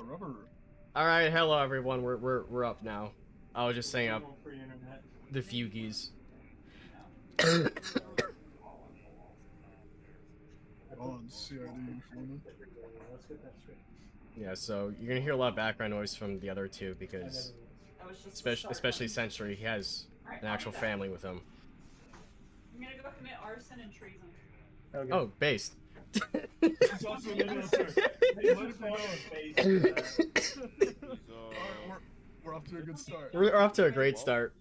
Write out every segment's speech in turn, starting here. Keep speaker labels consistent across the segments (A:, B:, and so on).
A: Rubber.
B: All right, hello everyone. We're up now. I was just saying up the Fugies.
A: On CID uniform.
B: Yeah, so you're gonna hear a lot of background noise from the other two because, especially Century, he has an actual family with him.
C: I'm gonna go commit arson and treason.
B: Okay. Oh, based.
A: He's also in the military. We're off to a good start.
B: We're off to a great start.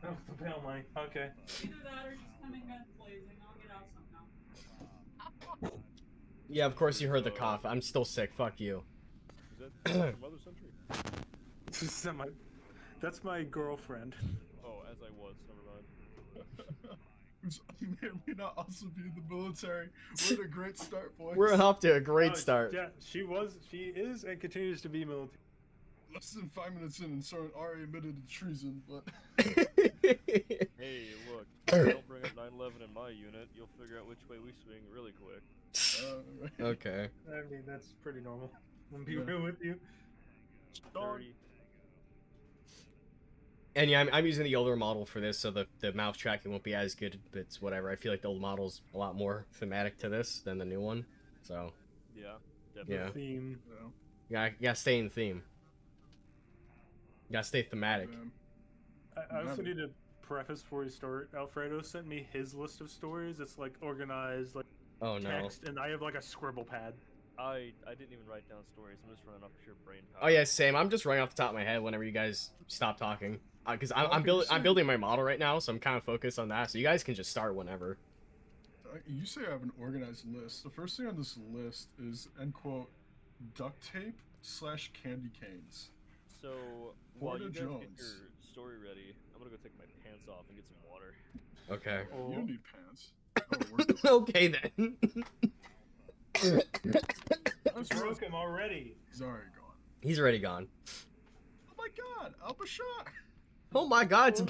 D: Oh, the pale mine. Okay.
C: Either that or just come in guns blazing. I'll get out somehow.
B: Yeah, of course you heard the cough. I'm still sick. Fuck you.
E: Is that from Mother Century?
D: That's my girlfriend.
E: Oh, as I was. Never mind.
A: Who's may not also be in the military. We're at a great start, boys.
B: We're off to a great start.
D: Yeah, she is, and continues to be military.
A: Less than 5 minutes in, and Sergeant already admitted to treason, but...
E: Hey, look, if you don't bring up 9/11 in my unit, you'll figure out which way we swing really quick.
B: Okay.
D: I mean, that's pretty normal. I'm being real with you.
E: Dirty.
B: And yeah, I'm using the older model for this, so the mouse tracking won't be as good, but it's whatever. I feel like the old model's a lot more thematic to this than the new one, so...
E: Yeah, definitely.
B: Yeah.
D: Theme.
B: You gotta stay in theme. You gotta stay thematic.
D: I also need to preface before we start. Alfredo sent me his list of stories. It's like organized, like text, and I have like a scribble pad.
E: I didn't even write down stories. I'm just running off pure brain power.
B: Oh yeah, same. I'm just running off the top of my head whenever you guys stop talking, because I'm building my model right now, so I'm kind of focused on that. So you guys can just start whenever.
A: You say I have an organized list. The first thing on this list is end quote duct tape / candy canes.
E: So while you guys
A: Jones.
E: get your story ready, I'm gonna go take my pants off and get some water.
B: Okay.
A: You don't need pants.
B: Okay then.
D: I broke him already.
A: He's already gone.
B: He's already gone.
A: Oh my god, Alpashot!
B: Oh my god, it's...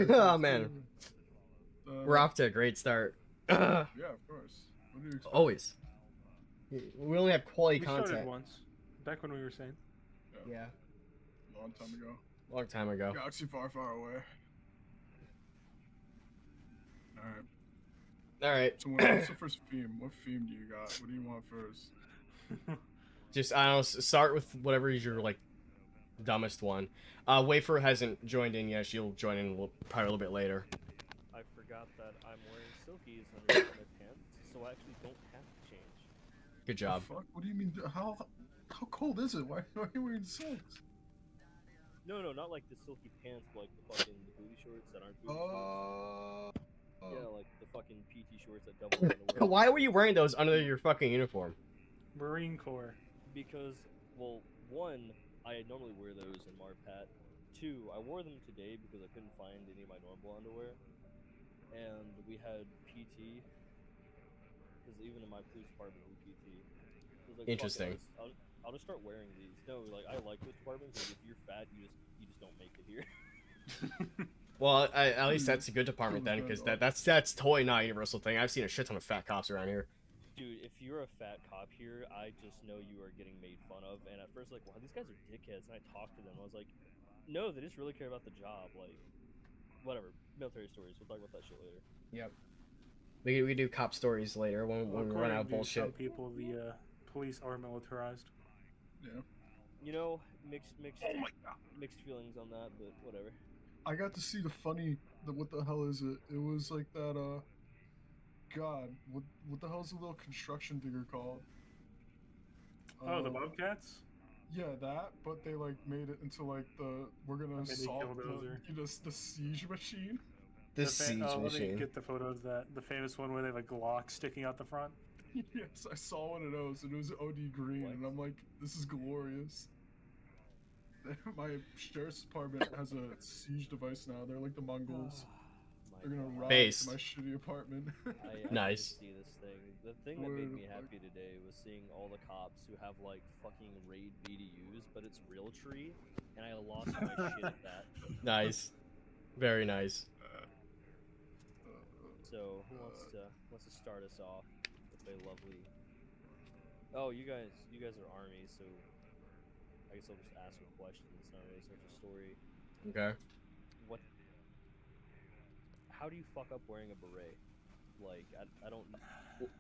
B: Oh man. We're off to a great start.
A: Yeah, of course. What do you expect?
B: Always. We only have quality
D: We
B: content.
D: started once, back when we were saying.
B: Yeah.
A: Long time ago.
B: Long time ago.
A: Galaxy far, far away. Alright.
B: Alright.
A: So what's the first theme? What theme do you got? What do you want first?
B: Just, I don't know, start with whatever is your, like, dumbest one. Wafer hasn't joined in yet. She'll join in probably a little bit later.
E: I forgot that I'm wearing silkies underneath my pants, so I actually don't have to change.
B: Good job.
A: Fuck? What do you mean? How cold is it? Why are you wearing silks?
E: No, not like the silky pants, but like the fucking booty shorts that aren't booty shorts. Yeah, like the fucking PT shorts that double underwear.
B: Why were you wearing those under your fucking uniform?
D: Marine Corps.
E: Because, well, one, I normally wear those in Marpat. Two, I wore them today because I couldn't find any of my normal underwear. And we had PT. Because even in my police department, we PT. So like,
B: interesting.
E: I'll just start wearing these. No, like, I like this department because if you're fat, you just don't make it here.
B: Well, at least that's a good department then, because that's totally not a universal thing. I've seen a shit ton of fat cops around here.
E: Dude, if you're a fat cop here, I just know you are getting made fun of. And at first, like, wow, these guys are dickheads. And I talked to them. I was like, no, they just really care about the job. Like, whatever. Military stories. We'll talk about that shit later.
B: Yep. We do cop stories later when we run out of bullshit.
D: Some people, the police are militarized.
A: Yeah.
E: You know, mixed feelings on that, but whatever.
A: I got to see what the hell is it? It was like that, God, what the hell is the little construction digger called?
D: Oh, the Bobcats?
A: Yeah, that, but they like made it into like we're gonna assault the siege machine.
B: The siege
D: Let me
B: machine.
D: get the photo of that. The famous one where they have a Glock sticking out the front.
A: Yes, I saw one of those, and it was OD green, and I'm like, this is glorious. My sheriff's department has a siege device now. They're like the Mongols. They're gonna rob my shitty apartment.
E: I
B: nice.
E: See this thing. The thing that made me happy today was seeing all the cops who have like fucking raid BDUs, but it's real tree, and I lost my shit at that.
B: Nice. Very nice.
E: So who wants to start us off with a lovely Oh, you guys are army, so I guess I'll just ask a question. It's not really such a story.
B: Okay.
E: What? How do you fuck up wearing a beret? Like, I don't.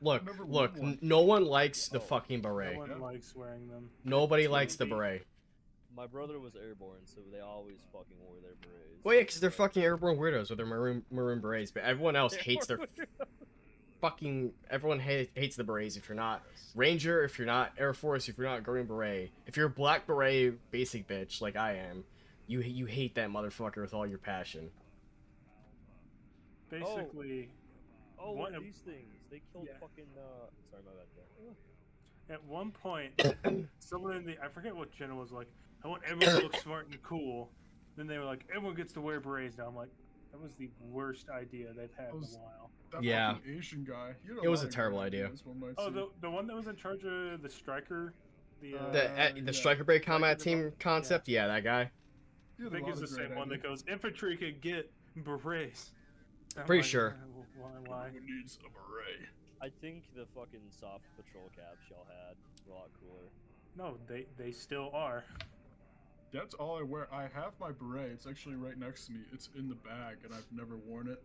B: Look,
A: Never
B: look.
A: worn one.
B: No one likes the
E: Oh,
B: fucking
D: No
B: beret.
D: one
A: Yeah.
D: likes wearing them.
B: Nobody
D: It's
B: likes the
D: gonna be-
B: beret.
E: My brother was airborne, so they always fucking wore their berets.
B: Well, yeah, because they're
E: but-
B: fucking airborne weirdos with their maroon berets, but everyone else
E: They
B: hates their
E: were-
B: fucking. Everyone hates the berets. If you're not Ranger, if you're not Air Force, if you're not Green Beret, if you're a Black Beret basic bitch like I am, you hate that motherfucker with all your passion.
D: Basically,
E: Oh,
D: What
E: look at
D: a-
E: these things. They killed
D: Yeah.
E: fucking. Sorry, my bad.
D: at one point, someone in the I forget what channel was like, I want everyone to look smart and cool. Then they were like, everyone gets to wear berets now. I'm like, that was the worst idea they've had in a while.
A: That
B: Yeah.
A: fucking Asian guy. He had
B: It was
A: lot
B: a
A: of
B: terrible
A: great
B: idea.
A: ideas, one might
D: Oh,
A: say.
D: the one that was in charge of the striker, the
B: The
A: yeah.
B: Striker Beret combat
D: Striker
B: team concept, yeah, that guy.
A: He
D: I
A: had a
D: think
A: lot
D: it's the
A: of great
D: same one that
A: ideas.
D: goes, infantry can get berets. I'm
B: Pretty
D: like,
B: sure.
D: Why?
A: Who needs a beret?
E: I think the fucking soft patrol caps y'all had were a lot cooler.
D: No, they still are.
A: That's all I wear. I have my beret. It's actually right next to me. It's in the bag, and I've never worn it.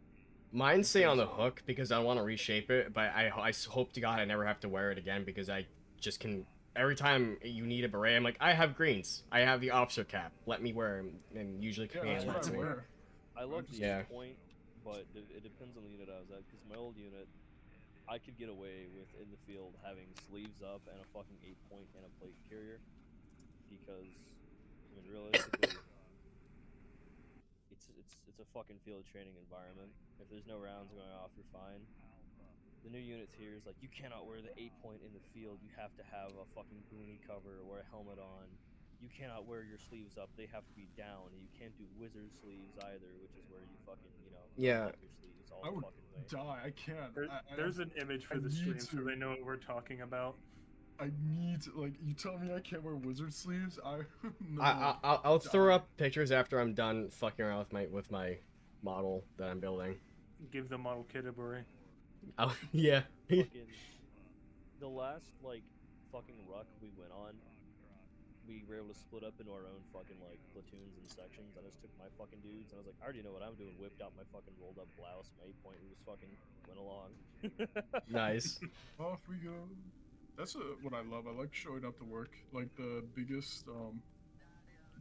B: Mine stay on the hook because I want to reshape it, but I hope to God I never have to wear it again because I just can. Every time you need a beret, I'm like, I have greens. I have the officer cap. Let me wear them. And usually
A: Yeah,
B: command
A: that's
B: lets
A: what I
B: me.
A: wear.
E: I love the
B: Yeah.
E: 8-point, but it depends on the unit I was at. Because my old unit, I could get away with in the field having sleeves up and a fucking 8-point and a plate carrier. Because, I mean, realistically, it's a fucking field training environment. If there's no rounds going off, you're fine. The new units here is like, you cannot wear the 8-point in the field. You have to have a fucking boonie cover or a helmet on. You cannot wear your sleeves up. They have to be down. And you can't do wizard sleeves either, which is where you fucking,
B: Yeah.
E: up your sleeves all
A: I
E: the
A: would
E: fucking way.
A: die. I can't.
D: There's an image for
A: I
D: the
A: need
D: stream so
A: to.
D: they know what we're talking about.
A: I need to, like, you tell me I can't wear wizard sleeves. No.
B: I'll throw up pictures after I'm done fucking around with my model that I'm building.
D: Give the model kit a beret.
B: Oh yeah.
E: Fucking, the last, like, fucking ruck we went on, we were able to split up into our own fucking, like, platoons and sections. I just took my fucking dudes, and I was like, I already know what I'm doing. Whipped out my fucking rolled up blouse, my 8-point, we just fucking went along.
B: Nice.
A: Off we go. That's what I love. I like showing up to work. Like the biggest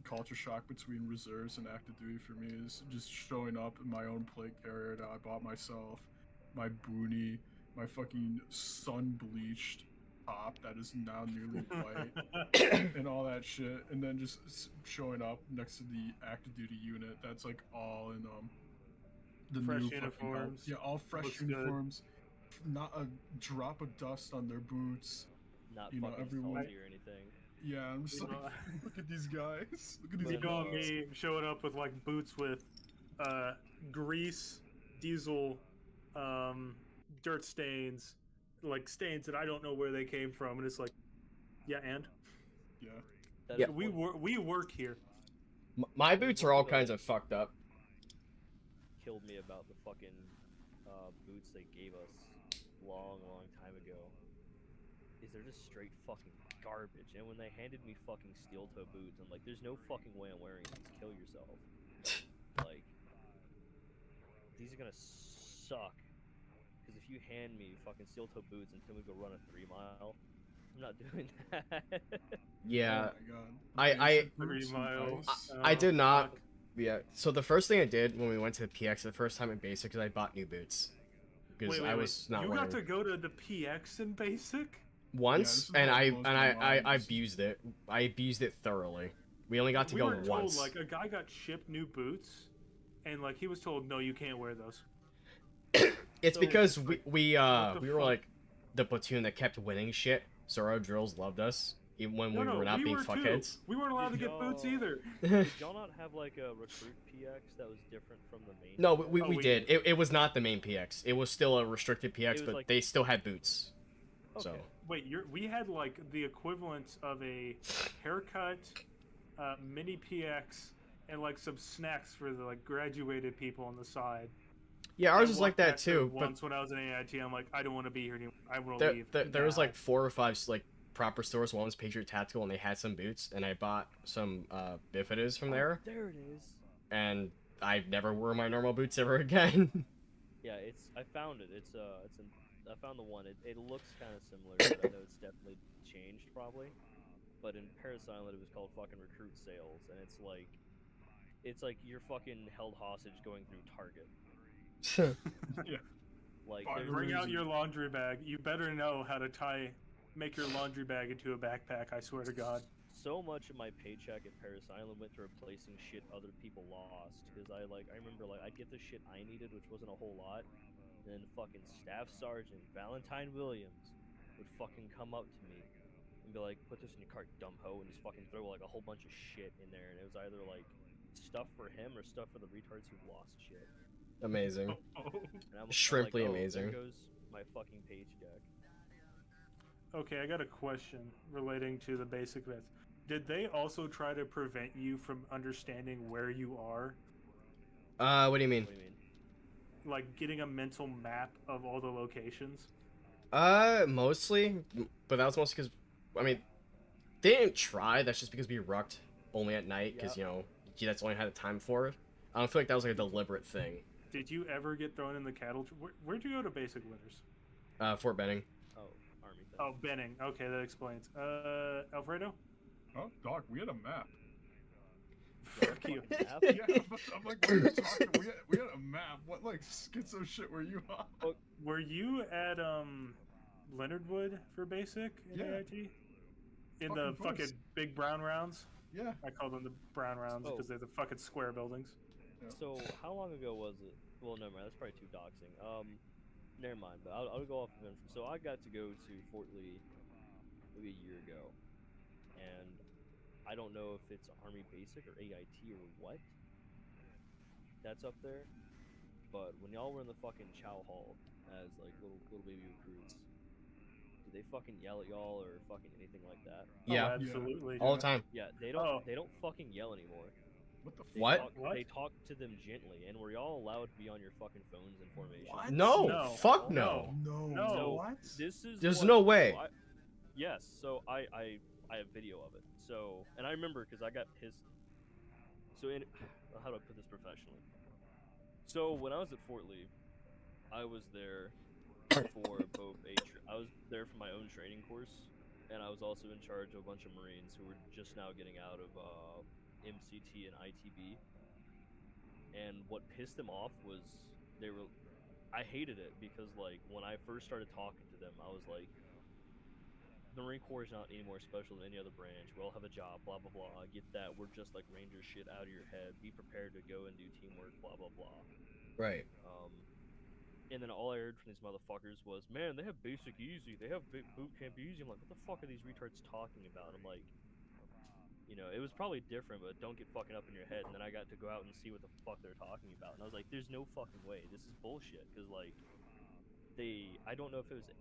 A: culture shock between reserves and active duty for me is just showing up in my own plate carrier that I bought myself, my boonie, my fucking sun bleached top that is now nearly white, and all that shit, and then just showing up next to the active duty unit that's like all in the
D: Fresh
A: new fucking
D: uniforms.
A: yeah, all fresh
D: Looks good.
A: uniforms. Not a drop of dust on their boots.
E: Not
A: You know,
E: fucking
A: everyone-
E: salty or anything.
A: Yeah, I'm just
D: You
A: like,
D: know,
A: look at these guys. Look at these
D: You know
A: guys.
D: me showing up with like boots with grease, diesel, dirt stains, like stains that I don't know where they came from, and it's like, yeah, and
A: Yeah.
E: That
B: Yeah.
E: is
D: we
E: what
D: we work here.
B: My boots are all kinds of fucked up.
E: killed me about the fucking boots they gave us long time ago. Is they're just straight fucking garbage. And when they handed me fucking steel toe boots, I'm like, there's no fucking way I'm wearing these. Kill yourself. Like, these are gonna suck. Because if you hand me fucking steel toe boots and tell me to go run a 3-mile, I'm not doing that.
B: Yeah.
A: Oh my god.
B: I-
A: Basic boots
D: 3
A: and
D: miles.
A: ice.
B: I did not.
D: fuck.
B: Yeah. So the first thing I did when we went to the PX the first time in basic is I bought new boots because
D: Wait,
B: I was not
D: you
B: wearing
D: got to go to the PX in basic?
B: once,
A: this is
B: and
A: what
B: I
A: blows my mind is-
B: abused it. I abused it thoroughly. We only got to
D: We
B: go
D: were told
B: once.
D: like a guy got shipped new boots, and like he was told, no, you can't wear those.
B: It's
D: So
B: because
D: it's
B: we
D: like,
B: we
D: what the
B: we were
D: fuck?
B: like the platoon that kept winning shit, so our drills loved us even when we were not being
D: too.
B: fuckheads.
D: We weren't allowed to get boots
E: Yo.
D: either.
E: Did y'all not have like a recruit PX that was different from the main?
B: No,
E: PX?
B: we,
D: Oh,
B: we
D: we
B: did. It was not the main PX. It was still a restricted PX,
E: was
B: but
E: like-
B: they still had boots.
E: Okay.
B: So
D: Wait, we had like the equivalent of a haircut, mini PX, and like some snacks for the like graduated people on the side.
B: yeah, ours
D: I
B: was like
D: walked
B: that
D: back there
B: too. But
D: once when I was in AIT, I'm like, I don't want to be here anymore. I want to
B: there,
D: leave.
B: there was
D: now."
B: like 4 or 5 like proper stores. One was Patriot Tactical, and they had some boots, and I bought some Bifidas from there,
E: There it is.
B: and I never wore my normal boots ever again.
E: Yeah, I found it. I found the one. It looks kind of similar, but I know it's definitely changed probably. But in Paris Island, it was called fucking Recruit Sales, and it's like you're fucking held hostage going through Target. Like,
A: Fine,
E: there's-
D: Bring out your laundry bag. You better know how to make your laundry bag into a backpack. I swear to God.
E: so much of my paycheck at Paris Island went to replacing shit other people lost. Because I remember I'd get the shit I needed, which wasn't a whole lot, and then fucking Staff Sergeant Valentine Williams would fucking come up to me and be like, "Put this in your cart, dumb hoe," and just fucking throw like a whole bunch of shit in there, and it was either like stuff for him or stuff for the retards who lost shit.
B: Amazing.
E: And I'm
B: Shrimply
E: like, oh,
B: amazing.
E: There goes my fucking paycheck.
D: Okay, I got a question relating to the basic bits. Did they also try to prevent you from understanding where you are?
B: What do you mean?
E: What do you mean?
D: Like getting a mental map of all the locations?
B: Mostly, but that was mostly because, I mean, they didn't try. That's just because we rucked only at night, because you know that's all I had the time for it. I don't feel like that was like a deliberate thing.
D: Did you ever get thrown in the cattle? Where'd you go to basic winters?
B: Fort Benning.
E: Oh, army thing.
D: Oh, Benning. Okay, that explains. Alfredo?
A: Oh, dog, we had a map.
D: Fuck you.
E: Map?
A: Yeah, but I'm like, what are you talking? We had a map. What like schizo shit were you on?
D: Were you at Leonard Wood for basic in
A: Yeah.
D: AIT? In the
A: Fucking
D: fucking
A: close.
D: big brown rounds?
A: Yeah.
D: I call them the brown rounds
E: Oh.
D: because they're the fucking square buildings.
E: So how long ago was it? Well, never mind. That's probably too doxing. Never mind. But I'll go off of info. So I got to go to Fort Lee maybe a year ago, and I don't know if it's Army Basic or AIT or what. That's up there. But when y'all were in the fucking chow hall as like little baby recruits, did they fucking yell at y'all or fucking anything like that?
B: Yeah,
D: Oh, absolutely.
B: all the time.
E: Yeah, they
D: Oh.
E: don't fucking yell anymore.
A: What the
E: They
B: What?
E: Talk,
D: What?
E: They talk to them gently, and were y'all allowed to be on your fucking phones in formation?
A: What?
B: No,
D: No.
B: fuck no.
A: No.
D: No.
E: So
A: What?
E: this is
B: There's
E: what-
B: no way.
E: so yes, so I have video of it. So, and I remember because I got pissed. So how do I put this professionally? So when I was at Fort Lee, I was there for both I was there for my own training course, and I was also in charge of a bunch of Marines who were just now getting out of MCT and ITB. And what pissed them off was I hated it because like when I first started talking to them, I was like, the Marine Corps is not any more special than any other branch. We all have a job, blah blah blah. I get that. We're just like Ranger shit out of your head. Be prepared to go and do teamwork, blah blah blah.
B: Right.
E: And then all I heard from these motherfuckers was, "Man, they have basic easy. They have boot camp easy." I'm like, "What the fuck are these retards talking about?" I'm like, you know, it was probably different, but don't get fucking up in your head. And then I got to go out and see what the fuck they're talking about, and I was like, "There's no fucking way. This is bullshit." Because like, I don't know if it was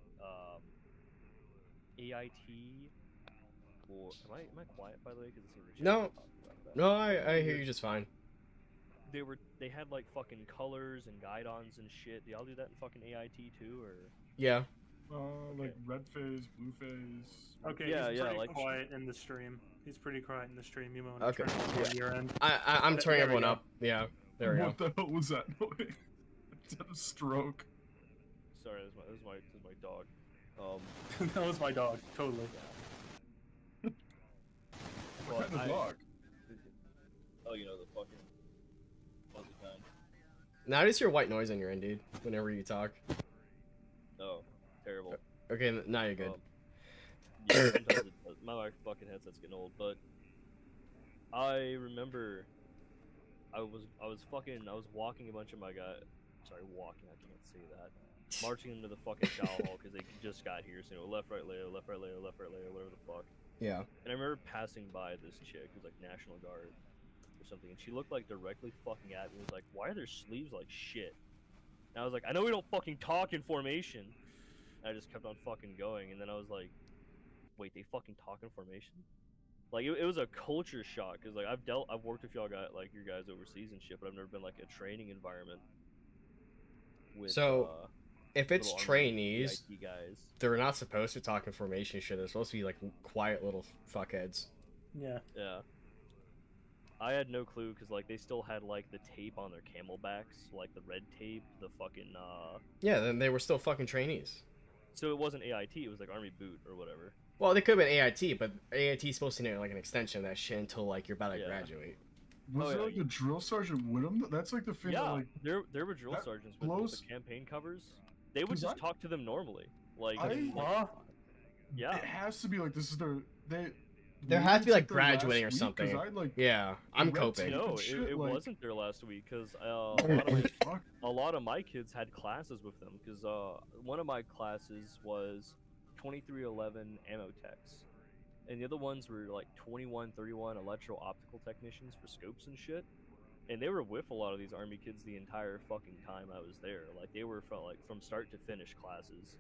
E: AIT or am I quiet by the way? Because it seems like
B: No.
E: talking about that.
B: No, I hear you just fine.
E: They had like fucking colors and guidons and shit. Do y'all do that in fucking AIT too, or?
B: Yeah.
A: Like red phase, blue phase.
D: Okay,
E: Yeah,
D: he's
E: yeah,
D: pretty
E: like-
D: quiet in the stream. He's pretty quiet in the stream. You might want
B: Okay,
D: to turn it on your end.
B: I'm turning
D: There we
B: everyone
D: go.
B: up. Yeah. There we go.
A: What the hell was that noise? It's a stroke.
E: Sorry, this is my dog.
D: That was my dog. Totally.
A: What
E: Well,
A: kind of
E: I-
A: dog?
E: Oh, you know the fucking fuzzy kind.
B: Now I just hear white noise on your end, dude. Whenever you talk.
E: Oh, terrible.
B: Okay, now you're good.
E: Yeah, sometimes my fucking headset's getting old, but I remember I was walking a bunch of my guys. Sorry, walking. I can't say that. Marching into the fucking chow hall because they just got here. So left, right, layer, left, right, layer, left, right, layer, whatever the fuck.
B: Yeah.
E: And I remember passing by this chick who's like National Guard or something, and she looked like directly fucking at me. And was like, "Why are their sleeves like shit?" And I was like, "I know we don't fucking talk in formation." And I just kept on fucking going, and then I was like, "Wait, they fucking talk in formation?" Like it was a culture shock because like I've worked with y'all got like your guys overseas and shit, but I've never been like a training environment with
B: So- if it's
E: little army
B: trainees,
E: EIT guys.
B: they're not supposed to talk information shit. They're supposed to be like quiet little fuckheads.
D: Yeah.
E: Yeah. I had no clue because like they still had like the tape on their camelbacks, like the red tape, the fucking
B: Yeah, then they were still fucking trainees.
E: So it wasn't AIT, it was like Army Boot or whatever.
B: Well, they could have been AIT, but AIT is supposed to be like an extension of that shit until like you're about to
E: Yeah.
B: graduate.
A: Was
E: Oh,
A: there
E: yeah,
A: like a drill sergeant with him? That's like the thing
E: Yeah,
A: that like
E: there were drill
A: that
E: sergeants with
A: blows-
E: the campaign covers. They would
A: 'Cause
E: just
A: I-
E: talk to them normally, like,
A: I-
E: yeah.
A: it has to be like this is their they.
B: There
A: maybe
B: has to be,
A: it's,
B: like,
A: their last
B: graduating or
A: week, 'cause
B: something.
A: I, like,
B: Yeah, I'm
A: red
B: coping.
A: tape.
E: No,
A: shit,
E: it
A: like-
E: wasn't there last week because
A: fuck.
E: a lot of my kids had classes with them because one of my classes was 2311 ammo techs, and the other ones were like 2131 electro-optical technicians for scopes and shit. And they were with a lot of these army kids the entire fucking time I was there. Like they were from start to finish classes.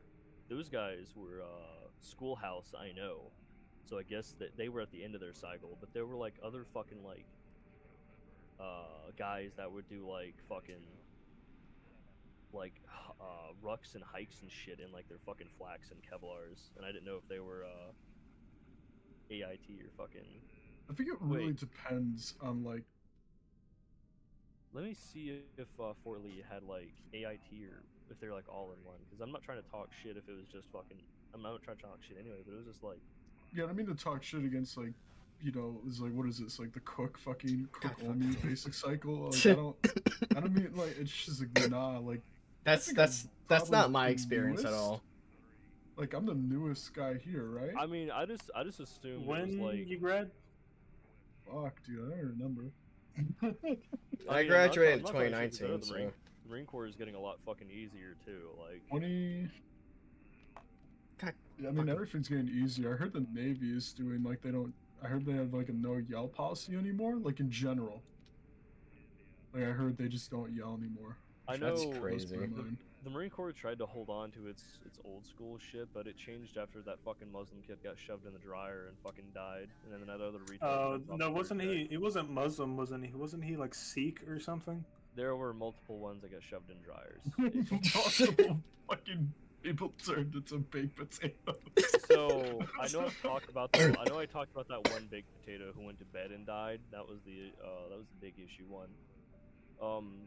E: Those guys were schoolhouse, I know. So I guess that they were at the end of their cycle, but there were like other fucking like guys that would do like fucking like rucks and hikes and shit in like their fucking flax and Kevlars, and I didn't know if they were AIT or fucking.
A: I think it really
E: Wait.
A: depends on like.
E: Let me see if Fort Lee had like AIT or if they're like all in one, because I'm not trying to talk shit if it was just fucking. I'm not trying to talk shit anyway, but it was just like.
A: Yeah, I don't mean to talk shit against like, you know, it's like what is this like the cook fucking cook
B: God,
A: only
B: fuck.
A: basic cycle? Like, I don't mean like it's just like nah like
B: That's
A: think
B: that's
A: I'm
B: that's
A: probably
B: not my
A: the
B: experience at
A: newest.
B: all.
A: like I'm the newest guy here, right?
E: I mean, I just assumed it
D: When
E: was like.
D: you grad?
A: Fuck, dude, I don't remember.
B: I
E: mean,
B: graduated in
E: I'm not talking shit 'cause
B: 2019,
E: the
B: so
E: Marine Corps is getting a lot fucking easier too. Like.
A: 20.
B: God,
A: Yeah, I mean everything's getting easier. I heard the Navy is doing like they don't. I heard they have like a no yell policy anymore, like in general. Like I heard they just don't yell anymore.
E: I
B: That's
E: know
B: crazy.
A: Blows my mind.
E: the Marine Corps tried to hold on to its old school shit, but it changed after that fucking Muslim kid got shoved in the dryer and fucking died, and then that other retard.
D: Oh
E: jumped off
D: no,
E: the
D: wasn't
E: third
D: he?
E: deck.
D: He wasn't Muslim, wasn't he? Wasn't he like Sikh or something?
E: There were multiple ones that got shoved in dryers.
A: Multiple fucking people turned into baked potatoes.
E: So I know I've talked about I know I talked about that one baked potato who went to bed and died. That was the big issue one.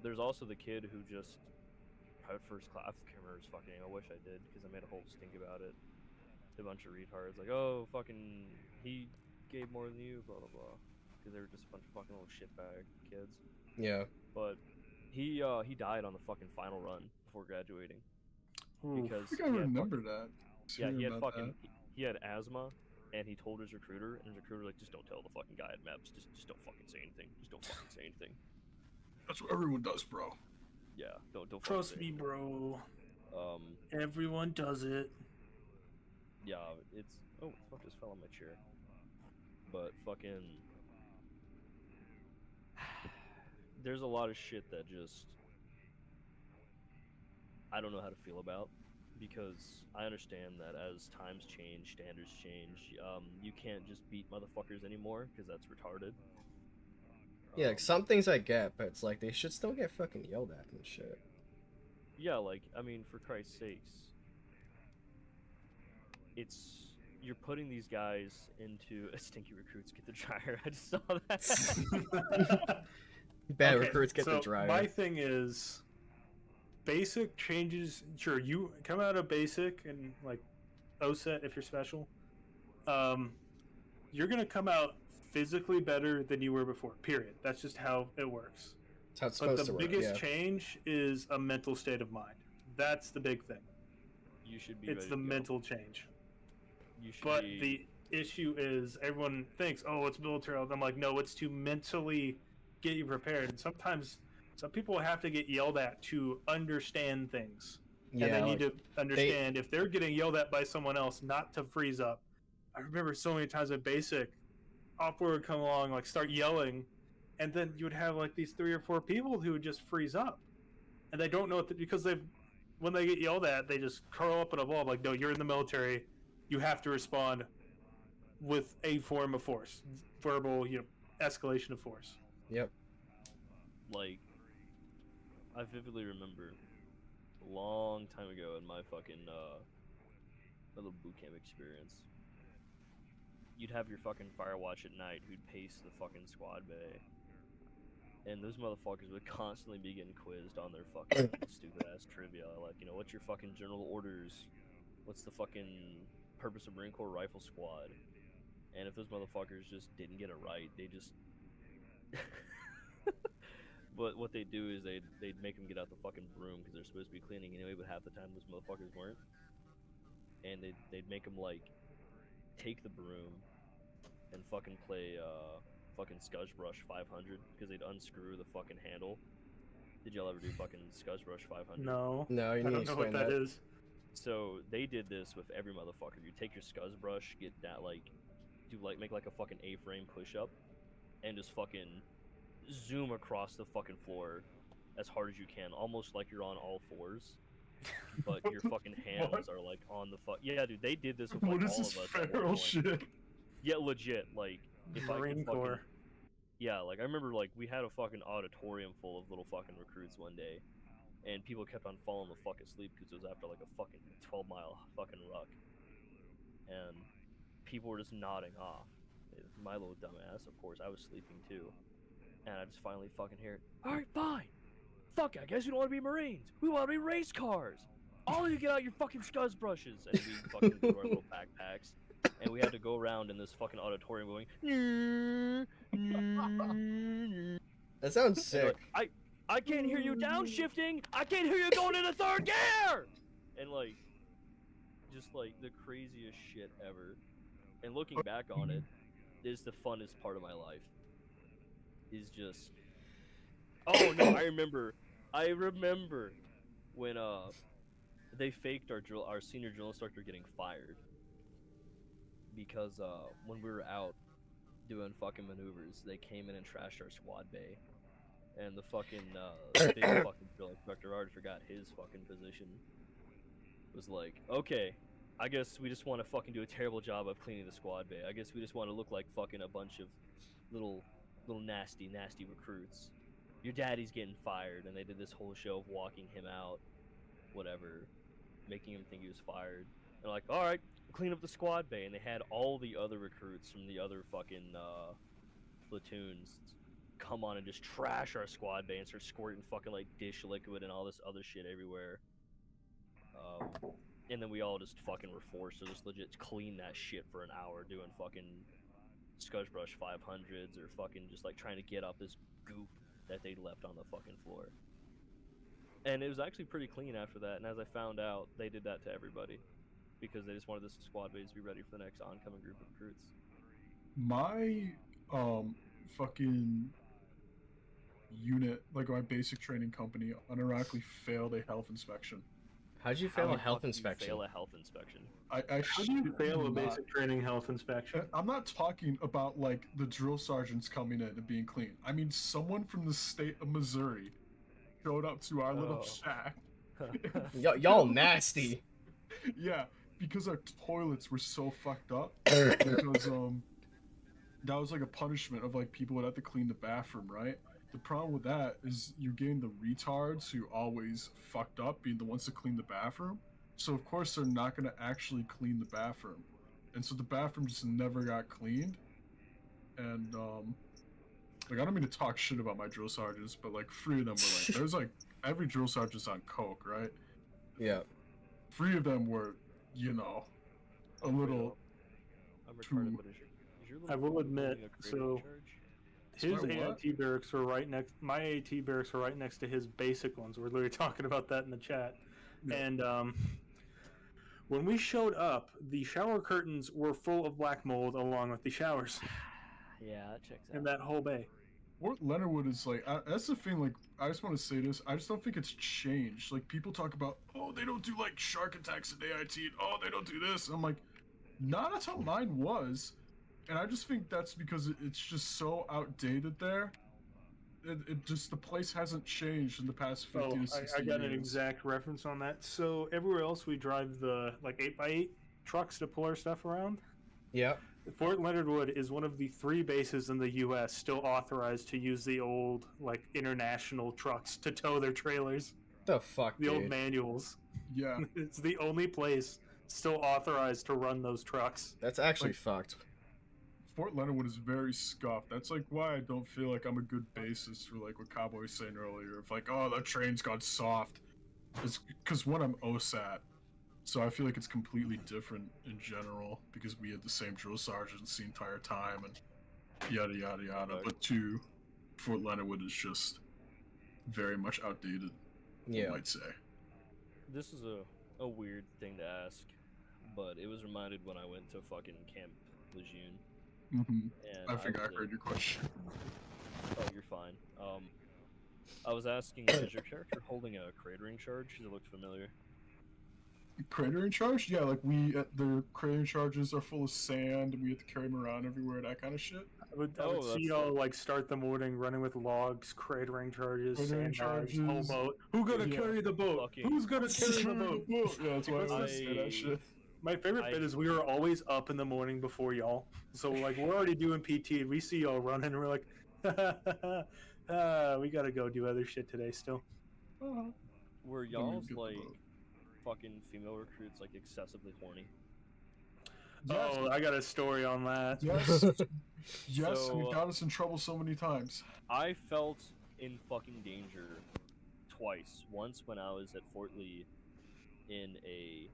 E: There's also the kid who just private first class. I can't remember his fucking name. I wish I did because I made a whole stink about it. A bunch of retards like, oh fucking, he gave more than you, blah blah blah, because they were just a bunch of fucking little shitbag kids.
B: yeah.
E: But he died on the fucking final run before graduating
D: Ooh.
E: because
A: I think I
E: he had
A: remember
E: fucking-
A: that.
E: yeah, he
A: Hearing
E: had
A: about
E: fucking he had asthma, and he told his recruiter, and his recruiter like, just don't tell the fucking guy at MEPS, just don't fucking say anything, just don't fucking say anything.
A: That's what everyone does, bro.
E: Yeah, don't fucking
D: Trust
E: say
D: me,
E: anything.
D: bro.
E: Um,
D: Everyone does it.
E: yeah, it's fuck, just fell on my chair. But fucking, there's a lot of shit that just I don't know how to feel about, because I understand that as times change, standards change. You can't just beat motherfuckers anymore because that's retarded.
B: Yeah, like some things I get, but it's like they should still get fucking yelled at and shit.
E: Yeah, like, I mean, for Christ's sakes, you're putting these guys into stinky recruits get the dryer. I just saw that.
B: Bad
D: Okay,
B: recruits get
D: so
B: the dryer.
D: My thing is, basic changes. Sure, you come out of basic and like OSET if you're special. You're gonna come out physically better than you were before. Period. That's just how it works.
B: That's how it's
D: But
B: supposed
D: the
B: to work.
D: biggest
B: Yeah.
D: change is a mental state of mind. That's the big thing.
E: You should be.
D: It's
E: ready
D: the
E: to go.
D: mental change.
E: You should
D: But
E: be.
D: the issue is everyone thinks, oh, it's military. I'm like, no, it's to mentally get you prepared. And sometimes some people have to get yelled at to understand things.
B: Yeah,
D: And they
B: like,
D: need to understand if they're getting yelled at by someone else, not to freeze up. I remember so many times in basic, Opera would come along, like start yelling, and then you would have like these 3 or 4 people who would just freeze up. And they don't know what because when they get yelled at, they just curl up in a ball. Like, no, you're in the military. You have to respond with a form of force, verbal, escalation of force.
B: Yep.
E: Like, I vividly remember a long time ago in my fucking my little boot camp experience. You'd have your fucking fire watch at night who'd pace the fucking squad bay. And those motherfuckers would constantly be getting quizzed on their fucking stupid ass trivia. Like, you know, what's your fucking general orders? What's the fucking purpose of Marine Corps Rifle Squad? And if those motherfuckers just didn't get it right, they just... But what they do is they'd make them get out the fucking broom because they're supposed to be cleaning anyway, but half the time those motherfuckers weren't. And they'd make them, like, take the broom and fucking play, fucking Scudge Brush 500 because they'd unscrew the fucking handle. Did y'all ever do fucking Scudge Brush 500?
D: No.
B: No, you
D: I
B: need to
D: don't know what
B: explain
D: that
B: that.
D: is.
E: So they did this with every motherfucker. You take your Scuzz brush, get that make like a fucking A-frame push-up, and just fucking zoom across the fucking floor as hard as you can, almost like you're on all fours. But your fucking hands are like on the Yeah, dude, they did this with like
A: What is
E: all
A: this
E: of us. at one
A: feral
E: point.
A: shit?
E: Yeah, legit. Like if I
D: Marine
E: could fucking
D: Corps.
E: yeah, like I remember like we had a fucking auditorium full of little fucking recruits one day. And people kept on falling the fuck asleep because it was after like a fucking 12-mile fucking ruck. And people were just nodding off. My little dumbass, of course, I was sleeping too. And I just finally fucking hear it. Alright, fine. Fuck it, I guess we don't want to be Marines. We want to be race cars. All of you get out your fucking Scuzz brushes. And we fucking threw our little backpacks. And we had to go around in this fucking auditorium going,
B: That sounds
E: and
B: sick.
E: like, I can't hear you downshifting. I can't hear you going into third gear. And like, just like the craziest shit ever. And looking back on it, is the funnest part of my life. Is just, oh no, I remember when they faked our senior drill instructor getting fired because when we were out doing fucking maneuvers, they came in and trashed our squad bay. And the fucking big fucking drill instructor, I already forgot his fucking position, was like, okay, I guess we just want to fucking do a terrible job of cleaning the squad bay. I guess we just want to look like fucking a bunch of little nasty recruits. Your daddy's getting fired, and they did this whole show of walking him out, whatever, making him think he was fired. And like, all right, clean up the squad bay, and they had all the other recruits from the other fucking platoons come on and just trash our squad bay and start squirting fucking like dish liquid and all this other shit everywhere. And then we all just fucking were forced to just legit clean that shit for an hour doing fucking Scudge Brush 500s or fucking just like trying to get up this goop that they left on the fucking floor. And it was actually pretty clean after that, and as I found out, they did that to everybody because they just wanted this squad base to be ready for the next oncoming group of recruits.
A: My fucking unit, like my basic training company, unironically failed a health inspection.
B: How'd you
E: How
B: fail
E: the
B: a health
E: fuck do you
B: inspection?
E: fail a health inspection?
A: I
D: How do you
A: shit
D: fail a
A: not.
D: basic training health inspection?
A: I'm not talking about like the drill sergeants coming in and being clean. I mean, someone from the state of Missouri showed up to our little
E: Oh.
A: shack.
B: Y'all nasty.
A: Yeah, because our toilets were so fucked up. Because that was like a punishment of like people would have to clean the bathroom, right? The problem with that is you're getting the retards who always fucked up being the ones to clean the bathroom. So of course they're not gonna actually clean the bathroom, and so the bathroom just never got cleaned. And like I don't mean to talk shit about my drill sergeants, but like 3 of them were like, there's like every drill sergeant's on coke, right?
B: Yeah.
A: 3 of them were, you know, a little.
E: I'm retarded, but is your
D: I
E: little
D: will
E: phone
D: admit,
E: doing a creative
D: so-
E: charge?
D: His
A: Sorry, what?
D: AIT barracks were right next. My AIT barracks were right next to his basic ones. We're literally talking about that in the chat.
A: Yeah.
D: And when we showed up, the shower curtains were full of black mold along with the showers
E: Yeah, that checks out.
D: in that whole bay.
A: Fort Leonardwood is like that's the thing. Like I just want to say this. I just don't think it's changed. Like people talk about, oh, they don't do like shark attacks at AIT. And, oh, they don't do this. And I'm like, nah, that's how mine was. And I just think that's because it's just so outdated there. It just the place hasn't changed in the past 50
D: Oh,
A: to 60
D: I got
A: years.
D: an exact reference on that. So everywhere else we drive the like 8x8 trucks to pull our stuff around.
B: Yeah.
D: Fort Leonard Wood is one of the 3 bases in the U.S. still authorized to use the old like international trucks to tow their trailers.
B: The fuck,
D: The old
B: dude?
D: manuals.
A: Yeah,
D: It's the only place still authorized to run those trucks.
B: That's actually
A: Like-
B: fucked.
A: Fort Leonard Wood is very scuffed. That's like why I don't feel like I'm a good basis for like what Cowboy was saying earlier. If like, oh, that train's got soft. It's because one, I'm OSAT, so I feel like it's completely different in general because we had the same drill sergeants the entire time and yada yada yada.
E: Okay.
A: But two, Fort Leonard Wood is just very much outdated.
B: Yeah.
A: I might say.
E: This is a weird thing to ask, but it was reminded when I went to fucking Camp Lejeune.
A: Mm-hmm.
E: And
A: I think I
E: was
A: heard your question.
E: Oh, you're fine. I was asking, is your character holding a cratering charge? Because it looked familiar.
A: Cratering charge? Yeah, like the cratering charges are full of sand, and we have to carry them around everywhere, that kind of shit.
D: I would
E: Oh,
D: see
E: that's
D: y'all like start the morning running with logs, cratering charges,
A: Cratering
D: sandbags, whole
A: charges.
D: boat. Who gonna
A: Yeah.
D: carry the boat?
E: Fucking-
D: Who's gonna carry the boat?
A: Yeah, that's why I always say
E: I-
A: that shit.
D: My favorite bit is we were always up in the morning before y'all. So like we're already doing PT. We see y'all running, and we're like, we gotta go do other shit today still.
E: Were
A: even
E: y'all's
A: get the
E: like
A: boat.
E: fucking female recruits like excessively horny?
A: Yes,
D: Oh, I got a story on that.
A: yes, yes,
E: So,
A: and it got us in trouble so many times.
E: I felt in fucking danger twice. Once when I was at Fort Lee in a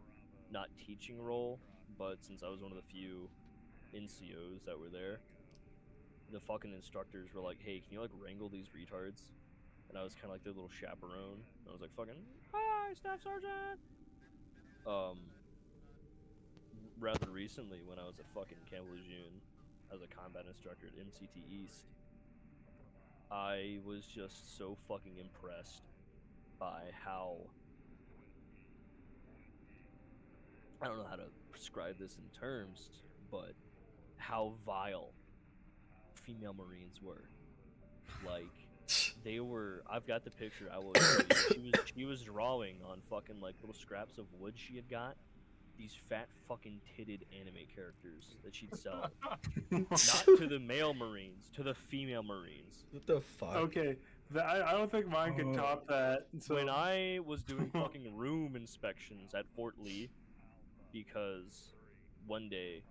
E: not teaching role, but since I was one of the few NCOs that were there, the fucking instructors were like, "Hey, can you like wrangle these retards?" And I was kind of like their little chaperone. And I was like, "Fucking hi, Staff Sergeant." Rather recently, when I was at fucking Camp Lejeune as a combat instructor at MCT East, I was just so fucking impressed by how, I don't know how to prescribe this in terms, but how vile female Marines were. Like, they were, I've got the picture, I will show you. She was drawing on fucking like little scraps of wood she had got these fat fucking titted anime characters that she'd sell. Not to the male Marines, to the female Marines.
B: What the fuck?
D: Okay, I don't think mine can top that. So
E: When I was doing fucking room inspections at Fort Lee, because one day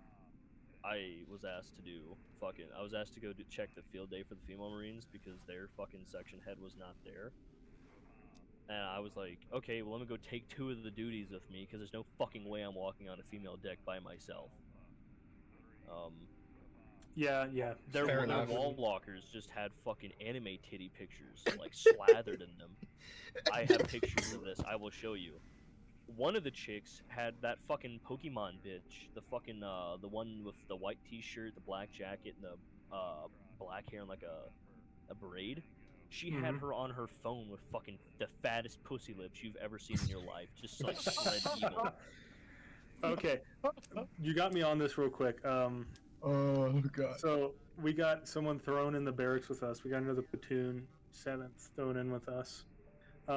E: I was asked to do I was asked to go to check the field day for the female Marines because their fucking section head was not there. And I was like, okay, well, let me go take 2 of the duties with me because there's no fucking way I'm walking on a female deck by myself.
D: yeah.
E: Their
B: Fair
E: their
B: enough.
E: wall blockers just had fucking anime titty pictures like slathered in them. I have pictures of this. I will show you. One of the chicks had that fucking Pokemon bitch, the fucking the one with the white T-shirt, the black jacket, and the black hair and like a braid. She had her on her phone with fucking the fattest pussy lips you've ever seen in your life, just like sled evil.
D: Okay, you got me on this real quick.
A: Oh god.
D: So we got someone thrown in the barracks with us. We got another platoon, 7th, thrown in with us.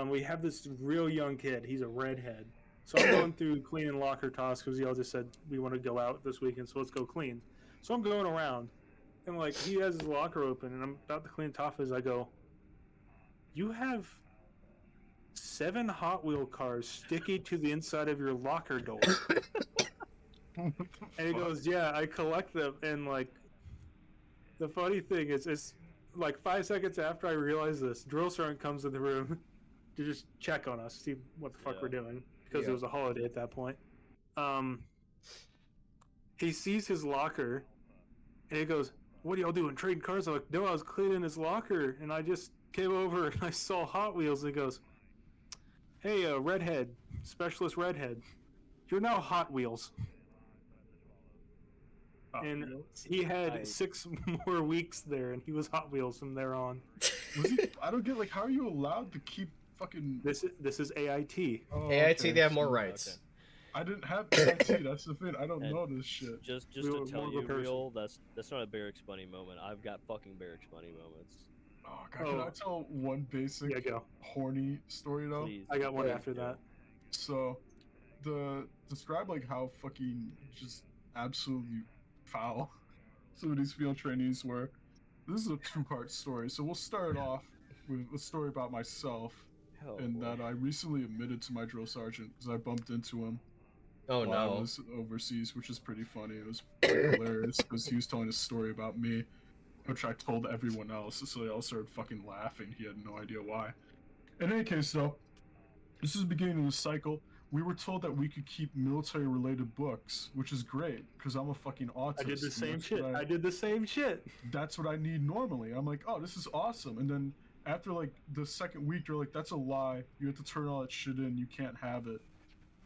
D: We have this real young kid. He's a redhead. So I'm going through cleaning locker tasks because y'all just said we want to go out this weekend, so let's go clean. So I'm going around, and like he has his locker open, and I'm about to clean it off as I go, "You have 7 Hot Wheel cars sticky to the inside of your locker door." And he goes, "Yeah, I collect them." And like, the funny thing is, it's like 5 seconds after I realize this, drill sergeant comes in the room to just check on us, see what the fuck
E: Yeah.
D: we're doing, because
B: Yeah.
D: it was a holiday at that point. He sees his locker, and he goes, "What are y'all doing, trading cars?" I'm like, "No, I was cleaning his locker, and I just came over and I saw Hot Wheels." And he goes, "Hey, redhead, specialist redhead, you're now Hot Wheels." And he had
E: I-
D: 6 more weeks there, and he was Hot Wheels from there on.
A: Was he? I don't get like how are you allowed to keep fucking?
D: This is AIT.
A: Oh,
B: AIT,
A: okay,
B: they have more
A: so-
B: rights.
E: Okay.
A: I didn't have AIT. That's the thing. I don't
E: And-
A: know this shit.
E: Just
D: We
E: to
D: were more
E: tell
D: of a
E: you,
D: person.
E: real, that's not a Barracks Bunny moment. I've got fucking Barracks Bunny moments.
A: Oh god, can I tell one basic
D: Yeah, go.
A: horny story though?
E: Please.
D: I got one
E: please
D: after
E: do.
D: that.
A: So, describe like how fucking just absolutely foul some of these field trainees were. This is a 2-part story, so we'll start off with a story about myself,
E: Oh,
A: and
E: boy.
A: that I recently admitted to my drill sergeant because I bumped into him
B: Oh
A: while I
B: no.
A: was overseas, which is pretty funny. It was hilarious because he was telling a story about me, which I told everyone else, so they all started fucking laughing. He had no idea why. In any case, though, this is the beginning of the cycle. We were told that we could keep military-related books, which is great because I'm a fucking autist.
D: I did the
A: and
D: same
A: that's
D: shit.
A: what
D: I did the same shit.
A: That's what I need normally. I'm like, oh, this is awesome. And then after like the second week, they're like, that's a lie. You have to turn all that shit in. You can't have it.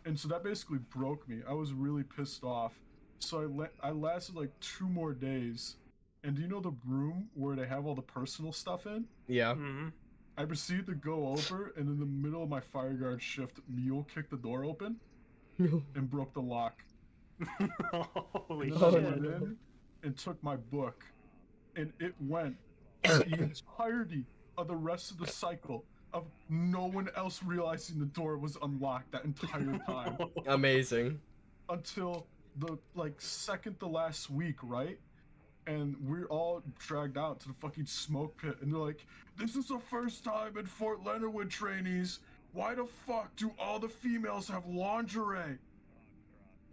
A: And so that basically broke me. I was really pissed off. So I lasted like 2 more days. And do you know the room where they have all the personal stuff in?
B: Yeah.
D: Mm-hmm.
A: I proceeded to go over, and in the middle of my fire guard shift, Mule kicked the door open and broke the lock.
D: Holy
A: And then
B: Oh,
A: I
D: shit.
A: went in and took my book, and it went the entirety of the rest of the cycle of no one else realizing the door was unlocked that entire time
B: Amazing.
A: until the like second to last week, right? And we're all dragged out to the fucking smoke pit, and they're like, "This is the first time in Fort Leonard Wood trainees. Why the fuck do all the females have lingerie?"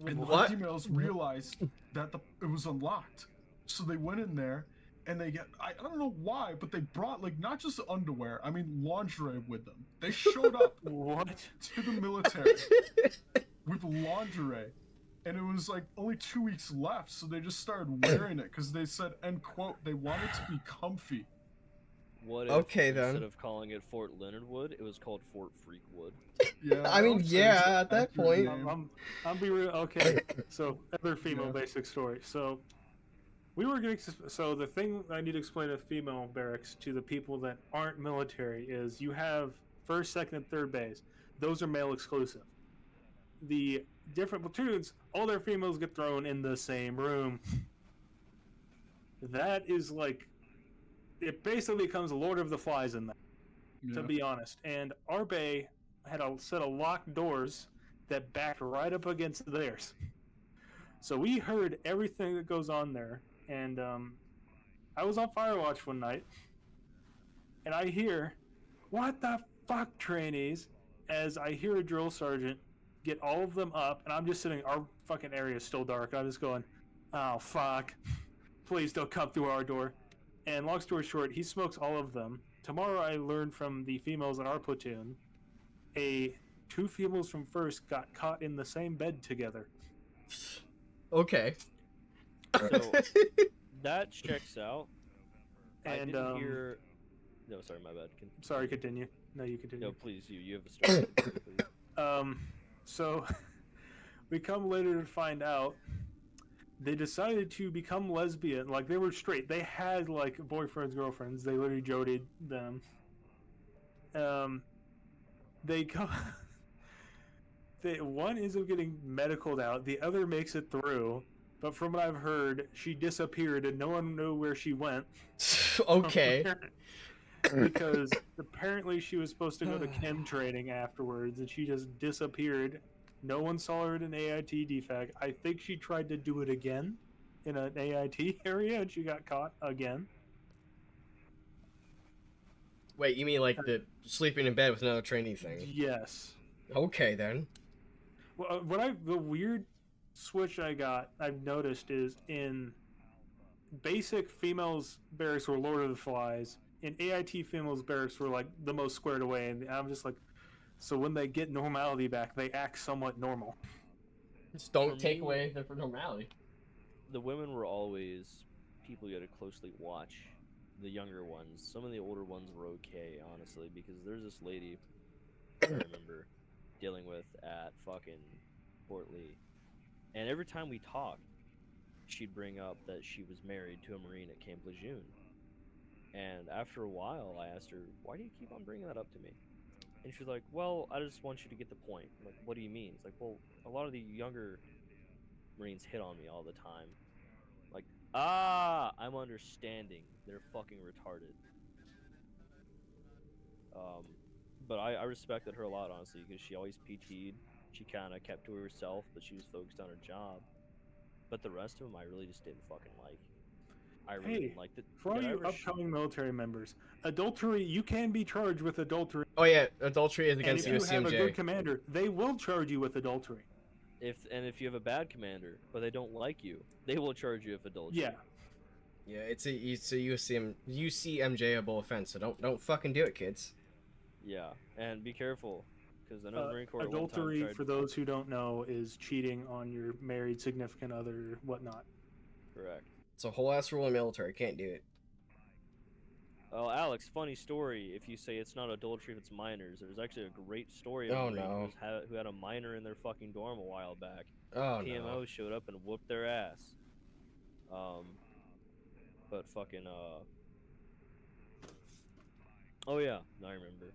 A: And
B: What?
A: the females realized that it was unlocked, so they went in there, and they get I don't know why, but they brought like not just underwear, I mean lingerie with them. They showed up
D: What?
A: to the military with lingerie. And it was like only 2 weeks left, so they just started wearing it because they said, end quote, they wanted to be comfy.
E: What if
B: Okay, then.
E: instead of calling it Fort Leonard Wood, it was called Fort Freakwood?
A: Yeah,
B: I mean,
A: would say
B: yeah,
A: it's an
B: at that
A: accurate
B: point.
A: name.
D: I'm be real. Okay, so other female
A: Yeah.
D: basic story. So we were getting. So the thing I need to explain to female barracks to the people that aren't military is you have first, second, and third base. Those are male exclusive. The different platoons, all their females get thrown in the same room. That is like, it basically becomes Lord of the Flies in that,
A: Yeah.
D: to be honest. And our bay had a set of locked doors that backed right up against theirs. So we heard everything that goes on there. And I was on Firewatch one night, and I hear, "What the fuck, trainees?" as I hear a drill sergeant get all of them up, and I'm just sitting, our fucking area is still dark. I'm just going, "Oh, fuck. Please don't come through our door." And long story short, he smokes all of them. Tomorrow I learned from the females in our platoon, two females from first got caught in the same bed together.
B: Okay.
E: So that checks out. I
D: And
E: didn't hear. No, sorry, my bad.
D: sorry, continue. No, you continue.
E: No, please, you have the story. Please.
D: So we come later to find out they decided to become lesbian. Like, they were straight. They had like boyfriends, girlfriends. They literally jodied them. They come. One ends up getting medicaled out. The other makes it through. But from what I've heard, she disappeared and no one knew where she went.
B: Okay.
D: Because apparently she was supposed to go to chem training afterwards, and she just disappeared. No one saw her in an AIT defect. I think she tried to do it again in an AIT area, and she got caught again.
B: Wait, you mean like the sleeping in bed with another trainee thing?
D: Yes.
B: Okay, then.
D: Well, the weird switch I've noticed is in basic females barracks were Lord of the Flies. In AIT females barracks were like the most squared away, and I'm just like, so when they get normality back, they act somewhat normal.
B: Just don't
E: For
B: take
E: me-
B: away their normality.
E: The women were always people you had to closely watch. The younger ones, some of the older ones were okay, honestly, because there's this lady I remember dealing with at fucking Fort Lee, and every time we talked, she'd bring up that she was married to a Marine at Camp Lejeune. And after a while, I asked her, "Why do you keep on bringing that up to me?" And she's like, "Well, I just want you to get the point." I'm like, "What do you mean?" It's like, "Well, a lot of the younger Marines hit on me all the time." Like, I'm understanding. They're fucking retarded. But I respected her a lot, honestly, because she always PT'd. She kind of kept to herself, but she was focused on her job. But the rest of them, I really just didn't fucking like. I really
D: Hey,
E: didn't like it.
D: For all
E: Did I
D: you
E: ever
D: upcoming military members, adultery, you can be charged with adultery.
B: Oh yeah, adultery is
D: And
B: against
D: if you have a good
B: USCMJ.
D: commander, they will charge you with adultery.
E: if you have a bad commander, but they don't like you, they will charge you with adultery.
D: Yeah.
B: Yeah, it's a UCMJable offense, so don't fucking do it, kids.
E: Yeah, and be careful, because I know the Marine Corps at one time
D: Adultery,
E: tried-
D: for those who don't know, is cheating on your married significant other, whatnot.
E: Correct.
B: It's a whole ass rule in military. Can't do it.
E: Oh, Alex, funny story. If you say it's not adultery if it's minors, there's actually a great story of
B: Oh,
E: a Marine
B: no.
E: who had a minor in their fucking dorm a while back.
B: Oh
E: PMO
B: no.
E: showed up and whooped their ass. But fucking Oh yeah, no, I remember.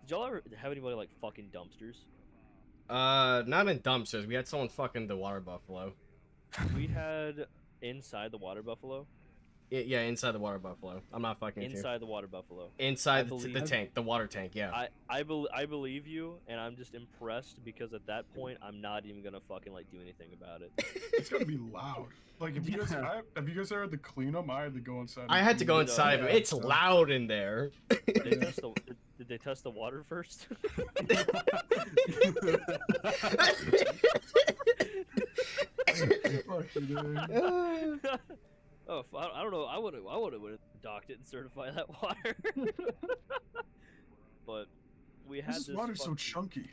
E: Did y'all ever have anybody like fucking dumpsters?
B: Not in dumpsters. We had someone fucking the water buffalo.
E: We had inside the water buffalo.
B: Yeah, inside the water buffalo. I'm not fucking with you.
E: Inside the water buffalo.
B: Inside the
E: believe-
B: tank, the water tank. Yeah.
E: I believe you, and I'm just impressed because at that point I'm not even gonna fucking like do anything about it.
A: It's gonna be loud. Like if you guys, have you guys ever had to clean them? I had to go inside.
B: I
A: and
B: had to
A: clean
B: go
A: it.
B: inside of it. It's
A: So-
B: loud in there.
E: Did they test the water first?
A: Fuck you, dude.
E: Oh, I don't know. I would have docked it and certified that water. But we had
A: This
E: this
A: water's so
E: fucking-
A: chunky.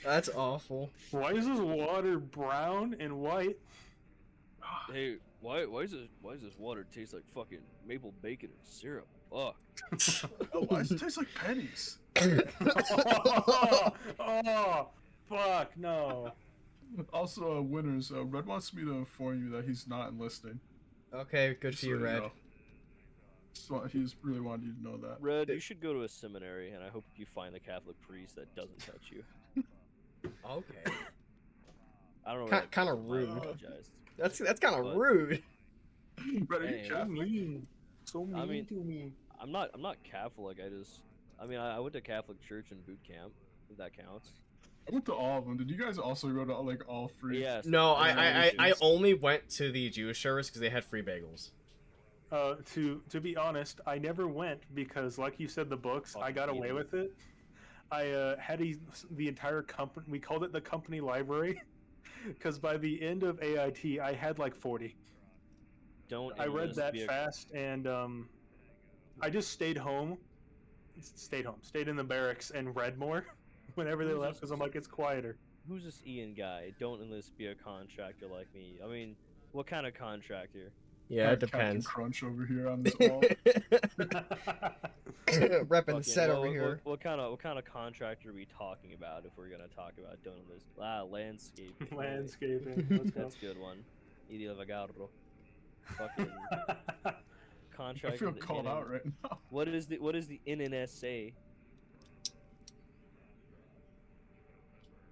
B: That's awful.
D: Why is this water brown and white?
E: Hey, why does this water taste like fucking maple bacon and syrup? Fuck.
A: Oh, why does it taste like pennies?
D: Oh, fuck, no.
A: Also, winners. Red wants me to inform you that he's not enlisting.
B: Okay, good
A: Just
B: for you,
A: so
B: Red.
A: know. He's really wanted you to know that.
E: Red, you should go to a seminary, and I hope you find a Catholic priest that doesn't touch you.
B: Okay.
E: I don't know.
B: Kind
E: where that
B: of
E: came from, I
B: rude.
E: apologize.
B: that's kind of
E: But-
B: rude.
A: Red, are you
E: Hey,
D: So
A: Catholic?
D: mean. So mean
E: I mean-
D: to me.
E: I'm not Catholic. I went to Catholic church in boot camp. If that counts.
A: I went to all of them. Did you guys also go to like all three?
E: Yes.
B: No,
E: I
B: I only went to the Jewish service because they had free bagels.
D: To be honest, I never went because, like you said, the books, I got away
E: Fucking
D: with it. I had the entire company, we called it the company library, because by the end of AIT, I had like 40.
E: Don't.
D: I read
E: enlist
D: that
E: via-
D: fast, and I just stayed home. Stayed in the barracks and read more whenever they
E: Who's
D: left
E: this-
D: because I'm like, it's quieter.
E: Who's this Ian guy? Don't enlist be a contractor like me. I mean, what kind of contractor?
B: Yeah, it
A: Captain
B: depends.
A: Crunch over here on this wall.
B: Repping the
E: Fucking-
B: set
E: well,
B: over
E: what-
B: here.
E: What kind of contractor are we talking about if we're gonna talk about don't enlist? Landscaping.
D: Landscaping. Let's go.
E: That's a good one. Idio Vagarro. Fucking contractor.
A: I feel
E: that
A: called
E: NN
A: out right now.
E: What is the NNSA?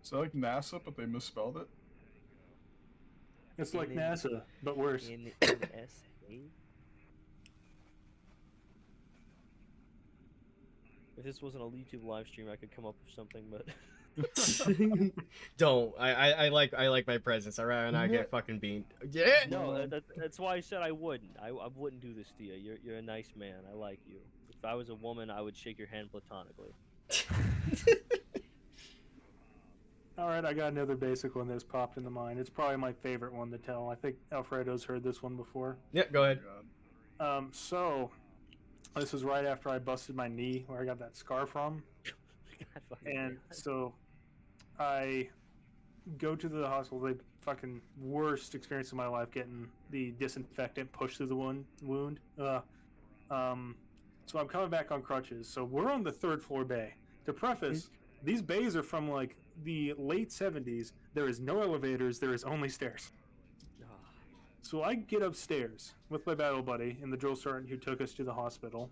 A: So like NASA, but they misspelled it.
D: It's like NASA, but worse.
E: NNSA. If this wasn't a YouTube live stream, I could come up with something, but
B: Don't. I like my presence. I'd rather not get fucking beamed. Yeah.
E: no, that's why I said I wouldn't. I wouldn't do this to you. You're a nice man. I like you. If I was a woman, I would shake your hand platonically.
D: All right, I got another basic one that's popped into mind. It's probably my favorite one to tell. I think Alfredo's heard this one before.
B: Yeah. Go ahead.
A: God.
D: So this was right after I busted my knee, where I got that scar from.
E: God fucking
D: And
E: damn.
D: so I go to the hospital. The fucking worst experience of my life, getting the disinfectant pushed through the wound. So I'm coming back on crutches. So we're on the 3rd floor bay. To preface, these bays are from like the late 70s. There is no elevators. There is only stairs.
E: Ah,
D: So I get upstairs with my battle buddy and the drill sergeant who took us to the hospital.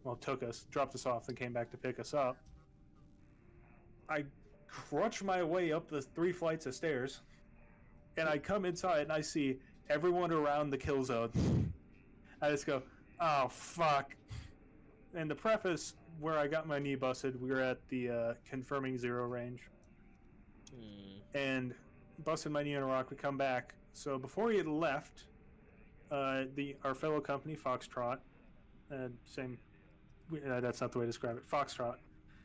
D: Well, dropped us off, then came back to pick us up. I crutch my way up the 3 flights of stairs, and I come inside and I see everyone around the kill zone. I just go, oh, fuck. And the preface, where I got my knee busted, we were at the confirming 0 range.
E: hmm.
D: And busted my knee in a rock. We come back. So before he had left, our fellow company Foxtrot, that's not the way to describe it. Foxtrot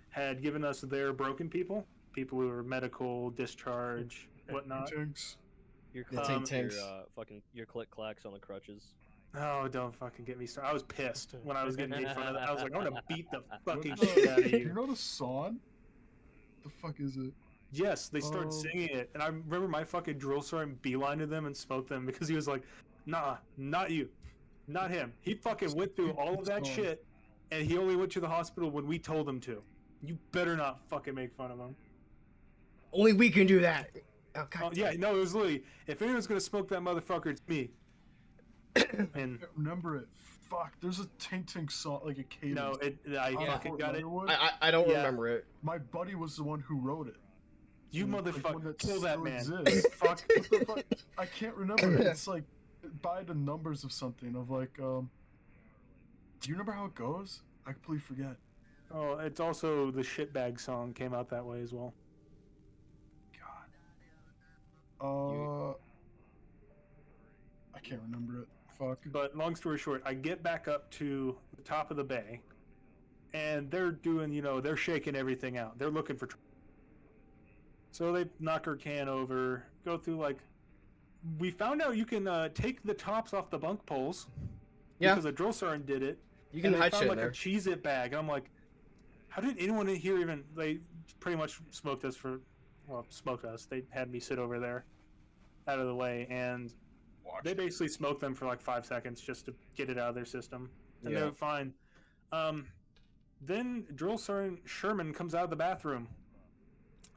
D: had given us their broken people who were medical, discharge, whatnot.
A: Tinks.
E: Your
B: Yeah,
E: click,
B: Tinks.
E: your click clacks on the crutches.
D: Oh, don't fucking get me started. I was pissed when I was getting made fun of that. I was like, I'm gonna beat the fucking
A: What
D: shit out of
A: You
D: you.
A: know the song? The fuck is it?
D: Yes, they started
A: Oh.
D: singing it, and I remember my fucking drill sergeant beeline to them and smoked them because he was like, "Nah, not you, not him." He fucking went through all of that
A: Song.
D: shit, and he only went to the hospital when we told him to. You better not fucking make fun of him.
B: Only we can do that. Oh, God.
D: Oh yeah, no, it was literally, if anyone's gonna smoke that motherfucker, it's me. And
A: I can't remember it. Fuck, there's a Tink song, like a cadence.
D: no, I
A: on
D: fucking
A: Fort
D: got it.
A: Leonard.
B: I don't
D: Yeah.
B: remember it.
A: My buddy was the one who wrote it.
D: You
A: Like, one
D: motherfucker, kill that
A: still
D: man.
A: exists. Fuck, what the fuck? I can't remember it. It's like by the numbers of something of like do you remember how it goes? I completely forget.
D: Oh, it's also the shitbag song came out that way as well.
A: God. I can't remember it. Fuck.
D: But long story short, I get back up to the top of the bay, and they're doing, they're shaking everything out. They're looking for trouble. So they knock her can over, go through we found out you can take the tops off the bunk poles.
B: Yeah.
D: Because a drill sergeant did it.
B: You can
D: and
B: hide
D: they
B: shit
D: found
B: in there.
D: a Cheez-It bag. I'm like, how did anyone in here even? They pretty much smoked us. They had me sit over there, out of the way, and they basically smoked them for like 5 seconds just to get it out of their system, and they
B: Yeah.
D: were fine. Then Drill Sergeant Sherman comes out of the bathroom,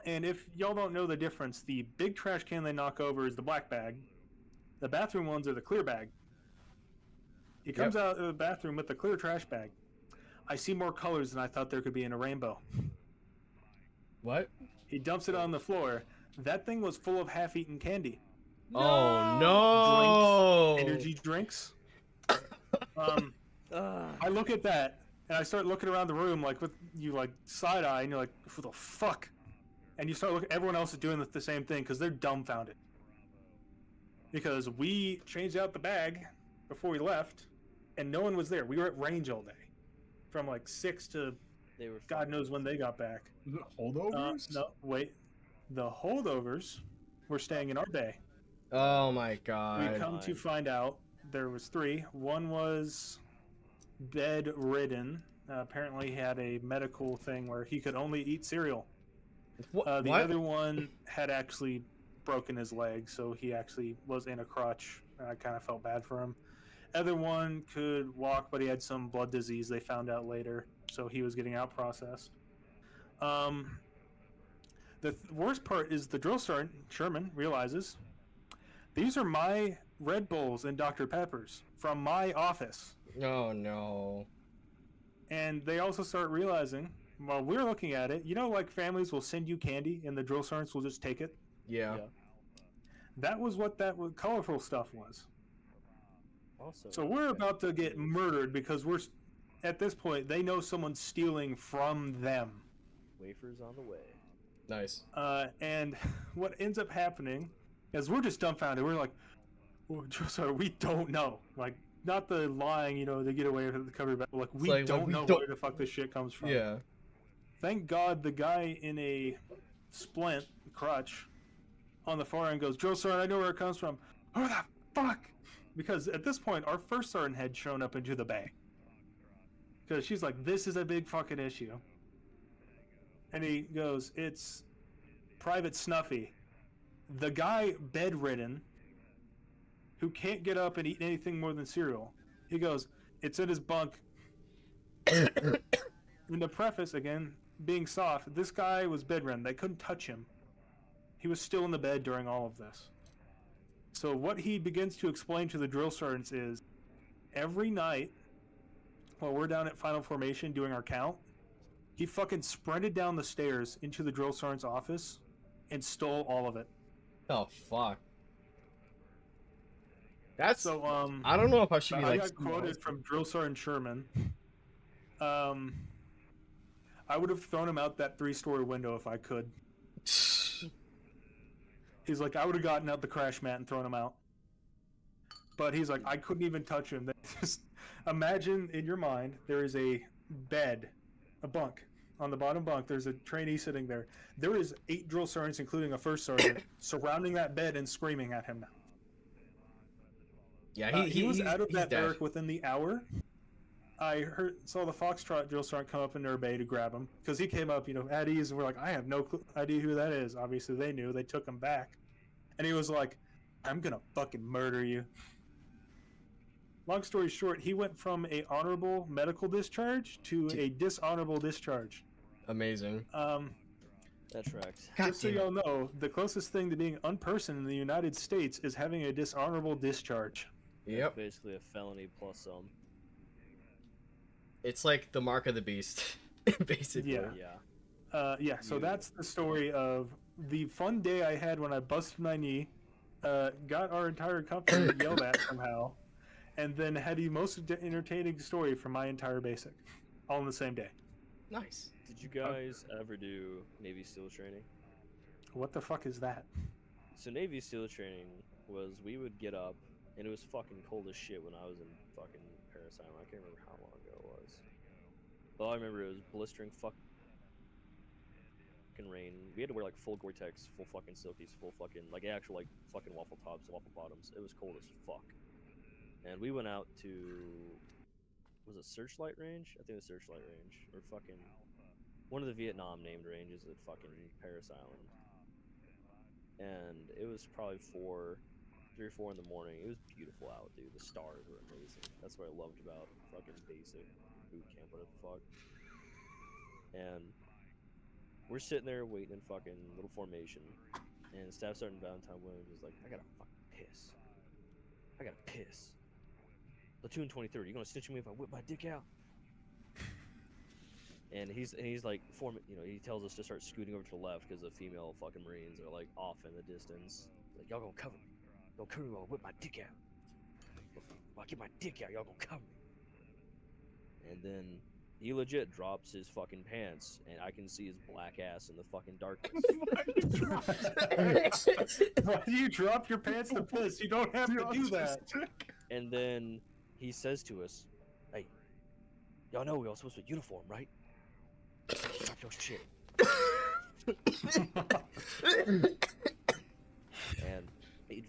D: and if y'all don't know the difference, the big trash can they knock over is the black bag. The bathroom ones are the clear bag. He comes out of the bathroom with the clear trash bag. I see more colors than I thought there could be in a rainbow.
B: What?
D: He dumps it on the floor. That thing was full of half-eaten candy.
B: Oh no!
D: Energy drinks. I look at that and I start looking around the room like with you like side eye and you're like, what the fuck? And you start looking. Everyone else is doing the same thing because they're dumbfounded. Because we changed out the bag before we left, and no one was there. We were at range all day, from like 6 to
E: They were
D: God knows when they got back.
A: Was it holdovers?
D: No, wait. The holdovers were staying in our bay.
B: Oh my God.
D: We come to find out there was 3. One was bedridden. Apparently he had a medical thing where he could only eat cereal. The
B: what?
D: other one had actually broken his leg, so he actually was in a crutch. I kind of felt bad for him. Other one could walk, but he had some blood disease they found out later, so he was getting out processed. The worst part is the drill sergeant, Sherman, realizes these are my Red Bulls and Dr. Peppers from my office.
B: Oh no.
D: And they also start realizing, while we're looking at it, like families will send you candy and the drill sergeants will just take it?
B: Yeah.
D: That was what that colorful stuff was.
E: Awesome.
D: So we're about to get murdered because at this point, they know someone's stealing from them.
E: Wafers on the way.
B: Nice.
D: And what ends up happening is we're just dumbfounded. We're like, oh, sorry, we don't know. Like, not the lying, they get away with the cover, but like, we don't know where the fuck this shit comes from.
B: Yeah.
D: Thank God the guy in a splint crutch on the far end goes, Drill Sergeant, I know where it comes from. Who the fuck? Because at this point, our first sergeant had shown up into the bay. Because she's like, this is a big fucking issue. And he goes, it's Private Snuffy. The guy bedridden who can't get up and eat anything more than cereal. He goes, it's in his bunk. In the preface, again, being soft, this guy was bedridden. They couldn't touch him. He was still in the bed during all of this. So what he begins to explain to the drill sergeants is, every night, while we're down at final formation doing our count, he fucking sprinted down the stairs into the drill sergeant's office and stole all of it.
B: Oh fuck. That's
D: So,
B: I don't know if I should be
D: I
B: like.
D: got quoted from Drill Sergeant Sherman. I would have thrown him out that 3-story window if I could. He's like, I would have gotten out the crash mat and thrown him out. But he's like, I couldn't even touch him. Just imagine in your mind there is a bed, a bunk. On the bottom bunk, there's a trainee sitting there. There is 8 drill sergeants, including a first sergeant, surrounding that bed and screaming at him now.
B: Yeah,
D: He was out of
B: he's
D: that
B: dead.
D: barrack within the hour. I saw the Foxtrot drill sergeant come up in their bay to grab him because he came up, at ease, and we're like, I have no idea who that is. Obviously, they knew. They took him back, and he was like, "I'm gonna fucking murder you." Long story short, he went from a honorable medical discharge to a dishonorable discharge.
B: Amazing.
E: That tracks.
B: God
D: Just so
B: damn it.
D: y'all know, the closest thing to being unperson in the United States is having a dishonorable discharge.
B: Yep.
E: Basically a felony plus some.
B: It's like the mark of the beast, basically.
D: Yeah.
E: Yeah.
D: So
E: You-
D: that's the story of the fun day I had when I busted my knee, got our entire company yelled at somehow, and then had the most entertaining story from my entire basic, all in the same day.
B: Nice.
E: Did you guys ever do Navy SEAL training?
D: What the fuck is that?
E: So Navy SEAL training was we would get up, and it was fucking cold as shit when I was in fucking Paris Island. I can't remember how long ago it was. All I remember it was blistering fucking rain. We had to wear like full Gore-Tex, full fucking silkies, full fucking like actual like fucking waffle tops, waffle bottoms. It was cold as fuck. And we went out to, was it Searchlight Range? I think it was Searchlight Range or fucking one of the Vietnam named ranges at fucking Paris Island. And it was probably 3 or 4 in the morning. It was beautiful out, dude. The stars were amazing. That's what I loved about fucking basic boot camp, whatever the fuck. And we're sitting there waiting in fucking little formation, and Staff Sergeant Valentine Williams is like, I gotta fucking piss. I gotta piss. Platoon 23, you gonna snitch on me if I whip my dick out? And he's like, he tells us to start scooting over to the left because the female fucking Marines are like off in the distance. Like, y'all gonna cover me. Don't cover me while I whip my dick out. While I get my dick out, y'all gonna cover me. And then he legit drops his fucking pants, and I can see his black ass in the fucking darkness.
D: Why do you drop your pants to piss? You don't have to do that.
E: And then he says to us, hey, y'all know we all supposed to be uniform, right? Drop your shit. And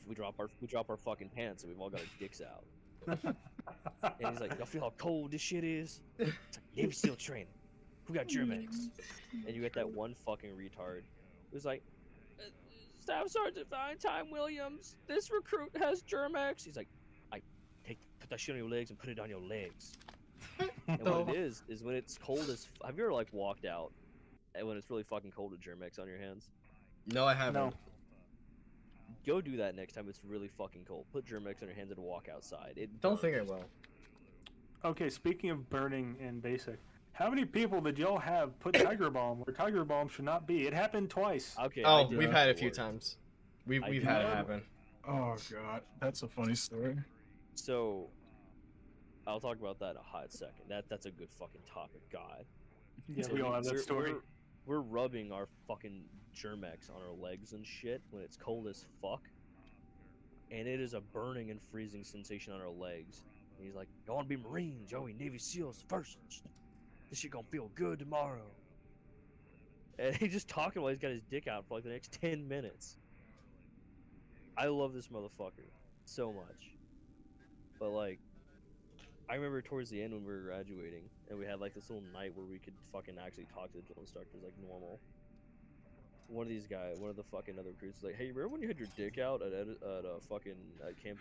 E: we drop our fucking pants, and we've all got our dicks out. And he's like, y'all feel how cold this shit is? It's like Navy SEAL training. Who got Germex? And you get that one fucking retard who's like, Staff Sergeant Valentine Williams, this recruit has Germex. He's like, put that shit on your legs and put it on your legs. And what it is when it's cold as have you ever like walked out and when it's really fucking cold with Germex on your hands?
B: No, I haven't.
D: No.
E: Go do that next time it's really fucking cold. Put Germex on your hands and walk outside. It
B: Don't think I
E: burns.
B: will.
D: Okay, speaking of burning in basic, how many people did y'all have put Tiger Balm where Tiger Balm should not be? It happened twice.
E: Okay. I
B: Oh,
E: did
B: we've
E: that
B: had it a
E: at
B: few
E: work.
B: times.
E: I
B: We've
E: did
B: had it
E: that.
B: happen.
A: Oh god, that's a funny story.
E: So, I'll talk about that in a hot second. That's a good fucking topic, God.
D: Yeah,
E: So
D: we all have that
E: we're-
D: story.
E: We're rubbing our fucking Germex on our legs and shit when it's cold as fuck. And it is a burning and freezing sensation on our legs. And he's like, y'all wanna be Marines, y'all be Navy SEALs first. This shit gonna feel good tomorrow. And he's just talking while he's got his dick out for like the next 10 minutes. I love this motherfucker so much. But like, I remember towards the end when we were graduating, and we had like this little night where we could fucking actually talk to the drill instructors like normal. One of the fucking other recruits was like, hey, remember when you had your dick out at fucking Camp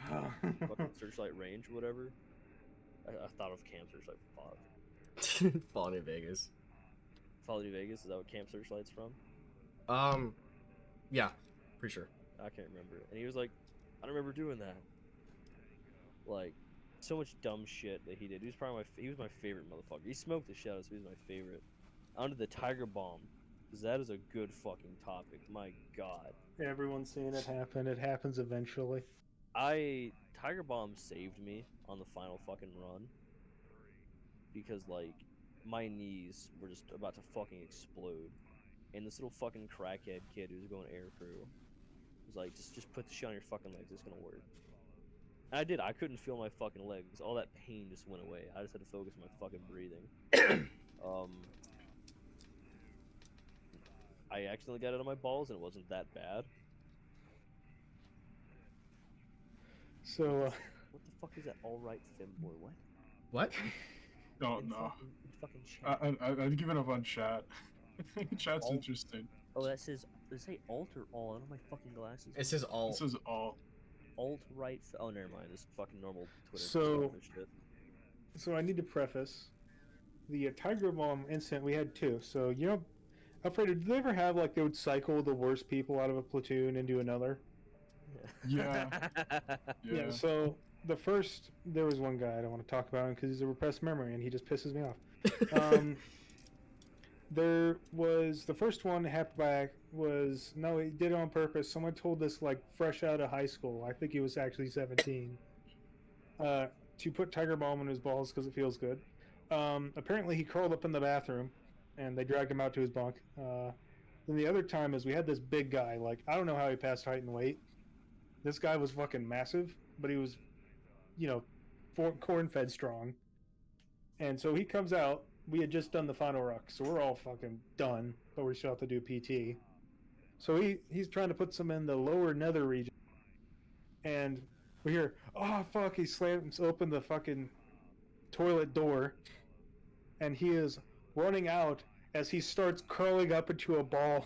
E: fucking Searchlight Range or whatever? I thought of Camp Searchlight. Fuck.
B: Falling in Vegas.
E: Fallout New Vegas, is that what Camp Searchlight's from?
B: Yeah, pretty sure.
E: I can't remember. And he was like, I don't remember doing that. Like, so much dumb shit that he did. He was my favorite motherfucker. He smoked the shit out of us, but he was my favorite. Onto the Tiger Bomb, because that is a good fucking topic. My God.
D: Everyone's seen it happen. It happens eventually.
E: Tiger Bomb saved me on the final fucking run. Because, like, my knees were just about to fucking explode. And this little fucking crackhead kid who was going air crew was like, just put the shit on your fucking legs, it's gonna work. I did. I couldn't feel my fucking legs. All that pain just went away. I just had to focus on my fucking breathing. I accidentally got it on my balls, and it wasn't that bad.
D: So,
E: What the fuck is that? All right, femboy. What?
B: What?
A: No,
E: In
A: no.
E: fucking chat.
A: I'd give it up on chat. Chat's
E: Alt-
A: interesting.
E: Oh, that says. Does it say alt or all? I don't have my fucking glasses.
B: It says all.
A: This is all.
E: alt right. Oh, never mind. This fucking normal Twitter.
D: So-
E: Shit.
D: so I need to preface the Tiger Bomb incident. We had two. So you know, Alfredo, did they ever have like they would cycle the worst people out of a platoon into another?
A: Yeah. Yeah.
D: So the first, there was one guy I don't want to talk about him because he's a repressed memory and he just pisses me off. There was the first one happened by was no, he did it on purpose. Someone told this like fresh out of high school. I think he was actually 17. To put Tiger Balm in his balls because it feels good. Apparently he curled up in the bathroom, and they dragged him out to his bunk. Then the other time is we had this big guy. Like I don't know how he passed height and weight. This guy was fucking massive, but he was, you know, corn-fed strong. And so he comes out. We had just done the final ruck, so we're all fucking done, but we still have to do PT. So he's trying to put some in the lower nether region. And we hear, oh fuck, he slams open the fucking toilet door. And he is running out as he starts curling up into a ball,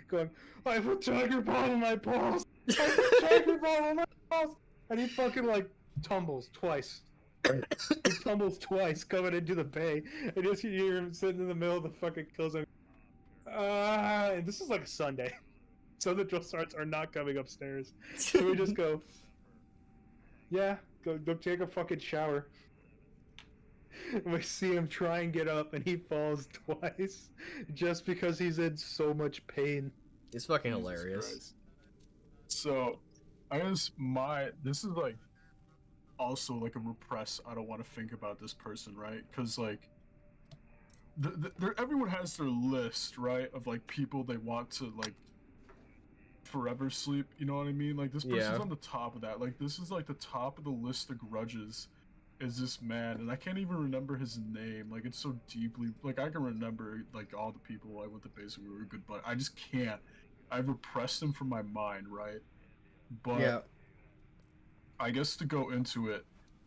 D: going, I have a tiger ball in my balls! I have a tiger ball in my balls! And he fucking like tumbles twice. He tumbles twice coming into the bay, and just you hear him sitting in the middle of the fucking kill zone. And this is like a Sunday, so the drill sergeants are not coming upstairs. So we just go, yeah, go take a fucking shower. And we see him try and get up, and he falls twice, just because he's in so much pain.
B: It's fucking
A: Jesus
B: hilarious.
A: Christ. So, I guess this is like also like a repress. I don't want to think about this person, right? Because like, everyone has their list, right, of like people they want to like forever sleep. You know what I mean? Like this person's
B: Yeah.
A: on the top of that. Like this is like the top of the list of grudges. Is this man, and I can't even remember his name. Like it's so deeply, like I can remember like all the people I went to basic we were good, but I just can't. I've repressed them from my mind, right? But
B: Yeah.
A: I guess to go into it,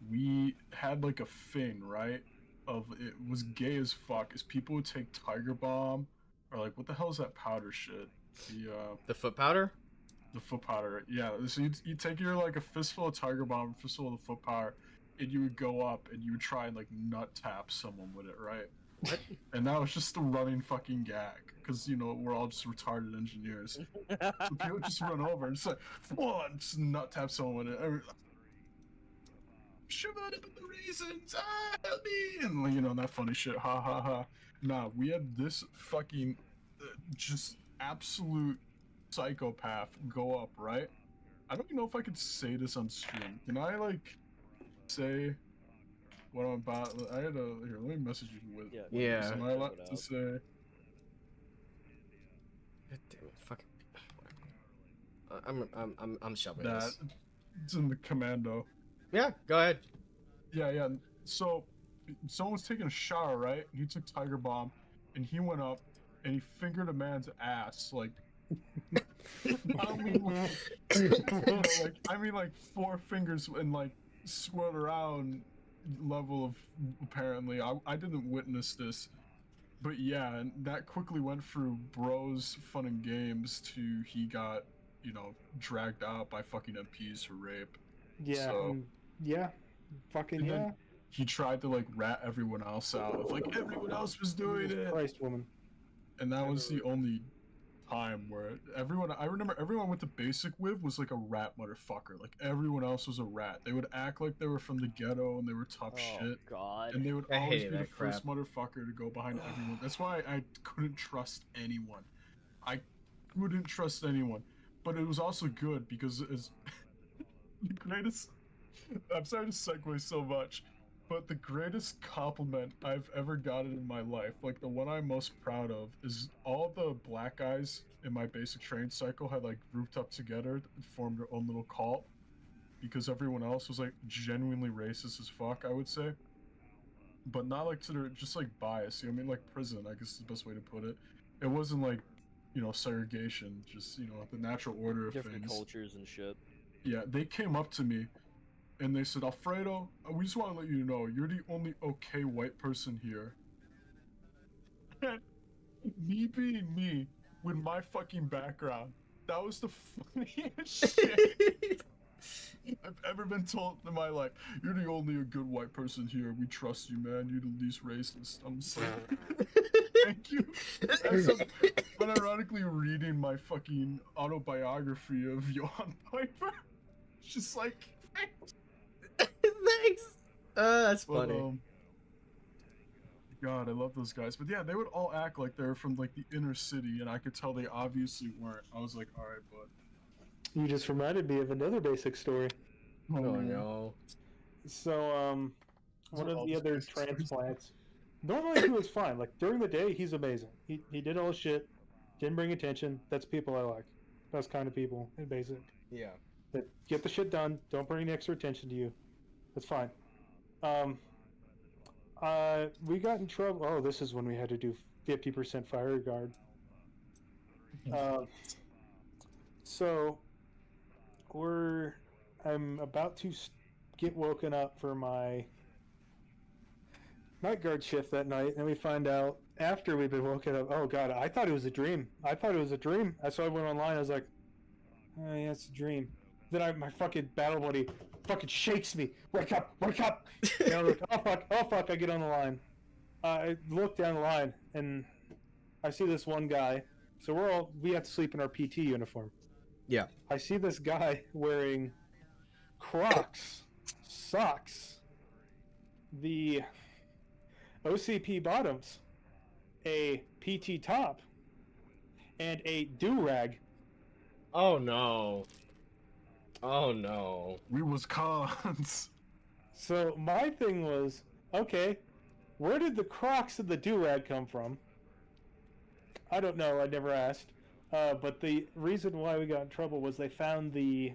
A: we had like a thing, right? Of it was gay as fuck. Is people would take Tiger Bomb, or like what the hell is that powder shit?
B: The foot powder?
A: The foot powder. Yeah. So you take your like a fistful of Tiger Bomb, a fistful of the foot powder, and you would go up and you would try and like nut tap someone with it, right?
B: What?
A: And that was just the running fucking gag, because you know we're all just retarded engineers. So people just run over and just like, one, just nut tap someone with it. Shove it up in the raisins, help me, and like, you know that funny shit, ha ha ha. Nah, we had this fucking just absolute psychopath go up, right? I don't even know if I could say this on stream. Can I like say what I'm about? I had a here. Let me message you with.
B: Yeah.
A: Am I allowed to say?
B: God damn it, fucking. I'm shoving
A: That
B: this.
A: it's in the commando.
B: Yeah, go ahead.
A: Yeah. So, someone was taking a shower, right? He took Tiger Bomb, and he went up, and he fingered a man's ass, like. I don't mean like, I mean like 4 fingers and like swirl around level of apparently. I didn't witness this, but yeah, and that quickly went through Bros Fun and Games to he got, you know, dragged out by fucking MPs for rape.
D: Yeah,
A: So-
D: yeah, fucking
A: And
D: yeah.
A: then he tried to like rat everyone else out of like everyone else was doing
D: Jesus
A: it,
D: Christ, woman.
A: and that was the only time where I remember everyone went to basic with was like a rat motherfucker. Like everyone else was a rat. They would act like they were from the ghetto and they were tough
E: Oh
A: shit.
E: God.
A: And they would
B: I
A: always
B: hated
A: be the
B: that crap.
A: first motherfucker to go behind everyone. That's why I couldn't trust anyone. I couldn't trust anyone. But it was also good because it's the greatest. I'm sorry to segue so much, but the greatest compliment I've ever gotten in my life, like the one I'm most proud of, is all the black guys in my basic training cycle had like grouped up together and formed their own little cult. because everyone else was like genuinely racist as fuck, I would say. But not like to their, just like bias. I mean, like prison, I guess is the best way to put it. It wasn't like, segregation, just, the natural order of
E: Different
A: things.
E: cultures and shit.
A: Yeah, they came up to me and they said, Alfredo, we just want to let you know, you're the only okay white person here. Me being me, with my fucking background, that was the funniest shit I've ever been told in my life. You're the only a good white person here. We trust you, man. You're the least racist. I'm just like, thank you. As I'm unironically reading my fucking autobiography of Johan Piper. It's just like,
B: Thanks. That's
A: but,
B: funny.
A: God, I love those guys. But yeah, they would all act like they're from like the inner city, and I could tell they obviously weren't. I was like, all right, bud.
F: You just reminded me of another basic story.
B: Oh no.
F: So, one of
A: all
F: the
A: the
F: other
A: basic stories.
F: transplants, normally he was fine. Like, during the day, he's amazing. He did all his shit, didn't bring attention. That's people I like. Those kind of people in basic.
B: Yeah.
F: That get the shit done, don't bring any extra attention to you. That's fine. We got in trouble. Oh, this is when we had to do 50% fire guard. So I'm about to get woken up for my night guard shift that night, and we find out after we've been woken up, oh god, I thought it was a dream. So I went online, I was like, oh yeah, it's a dream. Then my fucking battle buddy fucking shakes me. Wake up! And I'm like, oh fuck, I get on the line. I look down the line, and I see this one guy. So we have to sleep in our PT uniform.
B: Yeah.
F: I see this guy wearing Crocs, socks, the OCP bottoms, a PT top, and a do-rag.
B: Oh no. Oh no.
A: We was cons.
F: So my thing was, okay, where did the Crocs and the do-rag come from? I don't know, I never asked. But the reason why we got in trouble was they found the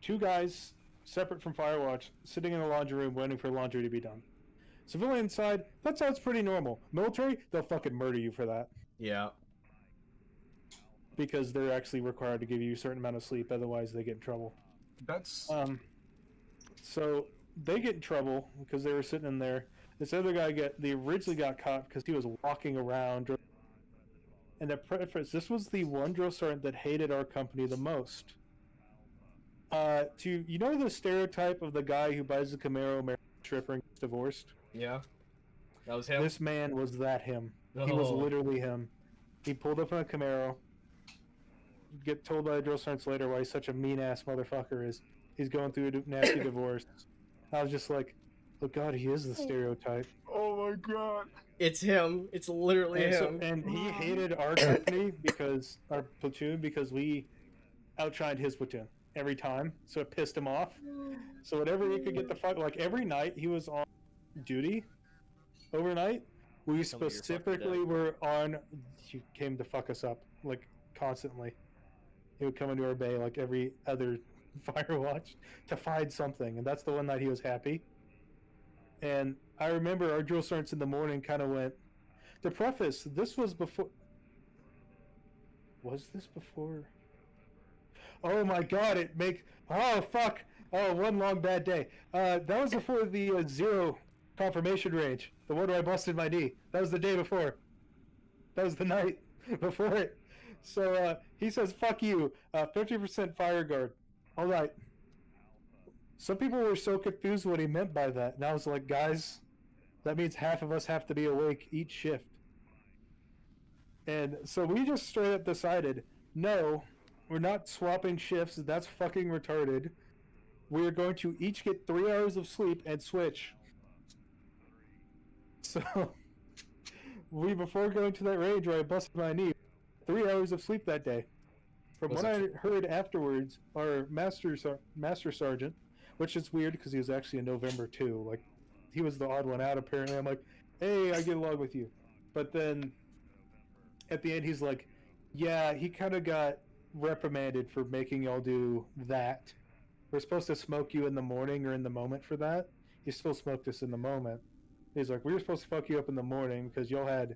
F: two guys separate from Firewatch sitting in the laundry room waiting for laundry to be done. Civilian side, that sounds pretty normal. Military, they'll fucking murder you for that.
B: Yeah.
F: Because they're actually required to give you a certain amount of sleep, otherwise they get in trouble.
A: That's
F: So they get in trouble because they were sitting in there. This other guy they originally got caught because he was walking around. And the preface, this was the one drill sergeant that hated our company the most. You know the stereotype of the guy who buys a Camaro, marries a stripper, and gets divorced?
B: Yeah. That was him.
F: This man was him. He was
B: Oh.
F: literally him. He pulled up in a Camaro. Get told by the drill sergeants later why he's such a mean-ass motherfucker is. He's going through a nasty divorce. I was just like, oh god, he is the stereotype.
A: oh my god.
B: It's him. It's literally him.
F: And he hated our company our platoon, because we outshined his platoon every time. So it pissed him off. So whenever he could get the fuck, like every night he was on duty overnight, we
E: Tell me you're fucking
F: specifically
E: dead.
F: were on. He came to fuck us up like constantly. He would come into our bay like every other Firewatch to find something, and that's the one night he was happy. And I remember our drill sergeants in the morning kind of went. To preface, this was before. Was this before? Oh my god! Oh fuck! Oh, one long bad day. That was before the zero confirmation range. The one where I busted my knee. That was the day before. That was the night before it. So he says, "Fuck you." 50% fire guard. All right. Some people were so confused what he meant by that, and I was like, guys, that means half of us have to be awake each shift. And so we just straight up decided, no, we're not swapping shifts. That's fucking retarded. We are going to each get 3 hours of sleep and switch. So before going to that range where I busted my knee, 3 hours of sleep that day. From
B: Was
F: what I
B: it-
F: heard afterwards, our master sergeant, which is weird because he was actually in November too. Like, he was the odd one out apparently. I'm like, hey, I get along with you. But then at the end, he's like, yeah, he kind of got reprimanded for making y'all do that we're supposed to smoke you in the morning or in the moment for that. You still smoked us in the moment. He's like, we were supposed to fuck you up in the morning because y'all had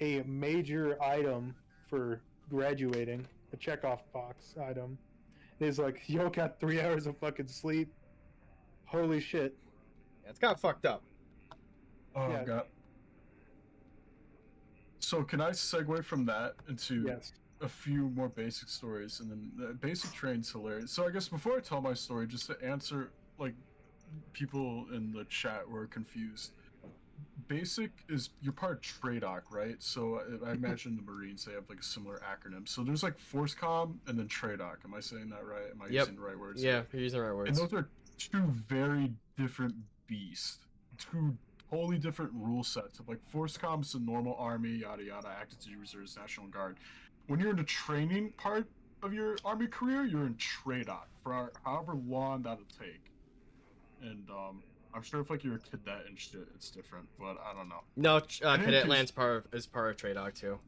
F: a major item for graduating, a checkoff box item. And he's like, y'all got 3 hours of fucking sleep. Holy shit.
B: It's got fucked up.
A: Oh
F: Yeah.
A: god. So can I segue from that into
F: Yes.
A: a few more basic stories, and then the basic train's hilarious. So I guess before I tell my story, just to answer like people in the chat were confused. Basic is you're part of TRADOC, right? So I imagine the Marines, they have like a similar acronym. So there's like ForceCom and then TRADOC. Am I saying that right? Am I
B: Yep.
A: using the right words?
B: Yeah, you're using the right
A: And
B: words.
A: those are two very different beasts. Two totally different rule sets. Of like ForceCom's the normal army, yada yada, active duty reserves, National Guard. When you're in the training part of your army career, you're in TRADOC for however long that'll take. And I'm sure if like you're a cadet and shit, it's different, but I don't know.
B: No,
A: In any
B: Cadet
A: case-
B: Land's is part of TRADOC too.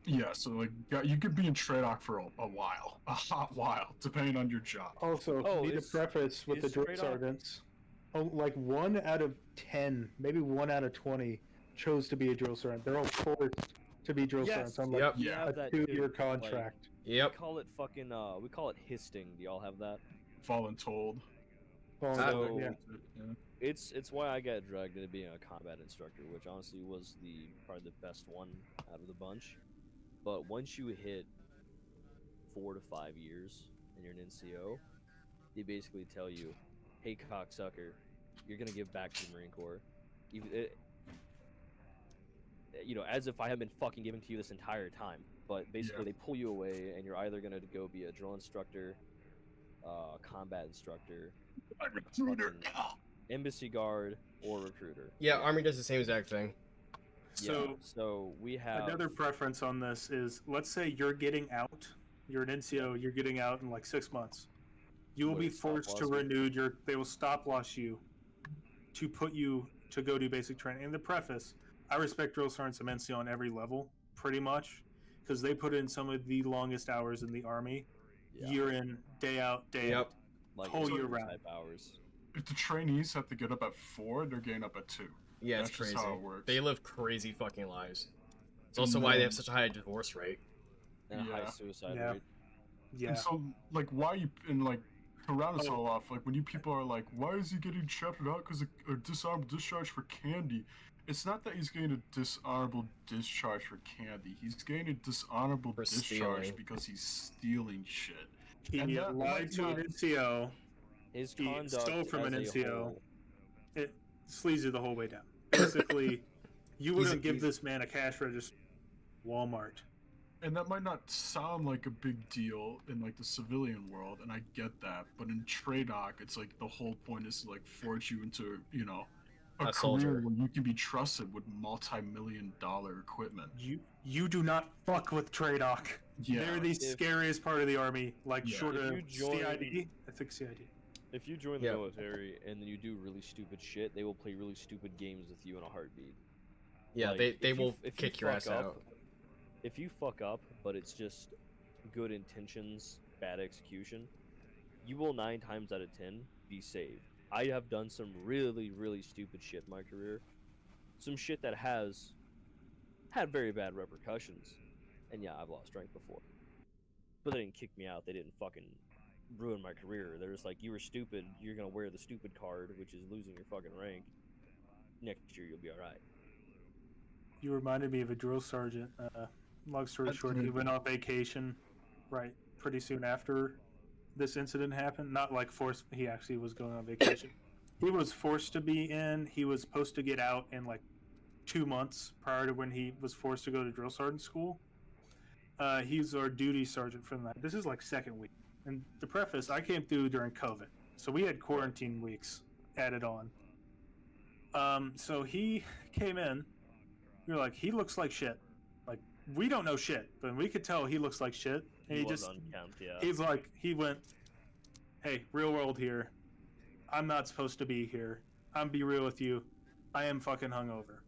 A: Yeah, so like you could be in TRADOC for a while, a hot while, depending on your job.
F: Also,
E: Oh,
F: need to
E: is-
F: preface with the
E: is
F: drill
E: TRADOC-
F: sergeants. Oh, like 1 out of 10, maybe 1 out of 20 chose to be a drill sergeant. They're all forced to be drill
E: Yes.
F: sergeants on like
B: Yep.
E: We
A: Yeah.
E: have
F: a
E: that
F: 2-year
E: too.
F: contract.
E: We
B: Yep.
E: call it fucking we call it histing. Do y'all have that?
A: Fallen told.
F: Well,
E: So-
F: yeah.
A: Yeah.
E: It's why I got dragged into being a combat instructor, which honestly was probably the best one out of the bunch. But once you hit 4 to 5 years and you're an NCO, they basically tell you, "Hey, cocksucker, you're gonna give back to the Marine Corps." You know, as if I have been fucking giving to you this entire time. But basically,
A: Yeah.
E: they pull you away, and you're either gonna go be a drill instructor, combat instructor,
A: A recruiter.
E: embassy guard, or recruiter.
B: Yeah, Army does the same exact thing.
D: So
E: So we have
D: another preference on this is, let's say you're getting out, you're an NCO, you're getting out in like 6 months. You will
E: Will
D: be
E: they stop
D: forced to
E: loss you?
D: renew they will stop loss you to put you to go do basic training. In the preface, I respect drill sergeants and NCO on every level, pretty much, because they put in some of the longest hours in the Army,
E: yeah,
D: year in, day out, day
B: Yep.
D: out.
E: like
D: whole year
E: instructor
D: round.
E: type hours.
A: If the trainees have to get up at 4, they're getting up at 2.
B: Yeah, it's
A: That's just
B: crazy.
A: how it works.
B: They live crazy fucking lives. It's also why they have such a high divorce rate.
E: And a high
A: Yeah.
E: suicide
D: Yeah.
E: rate.
D: Yeah.
A: And so, like, why you and like to round us
D: Oh.
A: all off, like when you people are like, why is he getting shafted out because of a dishonorable discharge for candy? It's not that he's getting a dishonorable discharge for candy. He's getting a dishonorable
B: For
A: discharge
B: stealing.
A: because he's stealing shit.
D: He
A: and that
D: lied
A: might
D: to an
A: not-
D: NCO.
E: His
D: He
E: conduct
D: stole from an
E: as a
D: NCO.
E: whole-
D: It sleazy the whole way down. Basically, you
B: He's-
D: wouldn't give
B: he's-
D: this man a cash register. Walmart.
A: And that might not sound like a big deal in like the civilian world, and I get that. But in TRADOC, it's like the whole point is to like forge you into, you know, a
B: A
A: career
B: soldier.
A: where you can be trusted with multi-million-dollar equipment.
D: You do not fuck with TRADOC.
A: Yeah.
D: They're the
E: If-
D: scariest part of the army. Like
A: Yeah.
D: short
E: If
D: of
E: you join-
D: CID. I think CID.
E: If you join the
B: Yeah.
E: military and then you do really stupid shit, they will play really stupid games with you in a heartbeat.
B: Yeah,
E: Like,
B: they
E: if you-
B: will
E: if you
B: kick your
E: fuck
B: ass
E: up-
B: out.
E: If you fuck up, but it's just good intentions, bad execution, you will 9 times out of 10 be saved. I have done some really, really stupid shit in my career. Some shit that has had very bad repercussions. And yeah, I've lost rank before. But they didn't kick me out. They didn't fucking ruin my career. They're just like, you were stupid. You're gonna wear the stupid card, which is losing your fucking rank. Next year, you'll be alright.
D: You reminded me of a drill sergeant. Long story
A: That's
D: short, he
A: good.
D: went on vacation, right, pretty soon after this incident happened. Not like forced. He actually was going on vacation. He was forced to be in. He was supposed to get out in like 2 months prior to when he was forced to go to drill sergeant school. He's our duty sergeant from that. This is like second week. And to preface, I came through during COVID, so we had quarantine weeks added on. So he came in. We were like, he looks like shit. Like, we don't know shit, but we could tell he looks like shit. And he
E: was
D: just,
E: unkempt, yeah.
D: he's like, he went, hey, real world here. I'm not supposed to be here. I'm be real with you. I am fucking hungover.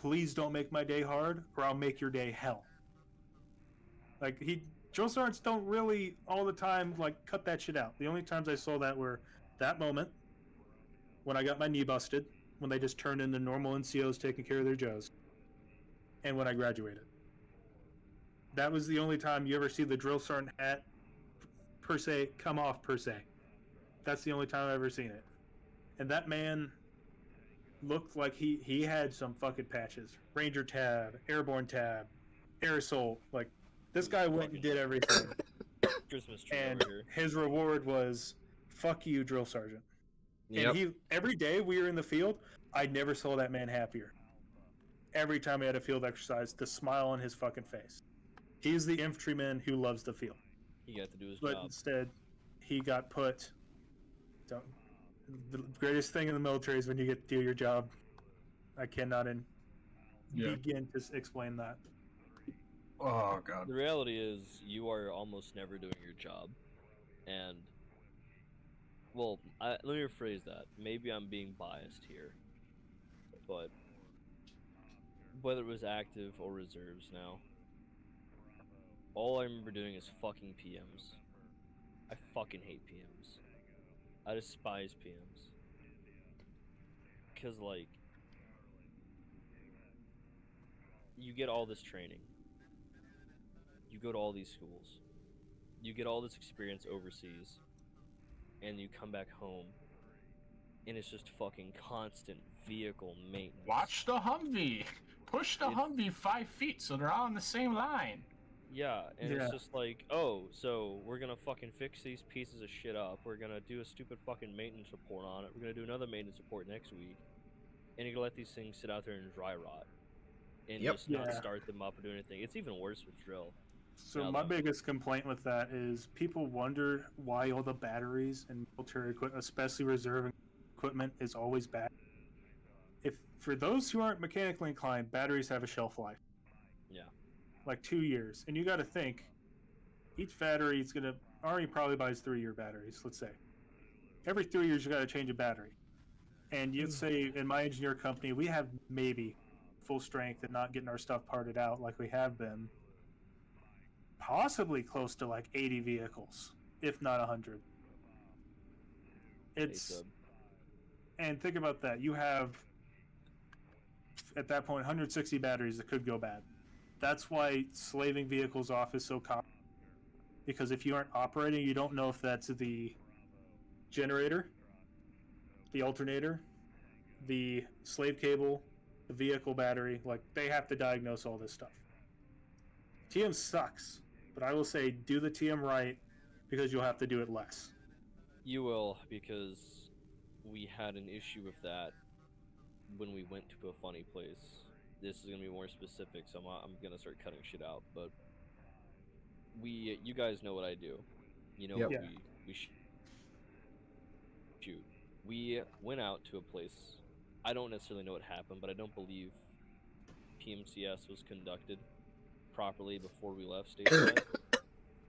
D: Please don't make my day hard, or I'll make your day hell. Like, he
F: drill sergeants don't really all the time like cut that shit out. The only times I saw that were that moment when I got my knee busted, when they just turned into normal NCOs taking care of their Joes, and when I graduated. That was the only time you ever see the drill sergeant hat per se come off per se. That's the only time I've ever seen it. And that man looked like he had some fucking patches. Ranger tab, airborne tab, air assault. Like, this guy went and did everything.
E: Christmas tree
F: And
E: over here.
F: his reward was, fuck you, drill sergeant.
B: Yep.
F: And every day we were in the field, I never saw that man happier. Every time we had a field exercise, the smile on his fucking face. He's the infantryman who loves the field.
E: He got to do his
F: But
E: job.
F: instead, he got put. The greatest thing in the military is when you get to do your job. I cannot begin to explain that.
A: Oh god.
E: The reality is, you are almost never doing your job, and well, let me rephrase that. Maybe I'm being biased here, but whether it was active or reserves now, all I remember doing is fucking PMs. I fucking hate PMs. I despise PMs. Because, like, you get all this training. You go to all these schools. You get all this experience overseas. And you come back home. And it's just fucking constant vehicle maintenance.
G: Watch the Humvee. Push the Humvee 5 feet so they're all on the same line.
E: Yeah, and
F: Yeah.
E: it's just like, oh, so we're gonna fucking fix these pieces of shit up. We're gonna do a stupid fucking maintenance report on it. We're gonna do another maintenance report next week. And you're gonna let these things sit out there and dry rot. And
B: Yep.
E: just not
F: Yeah.
E: start them up or do anything. It's even worse with drill.
F: So
E: Now
F: my
E: that-
F: biggest complaint with that is people wonder why all the batteries and military equipment, especially reserve equipment, is always bad. If for those who aren't mechanically inclined, batteries have a shelf life.
E: Yeah.
F: Like 2 years, and you got to think each battery is gonna. Army probably buys 3-year batteries. Let's say every 3 years you got to change a battery, and you'd say in my engineer company we have maybe full strength and not getting our stuff parted out like we have been. Possibly close to like 80 vehicles, if not 100. It's
E: A-sub.
F: and think about that. You have at that point 160 batteries that could go bad. That's why slaving vehicles off is so common. Because if you aren't operating, you don't know if that's the generator, the alternator, the slave cable, the vehicle battery. Like, they have to diagnose all this stuff. TM sucks, but I will say do the TM right because you'll have to do it less.
E: You will, because we had an issue with that when we went to a funny place. This is gonna be more specific, so I'm gonna start cutting shit out. But you guys know what I do. You know
B: Yep.
E: what
F: Yeah.
E: we shoot. We went out to a place. I don't necessarily know what happened, but I don't believe PMCS was conducted properly before we left stateside.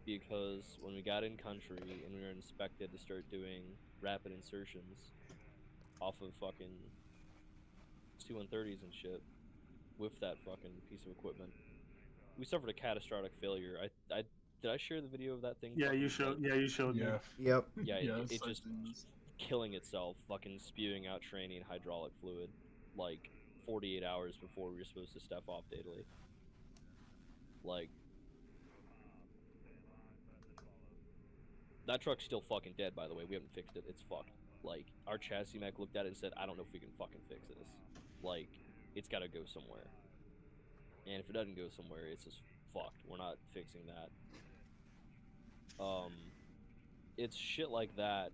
E: Because when we got in country and we were inspected to start doing rapid insertions off of fucking C-130s and shit with that fucking piece of equipment, we suffered a catastrophic failure. Did I share the video of that thing?
F: Yeah,
E: fucking
F: you showed.
E: dead?
F: Yeah, you showed me.
A: Yeah.
B: Yep.
E: Yeah,
A: Yes,
E: it
A: I
E: just
A: did.
E: killing itself, fucking spewing out training hydraulic fluid, like 48 hours before we were supposed to step off daily. Like, that truck's still fucking dead, by the way. We haven't fixed it. It's fucked. Like, our chassis mech looked at it and said, I don't know if we can fucking fix this. Like, it's gotta go somewhere. And if it doesn't go somewhere, it's just fucked. We're not fixing that. It's shit like that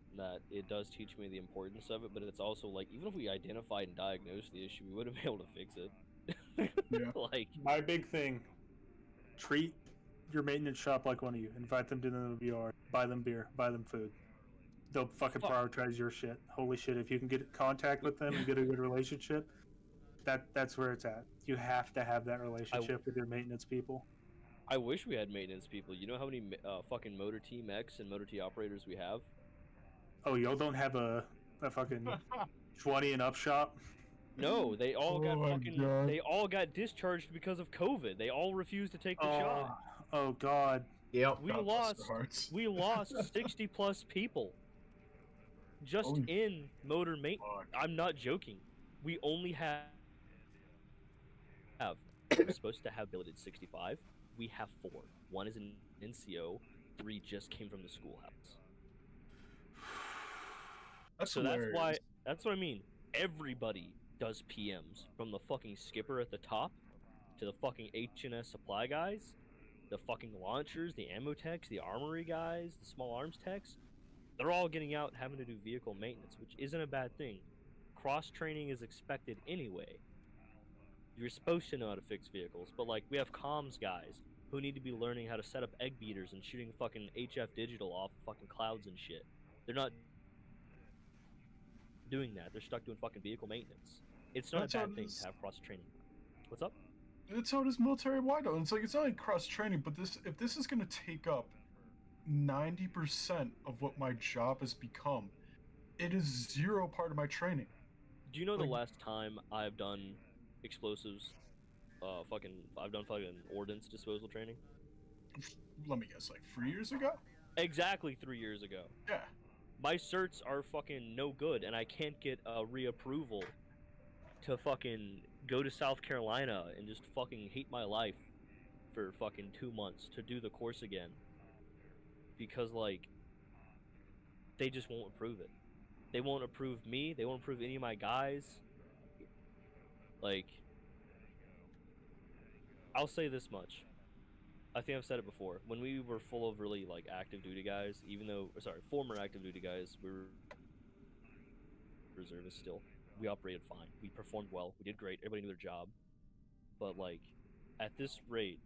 E: it does teach me the importance of it, but it's also like, even if we identified and diagnosed the issue, we wouldn't be able to fix it.
A: Yeah.
E: Like,
F: My big thing: treat your maintenance shop like one of you. Invite them to the VR. Buy them beer. Buy them food. They'll fucking
E: Fuck.
F: prioritize your shit. Holy shit! If you can get in contact with them and get a good relationship, that's where it's at. You have to have that relationship with your maintenance people.
E: I wish we had maintenance people. You know how many fucking Motor Team X and Motor T operators we have?
F: Oh, y'all don't have a fucking 20 and up shop?
E: No, they all got
A: Oh my
E: fucking.
A: God.
E: They all got discharged because of COVID. They all refused to take the shot.
F: Oh God,
B: Yep.
E: We
A: God bless their
E: lost
A: hearts.
E: we lost 60 plus people just
A: Holy
E: in motor maintenance.
A: fuck.
E: I'm not joking. We only have we're supposed to have billeted 65. We have 4. 1 is an NCO. 3 just came from the schoolhouse.
A: That's
E: So
A: hilarious.
E: that's what I mean. Everybody does PMs, from the fucking skipper at the top to the fucking H&S supply guys, the fucking launchers, the ammo techs, the armory guys, the small arms techs. They're all getting out and having to do vehicle maintenance, which isn't a bad thing. Cross training is expected anyway. You're supposed to know how to fix vehicles, but like we have comms guys who need to be learning how to set up egg beaters and shooting fucking HF digital off fucking clouds and shit. They're not doing that. They're stuck doing fucking vehicle maintenance. It's not
A: That's
E: a
A: how
E: bad
A: it
E: thing
A: is.
E: to have cross training. What's up?
A: That's how it is military wide. It's like it's not like cross training, but if this is gonna take up 90% of what my job has become, it is zero part of my training.
E: Do you know the
A: Like-
E: last time I've done explosives? I've done fucking ordnance disposal training.
A: Let me guess, like 3 years ago?
E: Exactly 3 years ago.
A: Yeah.
E: My certs are fucking no good, and I can't get a reapproval to fucking go to South Carolina and just fucking hate my life for fucking 2 months to do the course again. Because, like, they just won't approve it. They won't approve me, they won't approve any of my guys. Like, I'll say this much. I think I've said it before. When we were full of really, like, active duty guys, former active duty guys, we were reservists still. We operated fine. We performed well. We did great. Everybody knew their job. But, like, at this rate,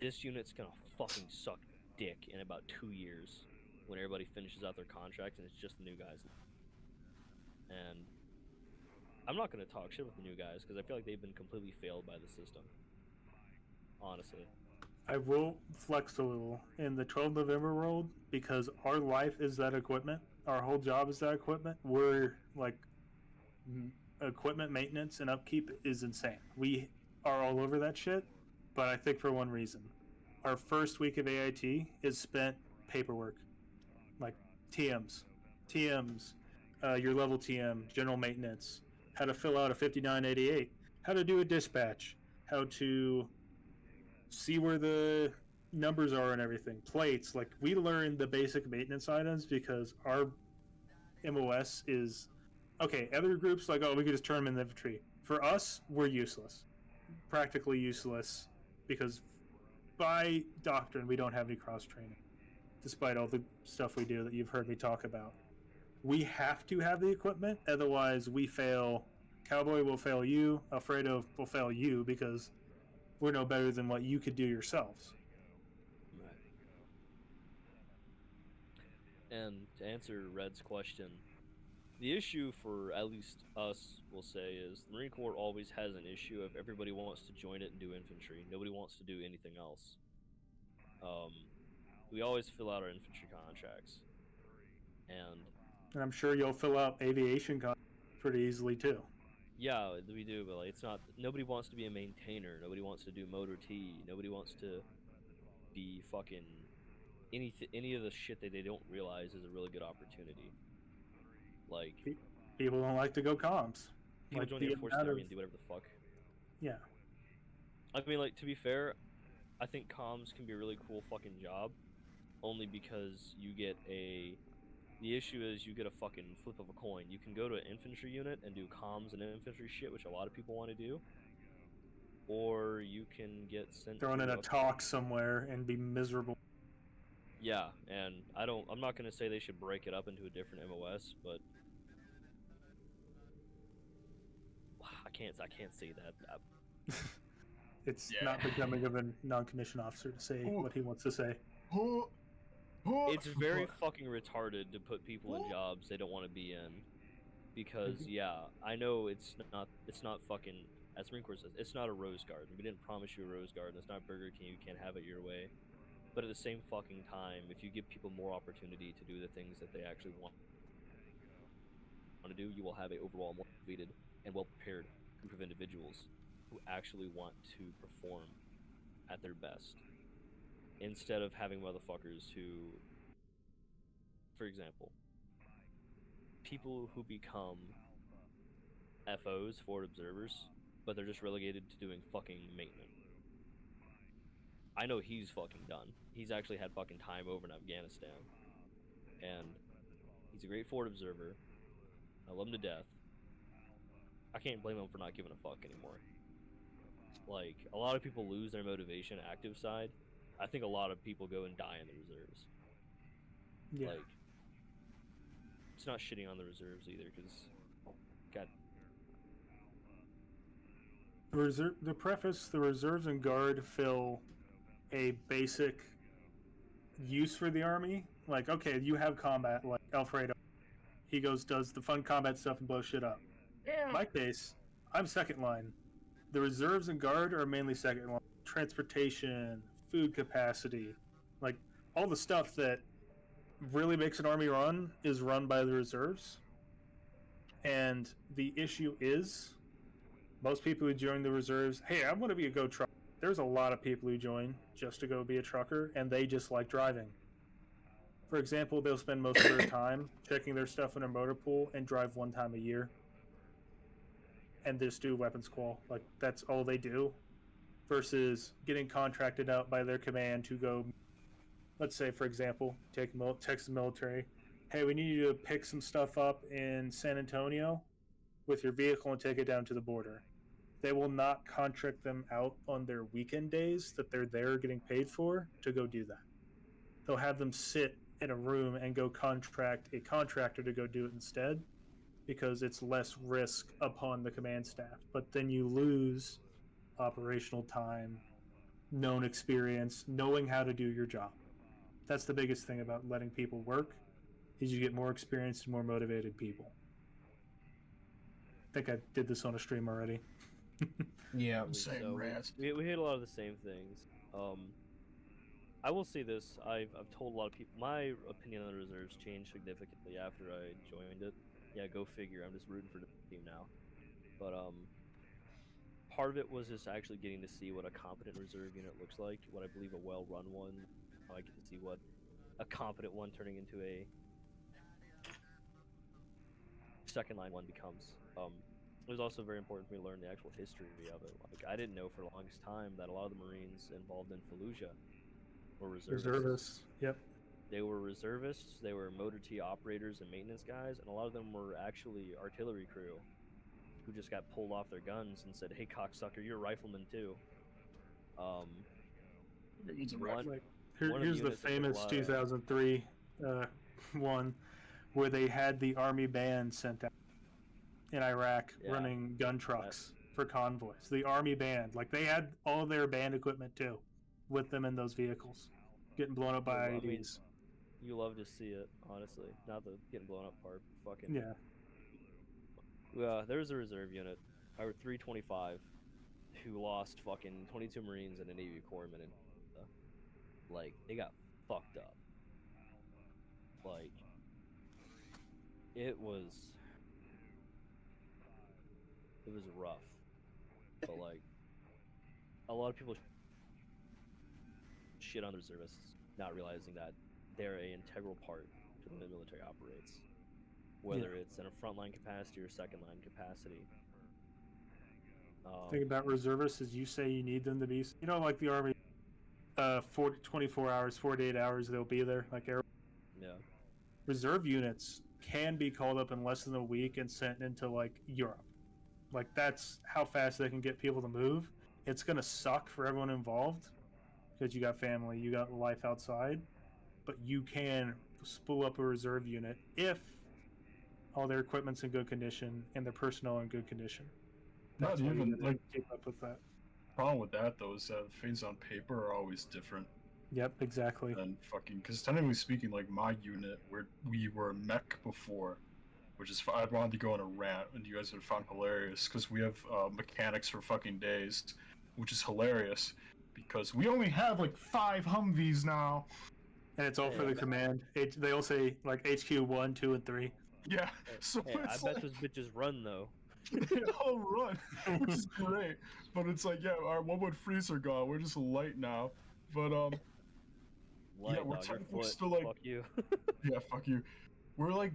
E: this unit's gonna fucking suck dick in about 2 years when everybody finishes out their contracts and it's just the new guys. And I'm not gonna talk shit with the new guys because I feel like they've been completely failed by the system. Honestly.
D: I will flex a little in the 12 November world because our life is that equipment. Our whole job is that equipment. We're like equipment maintenance and upkeep is insane. We are all over that shit, but I think for one reason. Our first week of AIT is spent paperwork, like TMs, your level TM, general maintenance, how to fill out a 5988, how to do a dispatch, how to see where the numbers are and everything, plates. Like, we learn the basic maintenance items because our MOS is okay. Other groups like, oh, we could just turn them in the infantry. For us, we're useless, practically useless, because by doctrine we don't have any cross training, despite all the stuff we do that you've heard me talk about. We have to have the equipment, otherwise we fail. Cowboy will fail you, Alfredo will fail you, because we're no better than what you could do yourselves.
E: Right. And to answer Red's question, the issue for at least us, we'll say, is the Marine Corps always has an issue of everybody wants to join it and do infantry. Nobody wants to do anything else. We always fill out our infantry contracts. And
D: I'm sure you'll fill out aviation pretty easily too.
E: yeah, we do, but like, it's not. Nobody wants to be a maintainer. Nobody wants to do motor T. Nobody wants to be fucking any of the shit that they don't realize is a really good opportunity. Like,
D: People don't like to go comms.
E: people
D: Like
E: join
D: the
E: the Air Force
D: amount
E: Navy
D: of-
E: and do whatever the fuck.
D: Yeah.
E: I mean, like, to be fair, I think comms can be a really cool fucking job, only because you get a. The issue is you get a fucking flip of a coin. You can go to an infantry unit and do comms and infantry shit, which a lot of people want to do, or you can get sent
D: Thrown
E: to
D: in a talk somewhere and be miserable.
E: Yeah, and I'm not gonna say they should break it up into a different MOS, but I can't say that.
D: It's
A: Yeah.
D: not becoming of a non-commissioned officer to say
A: Ooh.
D: what he wants to say.
E: It's very fucking retarded to put people in jobs they don't want to be in, because yeah, I know it's not fucking, as Marine Corps says, it's not a Rose Garden. We didn't promise you a Rose Garden. It's not Burger King. You can't have it your way. But at the same fucking time, if you give people more opportunity to do the things that they actually want to do, you will have a overall more motivated and well-prepared group of individuals who actually want to perform at their best. instead of having motherfuckers who, for example, people who become FOs, forward observers, but they're just relegated to doing fucking maintenance. I know he's fucking done. He's actually had fucking time over in Afghanistan. And he's a great forward observer. I love him to death. I can't blame him for not giving a fuck anymore. Like, a lot of people lose their motivation active side. I think a lot of people go and die in the reserves.
D: Yeah.
E: Like, it's not shitting on the reserves either, because, God,
D: The preface, the reserves and guard fill a basic use for the army. Like, okay, you have combat, like Alfredo. He goes, does the fun combat stuff and blows shit up.
G: Yeah.
D: In my case, I'm second line. The reserves and guard are mainly second line. Transportation, food capacity, like all the stuff that really makes an army run is run by the reserves. And the issue is, most people who join the reserves, hey, I want to be a go trucker. There's a lot of people who join just to go be a trucker, and they just like driving. For example, they'll spend most of their time checking their stuff in a motor pool and drive one time a year. And just do weapons qual. Like, that's all they do. Versus getting contracted out by their command to go, let's say, for example, take Texas military. Hey, we need you to pick some stuff up in San Antonio with your vehicle and take it down to the border. They will not contract them out on their weekend days that they're there getting paid for to go do that. They'll have them sit in a room and go contract a contractor to go do it instead, because it's less risk upon the command staff. But then you lose operational time, known experience, knowing how to do your job. That's the biggest thing about letting people work, is you get more experienced and more motivated people. I think I did this on a stream already.
B: Yeah.
G: Same
E: so
G: rant.
E: we hit a lot of the same things. I will say this: I've told a lot of people my opinion on the reserves changed significantly after I joined it. Yeah, go figure. I'm just rooting for the team now. But part of it was just actually getting to see what a competent reserve unit looks like. What I believe a well-run one. I get to see what a competent one turning into a second line one becomes. It was also very important for me to learn the actual history of it. Like, I didn't know for the longest time that a lot of the Marines involved in Fallujah were reservists.
D: Yep.
E: They were reservists, they were motor T operators and maintenance guys, and a lot of them were actually artillery crew who just got pulled off their guns and said, hey, cocksucker, you're a rifleman too.
G: He's a
E: One-
G: rifle.
D: Like,
E: One of the
D: here's the
E: units that took a
D: famous
E: lot of-
D: 2003 one where they had the army band sent out in Iraq
E: Yeah.
D: running gun trucks for convoys. The army band, like, they had all their band equipment too with them in those vehicles, getting blown up by
E: Well, I mean,
D: IEDs.
E: You love to see it, honestly. Not the getting blown up part. Fucking
D: Yeah.
E: There was a reserve unit, our 325, who lost fucking 22 Marines and a Navy corpsman, and like, they got fucked up. Like, it was rough. But like, a lot of people shit on the reservists, not realizing that they're an integral part to the way the military operates. Whether it's in a frontline capacity or second line capacity.
D: Thing about reservists is you say you need them to be, you know, like the army, 24 hours, 48 hours, they'll be there. Like,
E: Yeah.
D: reserve units can be called up in less than a week and sent into, like, Europe. Like, that's how fast they can get people to move. It's going to suck for everyone involved because you got family, you got life outside, but you can spool up a reserve unit if all their equipment's in good condition and their personnel in good condition.
A: Not
D: why you
A: even,
D: gotta
A: like,
D: keep up with that.
A: problem with that though is that things on paper are always different
D: Yep, exactly.
A: than fucking. Because technically speaking, like my unit, we were a mech before, which is I wanted to go on a rant, and you guys would have found hilarious because we have mechanics for fucking days, which is hilarious because we only have like 5 Humvees now.
D: And it's all for
E: Yeah.
D: the command. They all say like HQ 1, 2, and 3.
A: Yeah, so
E: Hey, I
A: it's
E: bet
A: like,
E: those bitches run though.
A: they all run, which is great. But it's like, yeah, our 1-1 freeze are gone. We're just light now. But
E: light,
A: we're
E: dog. Your
A: technically
E: foot.
A: still, like-
E: Fuck you.
A: Yeah, fuck you. We're like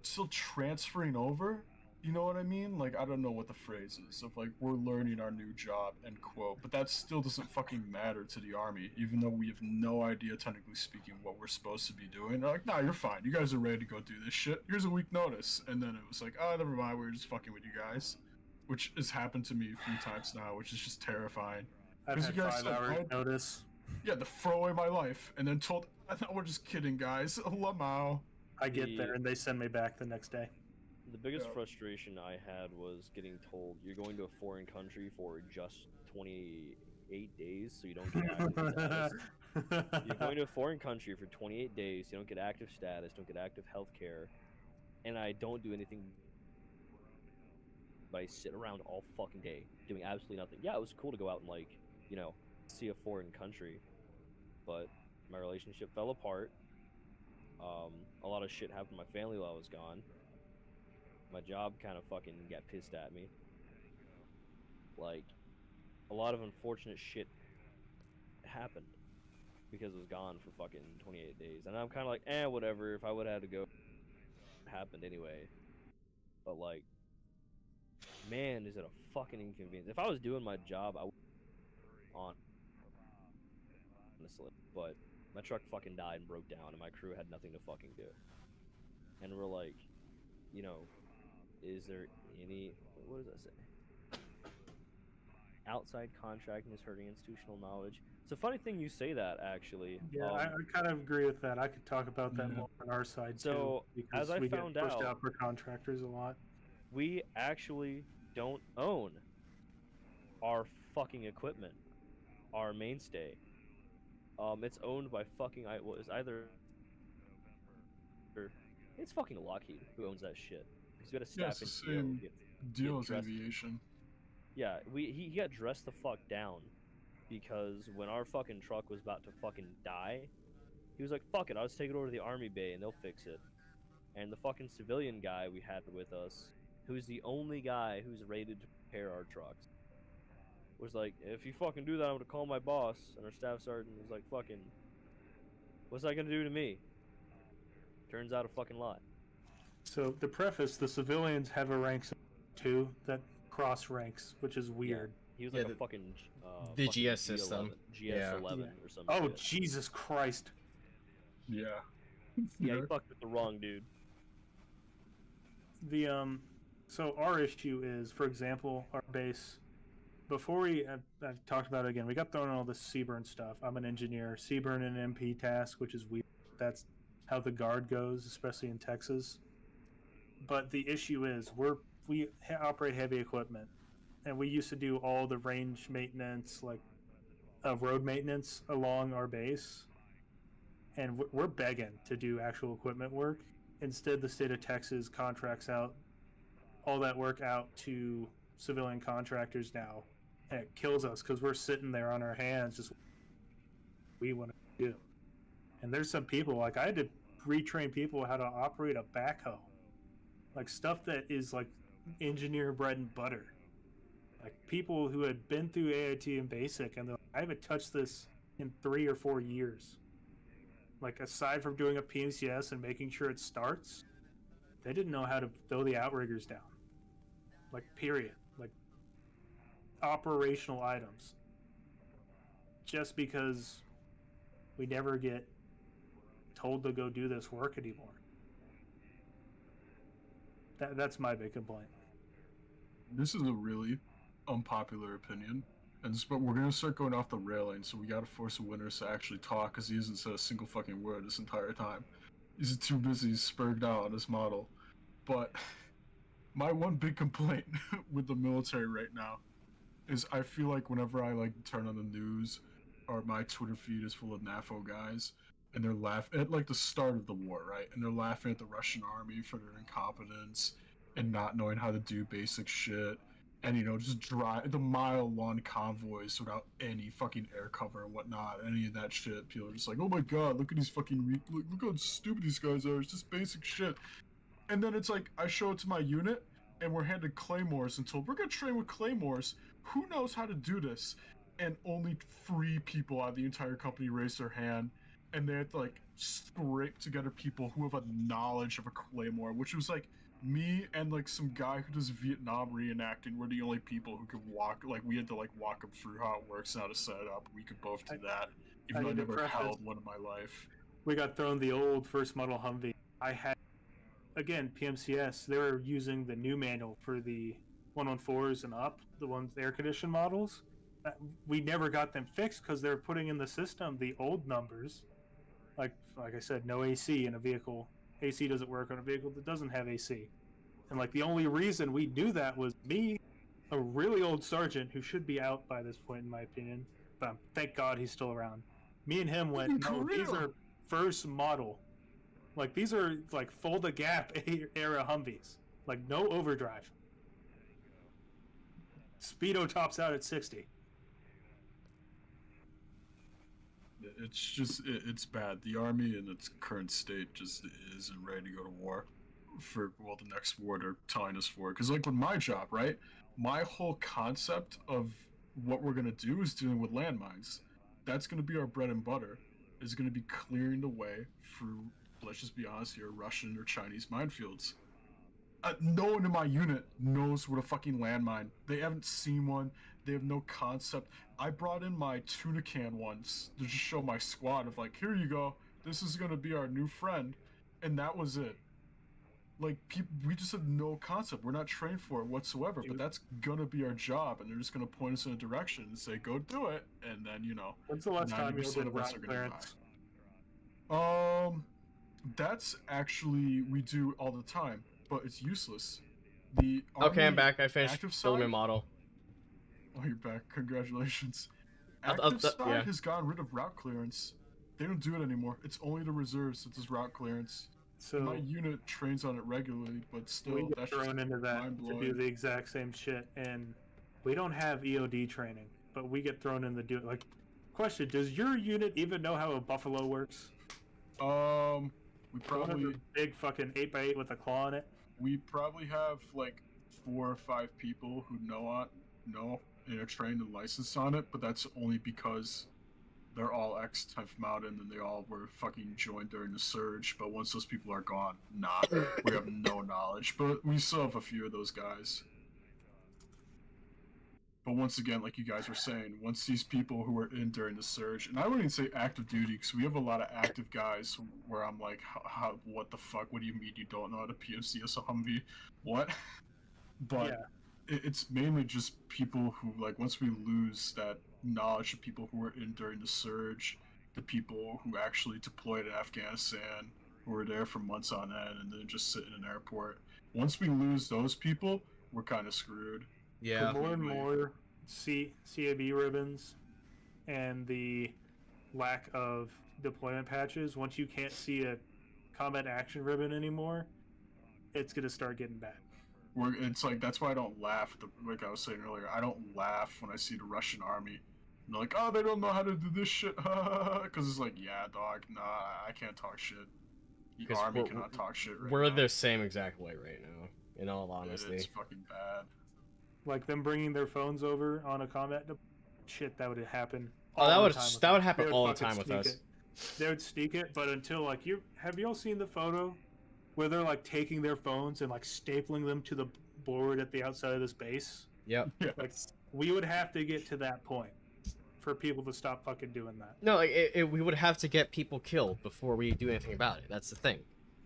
A: still transferring over. You know what I mean? Like, I don't know what the phrase is of like we're learning our new job, end quote. But that still doesn't fucking matter to the army, even though we have no idea, technically speaking, what we're supposed to be doing. They're like, nah, you're fine. You guys are ready to go do this shit. Here's a week notice. And then it was like, oh, never mind. We were just fucking with you guys, which has happened to me a few times now, which is just terrifying.
D: I've
A: Because
D: had
A: you guys
D: 5
A: said,
D: hours
A: "Oh,
D: notice.
A: yeah, to throw away my life," and then told, I thought we're just kidding, guys. Lamau.
D: I get
E: The-
D: there and they send me back the next day.
E: The biggest
A: Yeah.
E: frustration I had was getting told you're going to a foreign country for just 28 days, so you don't get active status. You're going to a foreign country for 28 days, you don't get active status, don't get active health care, and I don't do anything but I sit around all fucking day doing absolutely nothing. Yeah, it was cool to go out and, like, you know, see a foreign country, but my relationship fell apart. A lot of shit happened to my family while I was gone. My job kind of fucking got pissed at me. Like, a lot of unfortunate shit happened because it was gone for fucking 28 days. And I'm kind of like, whatever. If I would have had to go, it happened anyway. But, like, man, is it a fucking inconvenience. If I was doing my job, I would on honestly. But my truck fucking died and broke down, and my crew had nothing to fucking do. And we're like, you know, is there any, what does that say? Outside contracting is hurting institutional knowledge. It's a funny thing you say that, actually.
D: Yeah, I kind of agree with that. I could talk about that
A: Yeah.
D: more on our side
E: So,
D: too. Because
E: as I
D: we
E: found
D: get pushed
E: out-
D: out for contractors a lot.
E: We actually don't own our fucking equipment, our mainstay. It's owned by fucking, well, it's either, it's fucking Lockheed who owns that shit. Because we had a
A: Yeah,
E: staff
A: it's the
E: in
A: same deal as
E: dressed-
A: aviation.
E: Yeah, he got dressed the fuck down because when our fucking truck was about to fucking die, he was like, fuck it, I'll just take it over to the army bay and they'll fix it. And the fucking civilian guy we had with us, who's the only guy who's rated to repair our trucks, was like, if you fucking do that, I'm gonna call my boss. And our staff sergeant was like, fucking, what's that gonna do to me? Turns out a fucking lot.
D: So to preface, the civilians have a rank too that cross ranks, which is weird.
E: He was
B: Yeah,
E: like
B: the-
E: a fucking
B: the
E: fucking
B: GS system.
E: GS11
D: Yeah.
E: or something.
D: Oh Jesus Christ!
A: Yeah.
E: Yeah, you fucked with the wrong dude.
D: The so our issue is, for example, our base. Before I've talked about it again. We got thrown in all this CBRN stuff. I'm an engineer. CBRN and MP task, which is weird. That's how the guard goes, especially in Texas. But the issue is we operate heavy equipment, and we used to do all the range maintenance, like road maintenance along our base, and we're begging to do actual equipment work. Instead, the state of Texas contracts out all that work out to civilian contractors now, and it kills us because we're sitting there on our hands just we want to do. And there's some people, like I had to retrain people how to operate a backhoe, like stuff that is like engineer bread and butter. Like people who had been through AIT and basic, and they're like, I haven't touched this in 3 or 4 years. Like aside from doing a PMCS and making sure it starts, they didn't know how to throw the outriggers down. Like period. Like operational items. Just because we never get told to go do this work anymore. That's my big complaint.
A: This is a really unpopular opinion, but we're gonna start going off the railing, so we gotta force Winters to actually talk, because he hasn't said a single fucking word this entire time. He's too busy spurred out on his model. But my one big complaint with the military right now is I feel like whenever I like turn on the news, or my Twitter feed is full of NAFO guys, and they're laughing at like the start of the war, right? And they're laughing at the Russian army for their incompetence and not knowing how to do basic shit, and you know, just drive the mile-long convoys without any fucking air cover and whatnot, any of that shit. People are just like, oh my god, look at these fucking look how stupid these guys are. It's just basic shit. And then it's like I show it to my unit, and we're handed claymores and told we're gonna train with claymores. Who knows how to do this? And only 3 people out of the entire company raised their hand, and they had to like scrape together people who have a knowledge of a claymore, which was like me and like some guy who does Vietnam reenacting were the only people who could walk. Like we had to like walk him through how it works and how to set it up. We could both do that, even though I
F: need to
A: never
F: preface-
A: held one in my life.
F: We got thrown the old first model Humvee. I had, again, PMCS. They were using the new manual for the 114s and up, the ones air conditioned models. We never got them fixed because they were putting in the system the old numbers. Like I said, no AC in a vehicle. AC doesn't work on a vehicle that doesn't have AC. And like the only reason we knew that was me, a really old sergeant who should be out by this point in my opinion, but thank God he's still around. Me and him went, no, these are first model. Like these are like Fulda Gap era Humvees. Like no overdrive. Speedo tops out at 60.
A: It's just it's bad. The army in its current state just isn't ready to go to war for the next war they're telling us for. Because like with my job, right? My whole concept of what we're gonna do is dealing with landmines. That's gonna be our bread and butter. Is gonna be clearing the way for, let's just be honest here, Russian or Chinese minefields. No one in my unit knows what a fucking landmine. They haven't seen one. They have no concept. I brought in my tuna can once to just show my squad of like, here you go. This is gonna be our new friend, and that was it. Like, we just have no concept. We're not trained for it whatsoever. But that's gonna be our job, and they're just gonna point us in a direction and say, "Go do it," and then
F: When's the last time you
A: 90%
F: did
A: of us
F: route
A: are gonna
F: clearance?
A: That's actually we do all the time, but it's useless. The
B: Okay, I'm
A: Army
B: back. I finished
A: active
B: building my
A: side-
B: model.
A: Oh, you're back. Congratulations.
B: I'll-
A: Active side
B: yeah.
A: has gotten rid of route clearance. They don't do it anymore. It's only the reserves that does route clearance.
F: So
A: My unit trains on it regularly, but
F: we
A: still,
F: get
A: that's
F: thrown
A: just
F: into that to
A: mind-blowing.
F: do the exact same shit, and we don't have EOD training, but we get thrown in the do like. Question: does your unit even know how a buffalo works?
A: We
F: One of
A: probably
F: the big fucking 8x8 with a claw on it.
A: we probably have like 4 or 5 people who know and are trained and licensed on it, but that's only because they're all ex-10th Mountain and they all were fucking joined during the surge. But once those people are gone, we have no knowledge. But we still have a few of those guys. But once again, like you guys were saying, once these people who were in during the surge, and I wouldn't even say active duty, because we have a lot of active guys where I'm like, how what the fuck? What do you mean you don't know how to PMCS a Humvee? What? But
F: Yeah.
A: it's mainly just people who, like, once we lose that knowledge of people who were in during the surge, the people who actually deployed in Afghanistan, who were there for months on end and then just sit in an airport. Once we lose those people, we're kind of screwed.
B: Yeah.
F: The more and
A: Completely.
F: more CAB ribbons and the lack of deployment patches, once you can't see a combat action ribbon anymore, it's gonna start getting bad.
A: It's like, that's why I don't laugh. Like I was saying earlier, I don't laugh when I see the Russian army. And they're like, oh, they don't know how to do this shit. Because it's like, yeah, dog, nah, I can't talk shit. The
B: 'Cause
A: army
B: we're-
A: cannot talk shit right
B: We're
A: now.
B: the same exact way right now, in all honesty.
A: It's fucking bad.
F: Like them bringing their phones over on a combat shit, that would happen.
B: Oh,
F: all
B: that
F: the
B: would
F: time with
B: that
F: us.
B: would happen
F: They
B: all the
F: fucking
B: time with
F: sneak
B: us.
F: it. They would sneak it, but until like have y'all seen the photo where they're like taking their phones and like stapling them to the board at the outside of this base?
B: Yep.
F: Like we would have to get to that point for people to stop fucking doing that.
B: No, like we would have to get people killed before we do anything about it. That's the thing.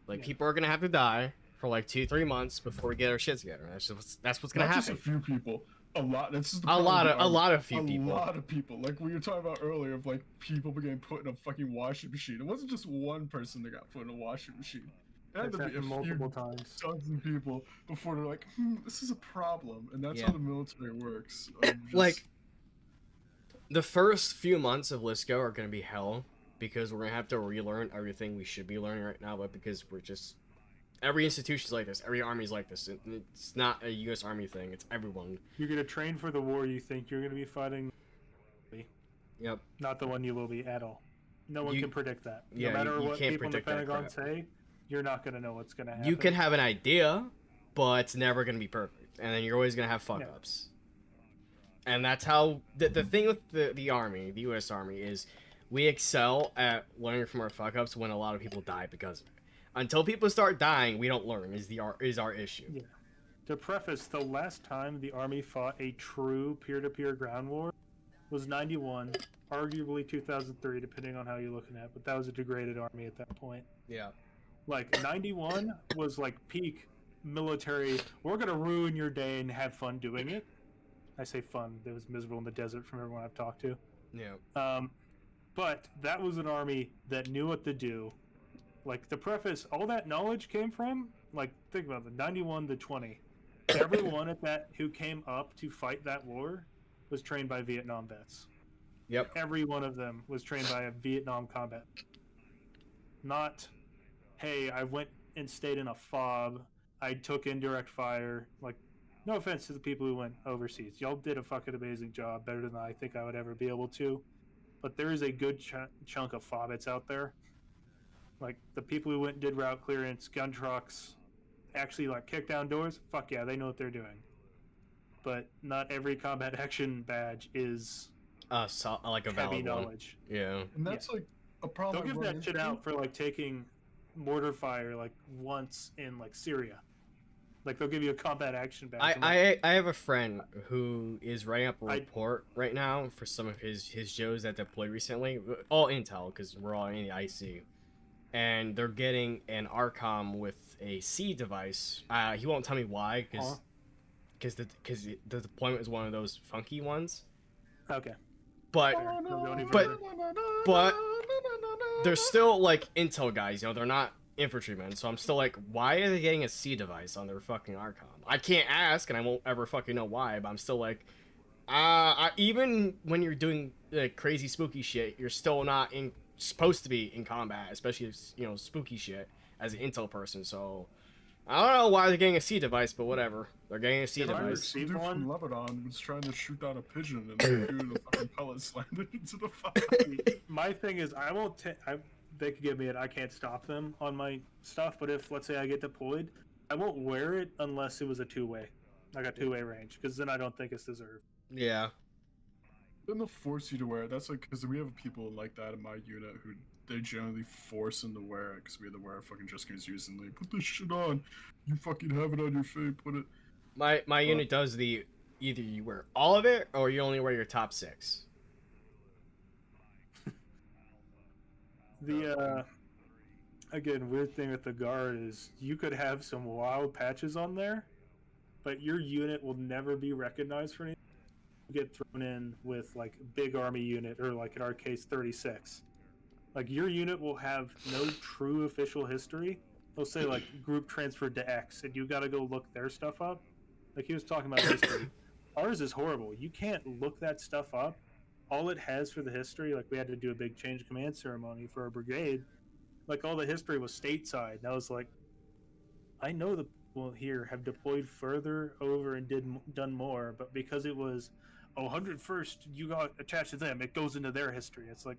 B: Like
F: Yeah.
B: people are gonna have to die for like 2-3 months before we get our shit together. That's what's gonna
A: Not
B: happen.
A: just a few people. A lot. This is the
B: A
A: problem
B: lot
A: with
B: of
A: the army.
B: people.
A: A lot of people. Like we were talking about earlier, of like people getting put in a fucking washing machine. It wasn't just one person that got put in a washing machine. It had
F: It's
A: to be a
F: happened multiple
A: few
F: times.
A: dozen people before they're like, this is a problem, and that's
B: Yeah.
A: how the military works.
B: Like the first few months of Lisco are gonna be hell because we're gonna have to relearn everything we should be learning right now, but because we're just every institution's like this, every army's like this. It's not a U.S. Army thing. It's everyone.
F: You're gonna train for the war you think you're gonna be fighting,
B: Yep.
F: not the one you will be at all. No one
B: You-
F: can predict that.
B: yeah,
F: no matter
B: you
F: what
B: can't
F: people in the
B: predict that
F: Pentagon
B: crap.
F: say, you're not gonna know what's gonna happen.
B: You can have an idea, but it's never gonna be perfect, and then you're always gonna have fuck
F: Yeah.
B: ups. And that's how the thing with the army, the U.S. Army, is we excel at learning from our fuck ups when a lot of people die because of it. Until people start dying, we don't learn. Is our issue.
D: Yeah. To preface, the last time the Army fought a true peer-to-peer ground war was 91, arguably 2003, depending on how you're looking at. But that was a degraded Army at that point.
B: Yeah.
D: Like 91 was like peak military. We're gonna ruin your day and have fun doing it. I say fun. It was miserable in the desert from everyone I've talked to.
B: Yeah.
D: But that was an army that knew what to do. Like, the preface, all that knowledge came from, like, think about it, 91 to 20. Everyone at that who came up to fight that war was trained by Vietnam vets.
B: Yep.
D: Every one of them was trained by a Vietnam combat. Not, hey, I went and stayed in a fob, I took indirect fire. Like, no offense to the people who went overseas. Y'all did a fucking amazing job, better than I think I would ever be able to. But there is a good chunk of fobbits out there. Like, the people who went and did route clearance, gun trucks, actually, like, kick down doors, fuck yeah, they know what they're doing. But not every combat action badge is
B: So, like a
D: heavy
B: valid
D: knowledge.
B: one. Yeah.
A: And that's like a problem.
D: They'll give
A: I run
D: that shit
A: into.
D: out for, like, taking mortar fire, like, once in, like, Syria. Like, they'll give you a combat action badge. I'm like,
B: I have a friend who is writing up a
D: I-
B: report right now for some of his Joes that deployed recently. All intel, because we're all in the IC. And they're getting an ARCOM with a C device. He won't tell me why, because the deployment is one of those funky ones.
D: okay.
B: But
D: Don't go any
B: but
D: further.
B: but they're still like intel guys, you know. They're not infantrymen, so I'm still like, why are they getting a C device on their fucking ARCOM? I can't ask, and I won't ever fucking know why. But I'm still like, even when you're doing like crazy spooky shit, you're still not supposed to be in combat, especially if, you know, spooky shit as an intel person. So I don't know why they're getting a C device, but whatever. They're getting a C
D: If I
B: device.
D: receive
A: Dude
D: one-
A: from Lebanon was trying to shoot down a pigeon and a few of the fucking pellets landed into the fire.
D: My thing is, I won't. They could give me it. I can't stop them on my stuff. But if, let's say, I get deployed, I won't wear it unless it was a two-way, like a two-way range, because then I don't think it's deserved.
B: Yeah.
A: Then they'll force you to wear it. That's like because we have people like that in my unit who they generally force them to wear it because we had to wear it fucking just because using like put this shit on. You fucking have it on your face. Put it.
B: My unit does the either you wear all of it or you only wear your top 6.
D: The again, weird thing with the guard is you could have some wild patches on there, but your unit will never be recognized for anything. You get thrown in with like big army unit or like in our case 36. Like your unit will have no true official history. They'll say like group transferred to X and you got to go look their stuff up. Like he was talking about history. Ours is horrible. You can't look that stuff up. All it has for the history, like we had to do a big change of command ceremony for our brigade. Like all the history was stateside. And I was like, I know the people here have deployed further over and done more, but because it was 101st, you got attached to them. It goes into their history. It's like,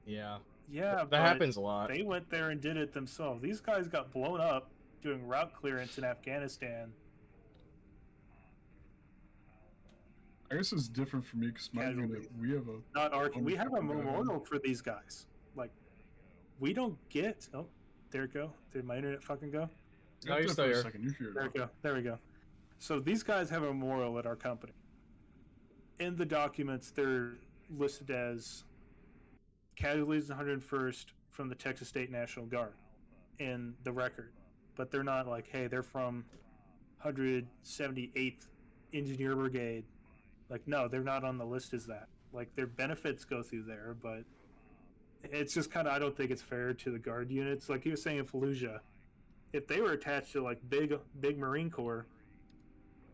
B: Yeah.
D: yeah,
B: That
D: but
B: happens a lot.
D: they went there and did it themselves. These guys got blown up doing route clearance in Afghanistan.
A: I guess it's different for me because my
D: Casualties.
A: unit we have a
D: Not our.
A: Oh,
D: We have a
A: fucking God.
D: memorial for these guys. Like, we don't get. Oh, there it go. Did my internet fucking go?
B: No, you're
A: There
B: still
A: for a
B: here.
A: second. You're here.
D: There we go. There we go. So these guys have a memorial at our company. In the documents, they're listed as casualties 101st from the Texas State National Guard in the record, but they're not like, hey, they're from 178th Engineer Brigade. Like, no, they're not on the list as that. Like, their benefits go through there, but it's just kind of, I don't think it's fair to the Guard units. Like he was saying in Fallujah, if they were attached to like big Marine Corps,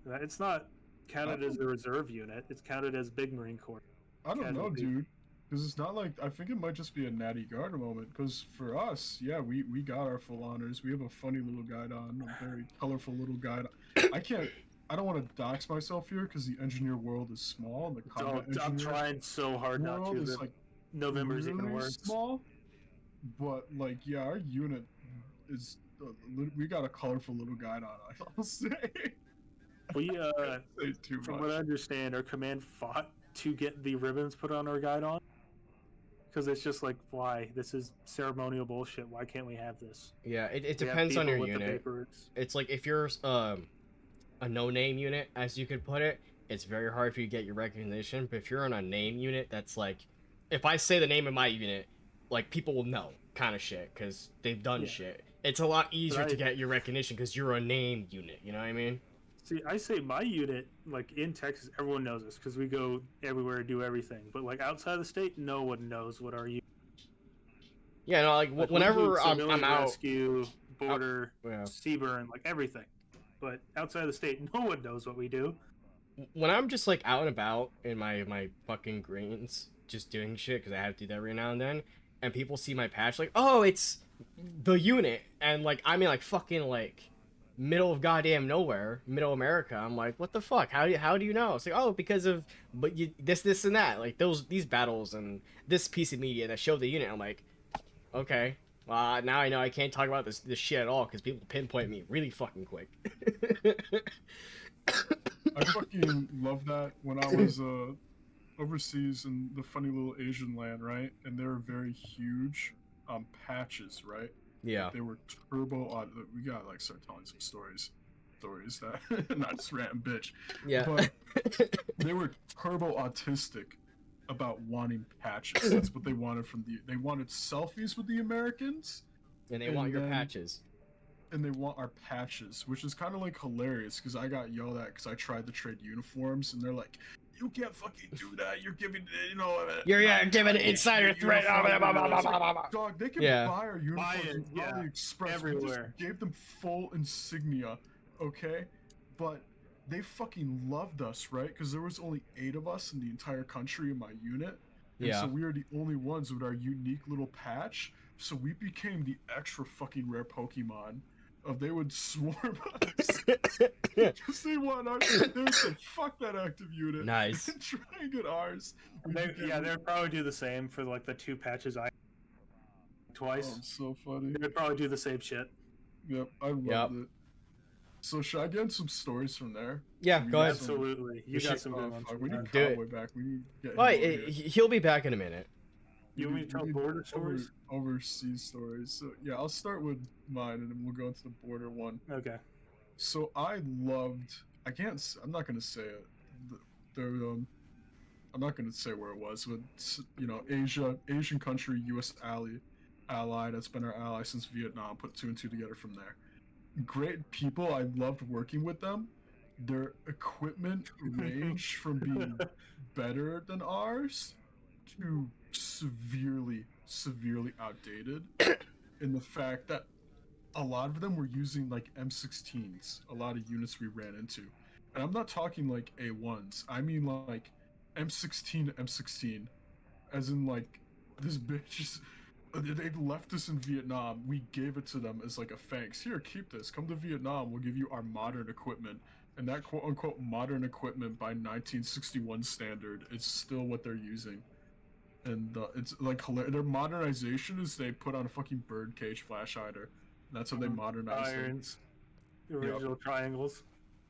D: it's not counted as a reserve unit. It's counted as big Marine Corps.
A: I don't know,
D: Casualty.
A: dude. Because it's not like I think it might just be a natty guard moment. Because for us, yeah, we got our full honors. We have a funny little guide on, a very colorful little guide. I don't want to dox myself here because the engineer world is small and the combat
D: I'm
A: engineer
D: trying so hard not
A: world
D: to.
A: is
D: but
A: like
D: November's even
A: really
D: worse.
A: small. But like, yeah, our unit is we got a colorful little guide on. I'll say.
D: We
A: Say too
D: from
A: much.
D: what I understand, our command fought to get the ribbons put on our guide on, because it's just like, why? This is ceremonial bullshit. Why can't we have this?
B: Yeah, it
D: We have
B: depends on
D: people
B: your
D: with the
B: unit.
D: papers.
B: It's like if you're a no-name unit, as you could put it, it's very hard for you to get your recognition. But if you're on a name unit, that's like, if I say the name of my unit, like people will know, kind of shit, because they've done
D: Yeah.
B: shit. It's a lot easier to
D: I-
B: get your recognition because you're a name unit. You know what I mean?
D: See, I say my unit, like in Texas, everyone knows us because we go everywhere, do everything. But like outside the state, no one knows what our unit.
B: Yeah, no, like
D: Like, we do
B: whenever I'm
D: civilian
B: out,
D: rescue, border,
B: yeah.
D: Seaburn, like everything. But outside the state, no one knows what we do.
B: When I'm just like out and about in my fucking greens, just doing shit because I have to do that every now and then, and people see my patch, like, oh, it's the unit, and like I'm in like fucking like middle of goddamn nowhere, middle America. I'm like, what the fuck? How do you know? It's like, oh, because of but you this and that, like these battles and this piece of media that show the unit. I'm like, okay. Well, now I know I can't talk about this shit at all because people pinpoint me really fucking quick.
A: I fucking love that when I was overseas in the funny little Asian land, right? And they were very huge patches, right?
B: Yeah.
A: They were turbo odd. We gotta like start telling some stories that not just random bitch.
B: Yeah.
A: But they were turbo autistic about wanting patches. That's what they wanted they wanted selfies with the Americans,
B: And they want your
A: then-
B: patches.
A: and they want our patches, which is kind of like hilarious because I got yelled at because I tried to trade uniforms, and they're like, "You can't fucking do that. You're giving,
B: You're giving an insider threat."
A: Dog, they can
B: Yeah.
A: buy our uniforms
D: it,
A: in
D: yeah,
A: AliExpress. We
D: everywhere.
A: just gave them full insignia, okay? But they fucking loved us, right? Because there was only 8 of us in the entire country in my unit. And
B: Yeah.
A: so we were the only ones with our unique little patch. So we became the extra fucking rare Pokemon. They would swarm us. Because they want ours. They would say, fuck that active unit.
B: Nice.
A: And try and get ours. We
D: They,
A: became-
D: yeah, they would probably do the same for like the 2 patches I twice.
A: Oh, so funny.
D: They would probably do the same shit.
A: Yep, I loved
B: Yep.
A: it. So should I get some stories from there?
B: Yeah,
A: We
B: go
A: got
B: ahead.
A: some-
D: Absolutely, you
B: We
D: got
B: should-
D: some
A: Oh,
D: good ones.
A: fuck, we need
B: Do it.
A: Cowboy back. We need to get him
B: Oh,
A: over here.
B: he'll be back in a minute.
D: You want me to tell border stories?
A: Overseas stories. So yeah, I'll start with mine, and then we'll go into the border one.
D: Okay.
A: So I loved. I'm not gonna say it. I'm not gonna say where it was, but Asian country, U.S. ally that's been our ally since Vietnam. Put 2 and 2 together from there. Great people. I loved working with them. Their equipment ranged from being better than ours to severely outdated. In the fact that a lot of them were using like M16s, a lot of units we ran into. And I'm not talking like A1s, I mean like M16 to M16. As in like, this bitch is, they left us in Vietnam, we gave it to them as like a thanks. Here, keep this, come to Vietnam, we'll give you our modern equipment. And that quote unquote modern equipment by 1961 standard is still what they're using. And it's like hilarious. Their modernization is they put on a fucking birdcage flash hider. That's how they modernize them.
D: Irons. The original triangles.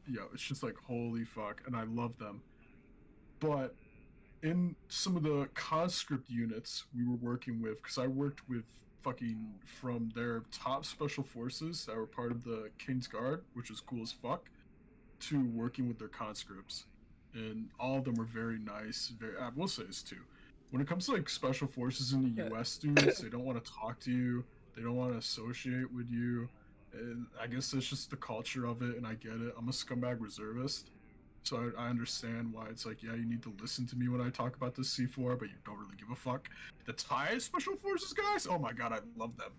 A: Yeah, it's just like holy fuck, and I love them. But in some of the conscript units we were working with, because I worked with fucking from their top special forces that were part of the King's Guard, which was cool as fuck, to working with their conscripts, and all of them were very nice. I will say this too. When it comes to like special forces in the U.S. dudes, they don't want to talk to you. They don't want to associate with you. And I guess it's just the culture of it, and I get it. I'm a scumbag reservist, so I understand why it's like, yeah, you need to listen to me when I talk about this C4, but you don't really give a fuck. The Thai Special Forces guys, oh my god, I love them.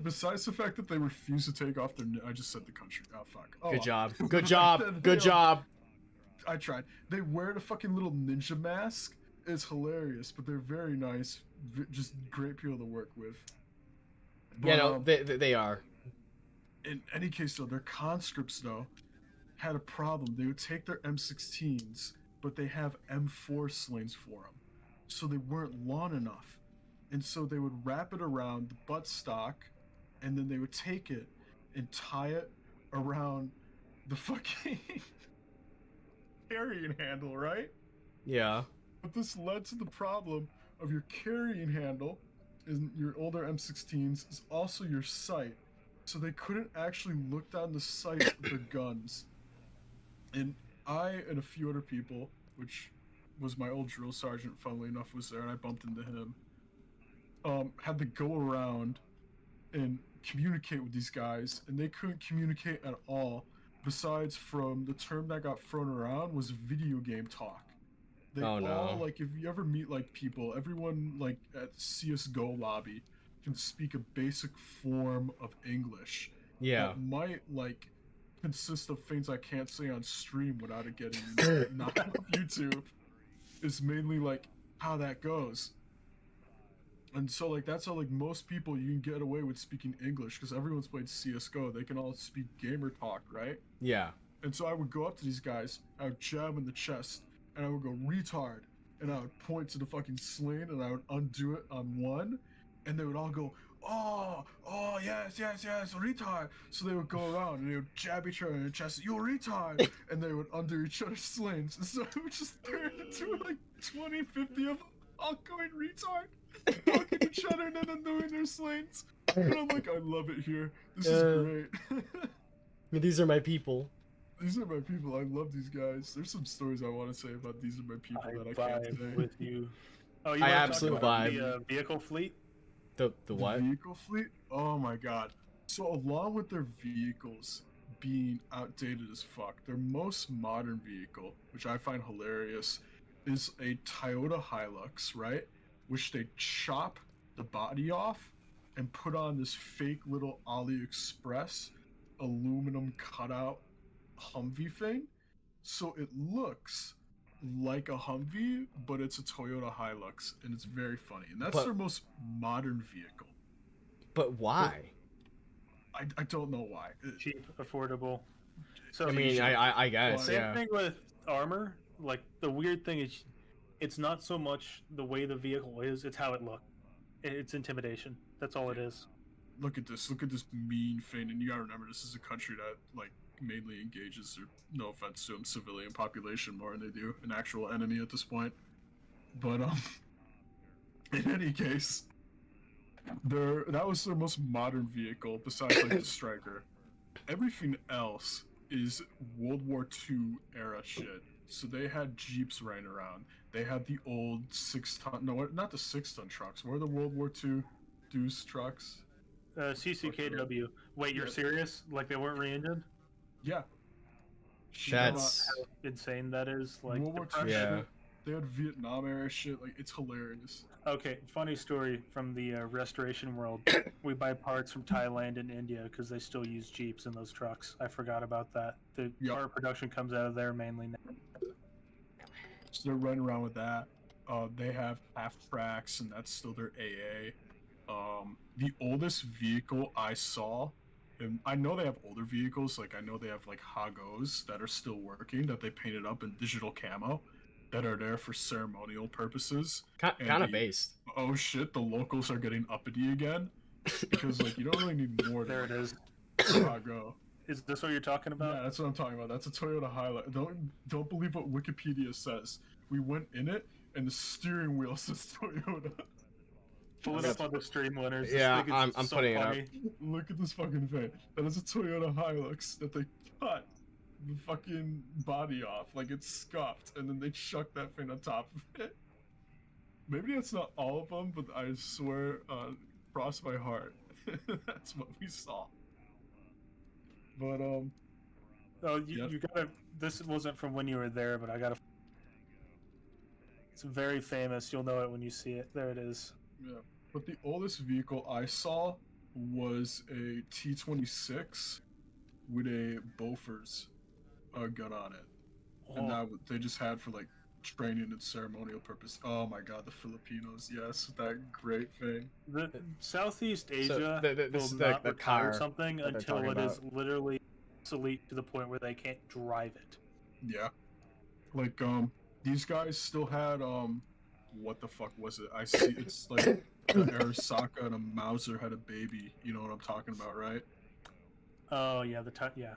A: Besides the fact that they refuse to take off I just said the country. Oh fuck. Oh,
B: Good job. Good job. Good job.
A: I tried. They wear the fucking little ninja mask. It's hilarious, but they're very nice. Just great people to work with.
B: Yeah,
A: But,
B: no, they are.
A: in any case, though, their conscripts, though, had a problem. They would take their M16s, but they have M4 slings for them. So they weren't long enough. And so they would wrap it around the buttstock, and then they would take it and tie it around the fucking carrying handle, right?
B: Yeah.
A: But this led to the problem of your carrying handle in your older M16s is also your sight. So they couldn't actually look down the sight of their guns. And I and a few other people, which was my old drill sergeant, funnily enough, was there, and I bumped into him, had to go around and communicate with these guys, and they couldn't communicate at all, besides from the term that got thrown around was video game talk. They
B: Oh,
A: all,
B: no.
A: like, if you ever meet, like, people, everyone, like, at CSGO lobby can speak a basic form of English.
B: Yeah.
A: That might, like, consist of things I can't say on stream without it getting knocked off YouTube. Is mainly, like, how that goes. And so, like, that's how, like, most people, you can get away with speaking English, because everyone's played CSGO. They can all speak gamer talk, right?
B: Yeah.
A: And so I would go up to these guys, I would jab in the chest, and I would go, retard, and I would point to the fucking sling, and I would undo it on one, and they would all go, oh, yes, retard. So they would go around, and they would jab each other in the chest, you retard, and they would undo each other's slings. And so it would just turn into, like, 20, 50 of them all going retard, talking to each other, and then undoing their slings. And I'm like, I love it here. This is great.
B: These are my people.
A: These are my people. I love these guys. There's some stories I want to say about these are my people that I can't
D: vibe
A: say.
D: with you. Oh, you
B: I
D: wanna talk
B: absolutely
D: about
B: vibe.
D: the vehicle fleet?
B: The
A: The
B: what?
A: vehicle fleet? Oh my god. So along with their vehicles being outdated as fuck, their most modern vehicle, which I find hilarious, is a Toyota Hilux, right? Which they chop the body off and put on this fake little AliExpress aluminum cutout Humvee thing. So it looks like a Humvee, but it's a Toyota Hilux, and it's very funny. And that's
B: But-
A: their most modern vehicle.
B: But why?
A: I don't know why.
D: Cheap, affordable. So
B: I mean, I guess,
D: same
B: yeah.
D: thing with armor. Like the weird thing is, it's not so much the way the vehicle is; it's how it looks. It's intimidation. That's all it is.
A: Look at this mean thing, and you gotta remember this is a country that like mainly engages their, no offense to them, civilian population more than they do an actual enemy at this point. But in any case, that was their most modern vehicle besides like the Striker. Everything else is World War II era shit. So they had Jeeps running around. They had the old 6-ton, no, not the 6-ton trucks. What are the World War II Deuce trucks?
D: CCKW. Wait, you're
A: Yeah.
D: serious? Like they weren't re-engined?
A: Yeah.
B: That's
D: Insane that is. Like
A: World War II
D: depression.
B: Yeah.
A: shit. They had Vietnam era shit. Like, it's hilarious.
D: Okay, funny story from the restoration world. We buy parts from Thailand and India because they still use Jeeps in those trucks. I forgot about that. The
A: Yep.
D: part production comes out of there mainly now.
A: So they're running around with that. They have half tracks, and that's still their AA. The oldest vehicle I saw, and I know they have older vehicles, like I know they have like Hagos that are still working, that they painted up in digital camo, that are there for ceremonial purposes.
B: kind
A: And
B: of
A: the-
B: based.
A: Oh shit, the locals are getting uppity again. Because like you don't really need more
D: There
A: than
D: it is.
A: Hago.
D: Is this what you're talking about?
A: Yeah, that's what I'm talking about. That's a Toyota Hilux. Don't believe what Wikipedia says. We went in it, and the steering wheel says Toyota.
D: Pull it up on the stream winners. This
B: Yeah,
D: thing is
B: I'm
D: so
B: putting it up.
D: funny.
A: Look at this fucking thing. That is a Toyota Hilux that they cut the fucking body off, like it's scuffed, and then they chuck that thing on top of it. Maybe that's not all of them, but I swear, cross my heart, that's what we saw. But
D: Oh, you,
A: Yeah.
D: you gotta. This wasn't from when you were there, but I gotta. It's very famous. You'll know it when you see it. There it is.
A: yeah. But the oldest vehicle I saw was a T-26 with a Bofors gun on it. And
D: Oh,
A: they just had for like training and ceremonial purpose. Oh my god, the Filipinos, yes, that great thing.
D: the Southeast Asia
B: this
D: will
B: is
D: not
B: the
D: retire
B: car
D: something
B: that they're
D: until
B: talking
D: it is literally obsolete to the point where they can't drive it.
A: Yeah. Like these guys still had what the fuck was it? I see it's like the Arasaka and a Mauser had a baby, you know what I'm talking about, right?
D: Oh yeah, yeah.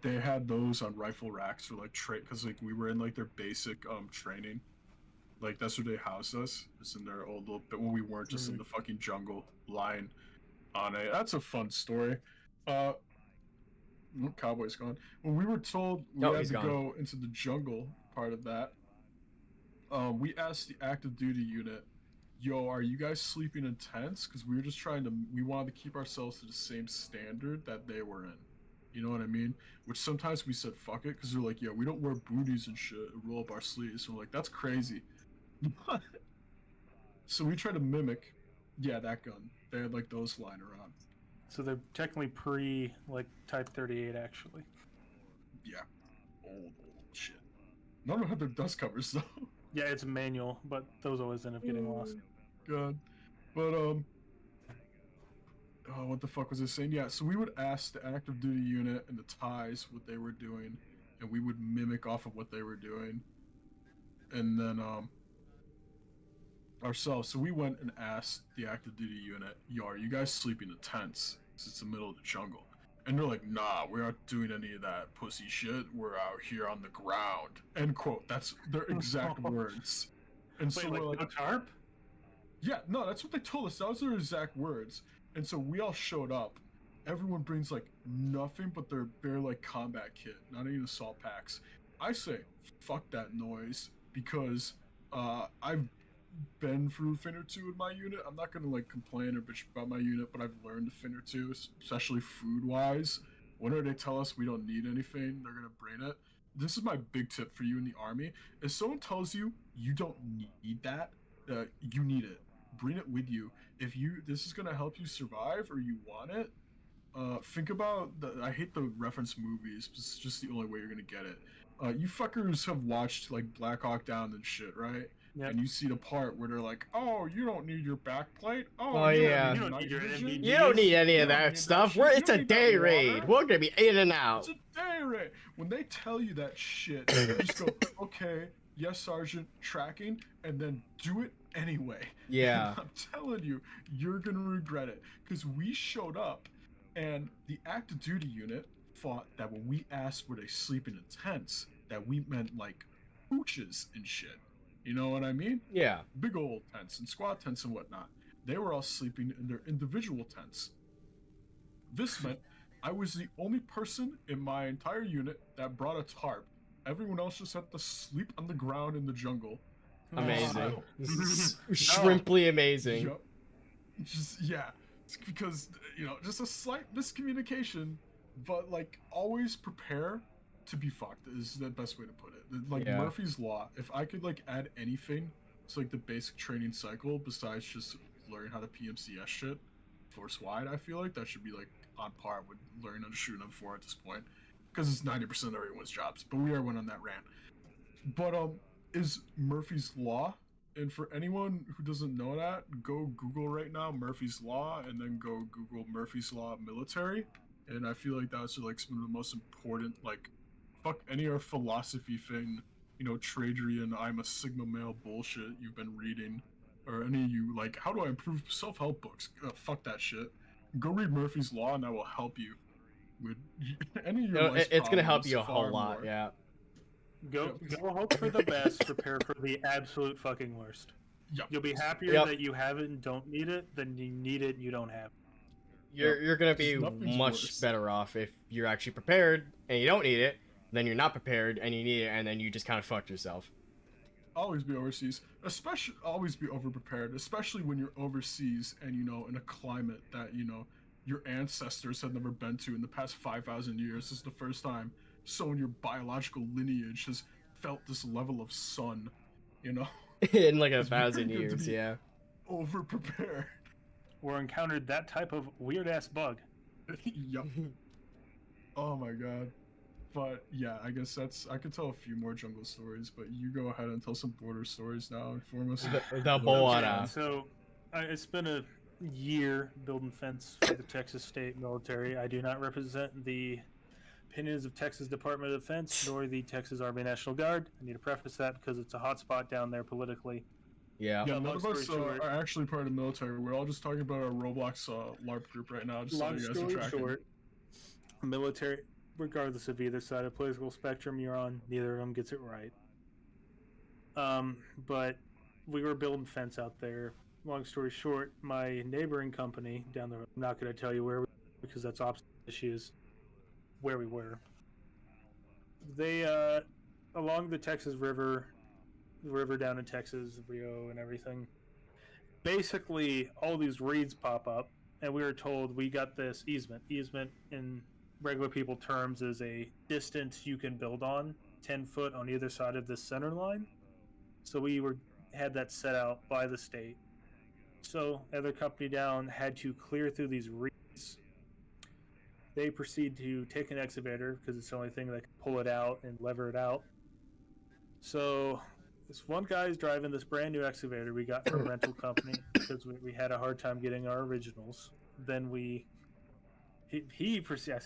A: They had those on rifle racks for like because like we were in like their basic training. Like that's where they housed us. Just in their old little bit when we weren't just in the fucking jungle lying on a. That's a fun story. Cowboy's gone. When we were told we had
B: he's
A: to
B: gone.
A: go into the jungle part of that, we asked the active duty unit, "Yo, are you guys sleeping in tents?" Because we were just we wanted to keep ourselves to the same standard that they were in. You know what I mean? Which sometimes we said fuck it because they're like, "Yeah, we don't wear booties and shit, and roll up our sleeves." So we're like, "That's crazy." So we tried to mimic, that gun. They had like those lying around.
D: So they're technically pre like Type 38 actually.
A: Yeah, old shit. None of them had their dust covers though.
D: Yeah, it's manual, but those always end up getting lost.
A: God, but what the fuck was I saying? Yeah, so we would ask the active duty unit and the ties what they were doing, and we would mimic off of what they were doing, and then ourselves. So we went and asked the active duty unit, "Yo, are you guys sleeping in tents? 'Cause it's the middle of the jungle." And they're like, "Nah, we're not doing any of that pussy shit. We're out here on the ground." End quote. That's their exact words. And so
D: Wait,
A: we're
D: like
A: like,
D: no tarp?
A: yeah, no, that's what they told us. That was their exact words. And so we all showed up. Everyone brings like nothing but their bare like combat kit, not even assault packs. I say, fuck that noise because I've been through a thing or two in my unit. I'm not gonna like complain or bitch about my unit, but I've learned a thing or two, especially food wise. Whenever they tell us we don't need anything, they're gonna bring it. This is my big tip for you in the army. If someone tells you you don't need that, you need it. Bring it with you. If this is gonna help you survive or you want it, think about I hate the reference movies, but it's just the only way you're gonna get it. You fuckers have watched like Black Hawk Down and shit, right?
D: Yep.
A: And you see the part where they're like, "Oh, you don't need your backplate.
B: Oh,
A: you
B: yeah.
A: don't
D: You don't need your
A: vision.
D: MBD.
B: You don't need any
A: You
B: of
A: don't
B: that
A: need
B: stuff.
A: that shit.
B: It's
A: You
B: a
A: don't need that
B: day
A: water.
B: raid. We're gonna be in and out.
A: It's a day raid." When they tell you that shit, you just go, "Okay, yes, Sergeant, tracking," and then do it anyway.
B: Yeah.
A: I'm telling you, you're gonna regret it. Because we showed up, and the active duty unit thought that when we asked were they sleeping in tents, that we meant like hooches and shit. You know what I mean?
B: Yeah.
A: Big old tents and squad tents and whatnot. They were all sleeping in their individual tents. This meant I was the only person in my entire unit that brought a tarp. Everyone else just had to sleep on the ground in the jungle.
B: Amazing. Shrimply amazing.
A: Yup. Just it's because just a slight miscommunication, but like always prepare to be fucked is the best way to put it. Like
B: Yeah.
A: Murphy's Law. If I could like add anything to like the basic training cycle besides just learning how to PMCS shit force wide, I feel like that should be like on par with learning how to shoot an M4 at this point, because it's 90% of everyone's jobs. But we already went on that rant. But is Murphy's Law. And for anyone who doesn't know that, go Google right now Murphy's Law, and then go Google Murphy's Law military. And I feel like that's like some of the most important, like, fuck any of our philosophy thing, Trajan, I'm a Sigma male bullshit you've been reading, or any of you, like, how do I improve self-help books? Fuck that shit. Go read Murphy's Law, and that will help you with any of your life's
B: It's gonna help
A: problems
B: you a
A: far
B: whole lot.
A: more.
B: Yeah.
D: Go hope for the best, prepare for the absolute fucking worst.
A: Yep.
D: You'll be happier
B: Yep.
D: that you have it and don't need it than you need it and you don't have it.
B: You're gonna be
A: nothing's
B: much
A: worse.
B: better off if you're actually prepared and you don't need it, then you're not prepared and you need it, and then you just kind of fucked yourself.
A: Always be overseas, especially always be overprepared, especially when you're overseas and in a climate that your ancestors have never been to in the past 5,000 years. This is the first time someone in your biological lineage has felt this level of sun,
B: In like
A: It's very
B: 1,000
A: good to
B: years,
A: be-
B: yeah.
A: overprepared.
D: Or encountered that type of weird ass bug.
A: Yup. Oh my god. But yeah, I guess I could tell a few more jungle stories, but you go ahead and tell some border stories now. Inform us.
B: The border.
D: So I spent a year building fence for the Texas State Military. I do not represent the opinions of Texas Department of Defense nor the Texas Army National Guard. I need to preface that because it's a hot spot down there politically.
B: Yeah.
A: Yeah,
D: Long
A: none of
D: story
A: us
D: short-
A: are actually part of the military. We're all just talking about our Roblox LARP group right now. Just so
D: Long
A: you guys are
D: story
A: tracking.
D: short, military, regardless of either side of political spectrum you're on, neither of them gets it right. But we were building fence out there. Long story short, my neighboring company down the road, I'm not going to tell you where because that's opposite issues, where we were. They, along the Texas River, the river down in Texas, the Rio and everything, basically all these reeds pop up, and we were told we got this easement. Easement in regular people terms is a distance you can build on, 10 foot on either side of this center line. So we had that set out by the state. So other company down had to clear through these reeds. They proceed to take an excavator because it's the only thing that can pull it out and lever it out. So this one guy's driving this brand new excavator we got from a rental company because we had a hard time getting our originals. Then he proceeded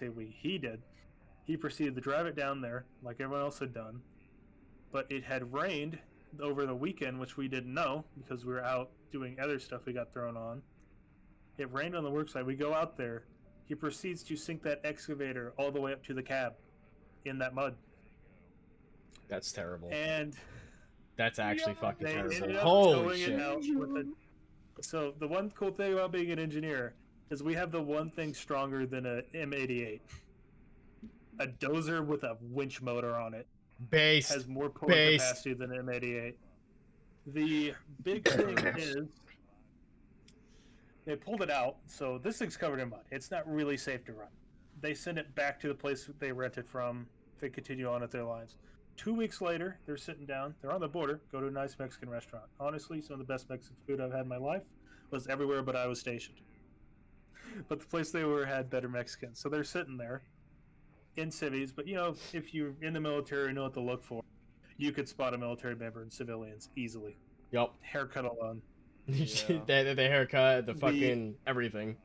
D: to drive it down there like everyone else had done. But it had rained over the weekend, which we didn't know because we were out doing other stuff we got thrown on. It rained on the worksite. We go out there. He proceeds to sink that excavator all the way up to the cab in that mud.
B: That's terrible.
D: And
B: that's actually fucking
D: they
B: terrible.
D: ended up
B: Holy
D: towing
B: shit.
D: it out with so the one cool thing about being an engineer is we have the one thing stronger than a M88. A dozer with a winch motor on it.
B: Base.
D: Has more pulling
B: Based.
D: capacity than an M88. The big thing is they pulled it out, so this thing's covered in mud. It's not really safe to run. They send it back to the place they rented from. They continue on with their lives. 2 weeks later, they're sitting down. They're on the border. Go to a nice Mexican restaurant. Honestly, some of the best Mexican food I've had in my life was everywhere but I was stationed. But the place they were had better Mexican. So they're sitting there in civvies. But, you know, if you're in the military and know what to look for, you could spot a military member in civilians easily.
B: Yup.
D: Haircut alone.
B: the haircut, the fucking everything.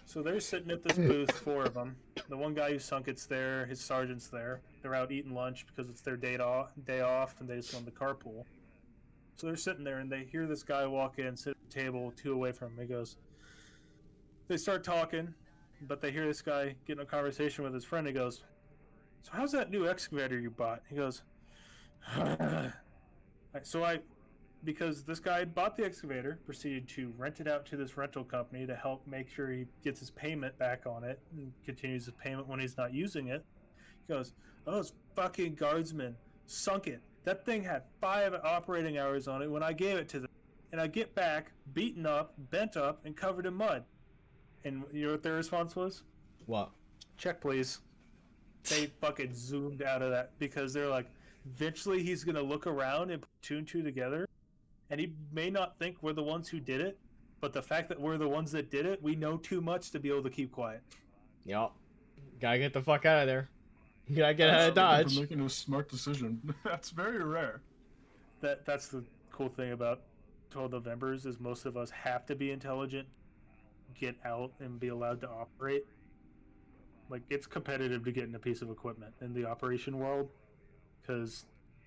D: So they're sitting at this booth, 4 of them. The one guy who sunk it's there, his sergeant's there. They're out eating lunch because it's their day off, and they just go in the carpool. So they're sitting there, and they hear this guy walk in, sit at the table 2 away from him. He goes, they start talking, but they hear this guy getting a conversation with his friend. He goes, so how's that new excavator you bought? He goes, because this guy bought the excavator, proceeded to rent it out to this rental company to help make sure he gets his payment back on it and continues his payment when he's not using it. He goes, those fucking guardsmen sunk it. That thing had 5 operating hours on it when I gave it to them. And I get back, beaten up, bent up, and covered in mud. And you know what their response was?
B: What?
D: Check, please. They fucking zoomed out of that because they're like, eventually he's going to look around and put 2 and 2 together. And he may not think we're the ones who did it, but the fact that we're the ones that did it, we know too much to be able to keep quiet.
B: Yup. Gotta get the fuck out of there. You gotta get out of Dodge.
A: For making a smart decision. That's very rare.
D: That's the cool thing about 12 Novembers is most of us have to be intelligent, get out, and be allowed to operate. Like, it's competitive to get in a piece of equipment in the operation world because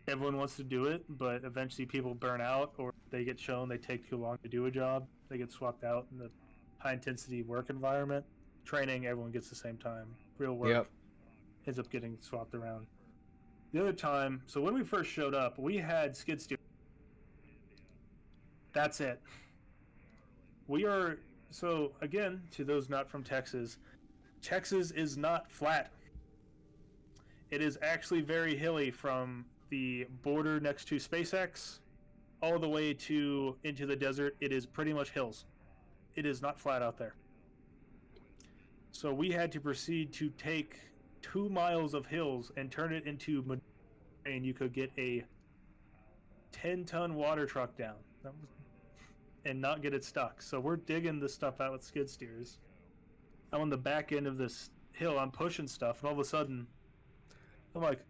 D: everyone wants to do it, but eventually people burn out or they get shown they take too long to do a job. They get swapped out in the high-intensity work environment. Training, everyone gets the same time. Real work ends up getting swapped around. The other time, so when we first showed up, we had skid steer. That's it. We are, so again, to those not from Texas, Texas is not flat. It is actually very hilly from the border next to SpaceX all the way to into the desert. It is pretty much hills. It is not flat out there. So we had to proceed to take 2 miles of hills and turn it into, and you could get a 10-ton water truck down and not get it stuck. So we're digging this stuff out with skid steers. I'm on the back end of this hill. I'm pushing stuff, and all of a sudden, I'm like,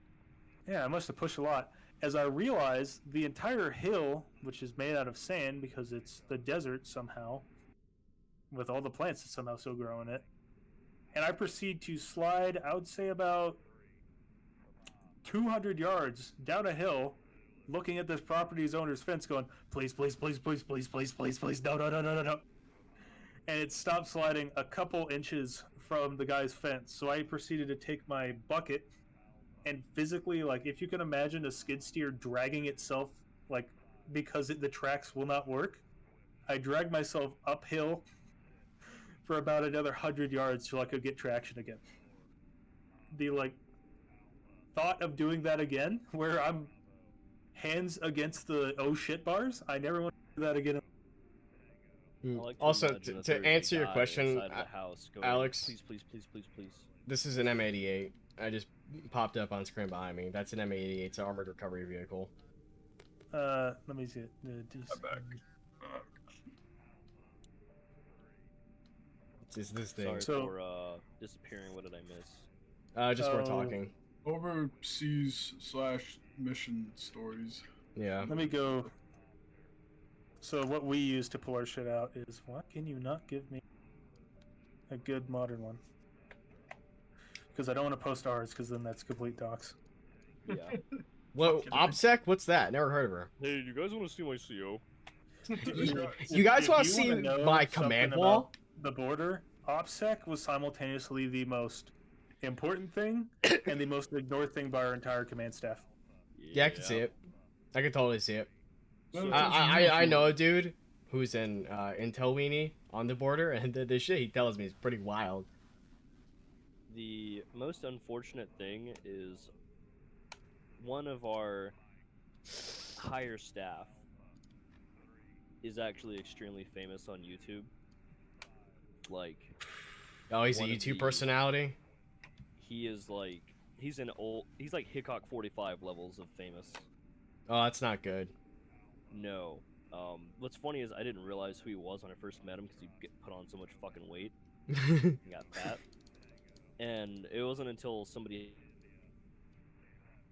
D: yeah, I must have pushed a lot. As I realize the entire hill, which is made out of sand because it's the desert somehow, with all the plants that somehow still grow in it, and I proceed to slide, I would say about 200 yards down a hill, looking at this property's owner's fence going, please, please, please, please, please, please, please, please, no, no, no, no, no, no. And it stopped sliding a couple inches from the guy's fence. So I proceeded to take my bucket and physically, like, if you can imagine a skid steer dragging itself, like,
F: because the tracks will not work, I dragged myself uphill for about another 100 yards till I could get traction again. The like thought of doing that again, where I'm hands against the oh shit bars, I never want to do that again.
E: I like to
B: Also,
E: imagine that
B: to
E: there's a
B: answer your
E: guy
B: question,
E: inside of the house going,
B: Alex-
E: please, please, please, please, please.
B: This is an M88. I just popped up on screen behind me. That's an M88. It's an armored recovery vehicle.
F: Let me see it.
A: I'm back.
B: It's this thing.
E: Sorry
F: So-
E: for disappearing. What did I miss?
B: Just we're
F: Oh.
B: talking.
A: Overseas / mission stories.
B: Yeah.
F: Let me go. So what we use to pull our shit out is, why can you not give me a good modern one? Because I don't want to post ours, because then that's complete docs.
E: Yeah.
B: What
A: Fucking-
B: OPSEC? What's that? Never heard of her.
E: Hey, you guys want to see my CO?
B: You guys
F: If
B: want to
F: you
B: see
F: wanna know
B: my
F: something
B: command
F: about
B: wall?
F: The border, OPSEC was simultaneously the most important thing and the most ignored thing by our entire command staff.
B: Yeah, I can see it. I can totally see it.
A: So-
B: I know a dude who's an intel weenie on the border, and the shit he tells me is pretty wild.
E: The most unfortunate thing is one of our higher staff is actually extremely famous on YouTube. Like,
B: Oh, he's a
E: One of
B: YouTube
E: the-
B: personality.
E: he is like, he's like Hickok 45 levels of famous.
B: Oh, that's not good.
E: No. What's funny is I didn't realize who he was when I first met him because he put on so much fucking weight and got fat. And it wasn't until somebody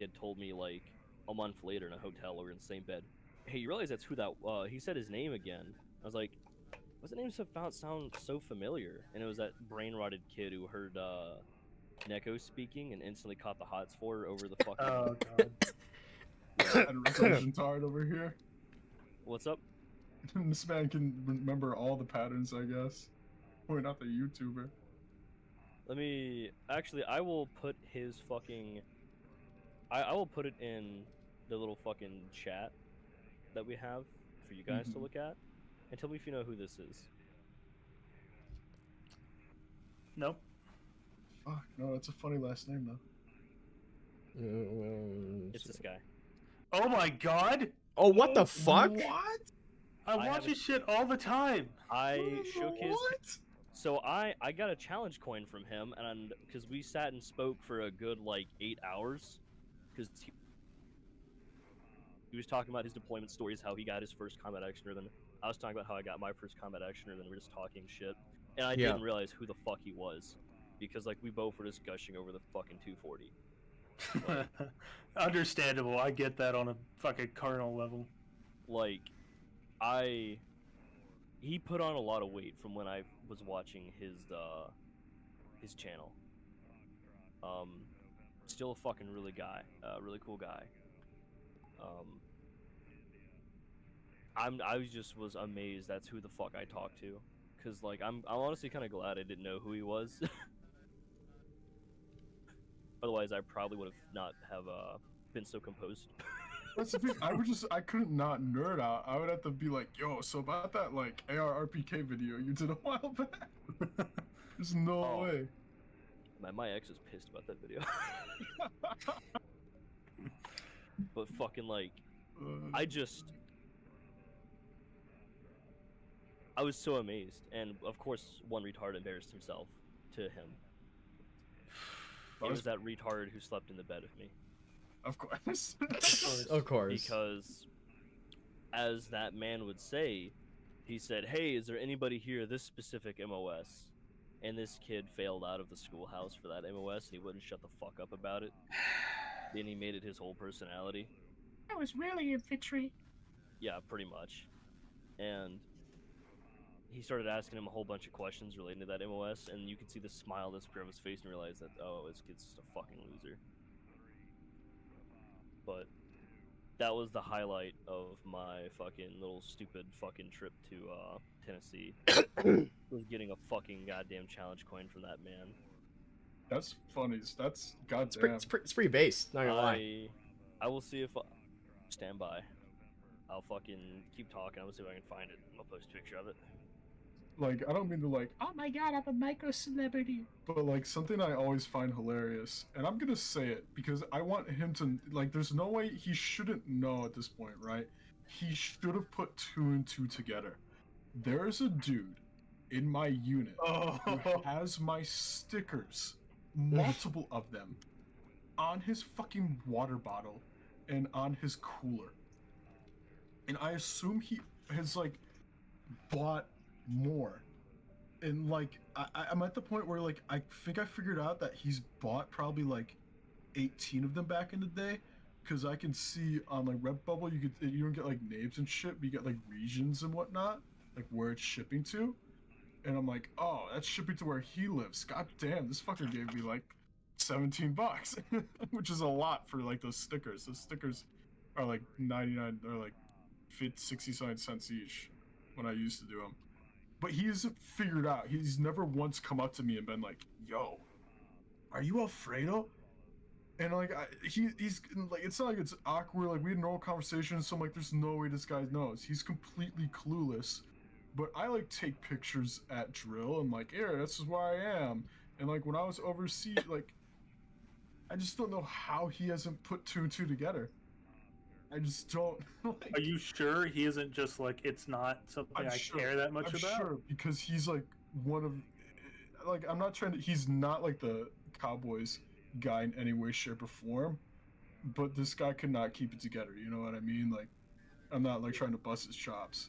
E: had told me like a month later in a hotel, we were in the same bed. Hey, you realize that's who that? He said his name again. I was like, what's the name sound so familiar? And it was that brain rotted kid who heard Neko speaking and instantly caught the hots for her over the fucking.
F: Oh god.
A: And Recursion Tard over here.
E: What's up?
A: This man can remember all the patterns, I guess. We're not the YouTuber.
E: Let me actually. I will put his fucking. I will put it in the little fucking chat that we have for you guys to
A: Mhm.
E: look at, and tell me if you know who this is.
F: Nope.
A: Fuck, no, that's a funny last name though.
E: It's this guy.
F: Oh my god!
B: Oh, what the fuck?
A: What?
F: I
E: I
F: watch
E: haven't-
F: his shit all the time.
E: I shook his.
A: What?
E: So I got a challenge coin from him, and because we sat and spoke for a good like 8 hours, because he was talking about his deployment stories, how he got his first combat action, and then I was talking about how I got my first combat action, and then we were just talking shit, and I
B: Yeah.
E: didn't realize who the fuck he was, because like we both were just gushing over the fucking 240.
F: Understandable. I get that on a fucking carnal level.
E: Like, he put on a lot of weight from when I was watching his channel. Still a fucking really really cool guy. I was amazed that's who the fuck I talked to, cause like I'm honestly kind of glad I didn't know who he was. Otherwise, I probably would have not have been so composed.
A: That's the thing. I couldn't not nerd out. I would have to be like, yo, so about that like ARRPK video you did a while back. There's no
E: Oh.
A: way.
E: My ex is pissed about that video. But fucking like, I was so amazed, and of course, one retard embarrassed himself to him. It was that retard who slept in the bed with me.
A: Of course.
B: Of course.
E: Because, as that man would say, he said, "Hey, is there anybody here this specific MOS?" And this kid failed out of the schoolhouse for that MOS, and he wouldn't shut the fuck up about it. Then he made it his whole personality.
G: I was really infantry.
E: Yeah, pretty much. And he started asking him a whole bunch of questions relating to that MOS, and you could see the smile that appeared on his face and realize that, oh, this kid's just a fucking loser. But that was the highlight of my fucking little stupid fucking trip to Tennessee. Was getting a fucking goddamn challenge coin from that man.
A: That's funny. That's goddamn.
B: It's pretty based. Not gonna lie.
E: I will see if stand by. I'll fucking keep talking. I'm gonna see if I can find it. I'll post a picture of it.
A: Like, I don't mean to like, oh my god, I'm a micro celebrity. But like something I always find hilarious, and I'm gonna say it because I want him to like. There's no way he shouldn't know at this point, right? He should have put 2 and 2 together. There's a dude in my unit who has my stickers, multiple of them, on his fucking water bottle and on his cooler. And I assume he has like bought more. And like I'm at the point where like I think I figured out that he's bought probably like 18 of them back in the day, because I can see on like Redbubble you don't get like names and shit, but you get like regions and whatnot, like where it's shipping to. And I'm like, oh, that's shipping to where he lives. God damn, this fucker gave me like $17, which is a lot for like those stickers. Those stickers are like 99 or like 69 cents each when I used to do them. But he hasn't figured out. He's never once come up to me and been like, yo, are you Alfredo? And like he's like, it's not like it's awkward. Like we had normal conversations, so I'm like, there's no way this guy knows. He's completely clueless. But I like take pictures at drill and like, here, this is where I am. And like when I was overseas, like I just don't know how he hasn't put 2 and 2 together. I just don't. Like,
D: Are you sure he isn't just like, it's not something I care that much about?
A: Sure, because he's like one of, like, I'm not trying to. He's not like the Cowboys guy in any way, shape, or form. But this guy could not keep it together. You know what I mean? Like, I'm not like trying to bust his chops,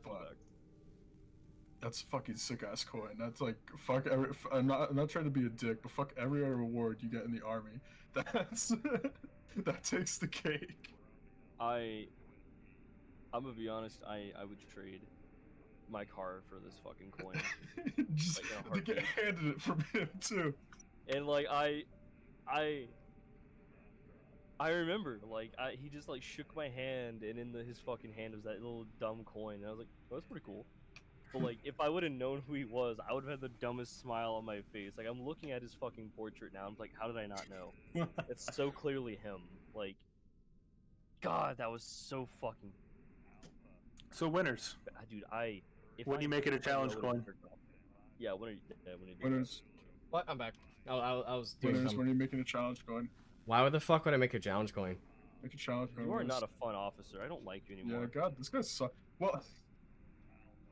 A: but that's fucking sick ass coin. That's like fuck. I'm not trying to be a dick, but fuck every other reward you get in the army. That's that takes the cake.
E: I'm gonna be honest. I would trade my car for this fucking coin.
A: Just
E: like,
A: to get handed it from him too.
E: And like I remember like he just like shook my hand, and in his fucking hand was that little dumb coin. And I was like, oh, that's pretty cool. But like if I would have known who he was, I would have had the dumbest smile on my face. Like I'm looking at his fucking portrait now. I'm like, how did I not know? It's so clearly him. Like, God, that was so fucking.
D: So winners.
E: Dude,
D: When do you make it a challenge coin?
E: Yeah, when are you
A: Winners.
B: What? I'm back. I was doing
A: Winners.
B: something.
A: When are you making a challenge coin?
B: Why the fuck would I make a challenge coin?
A: Make a challenge coin.
E: You are
A: Winners.
E: not a fun officer. I don't like you
A: Yeah,
E: anymore.
A: God, this guy sucks. Well,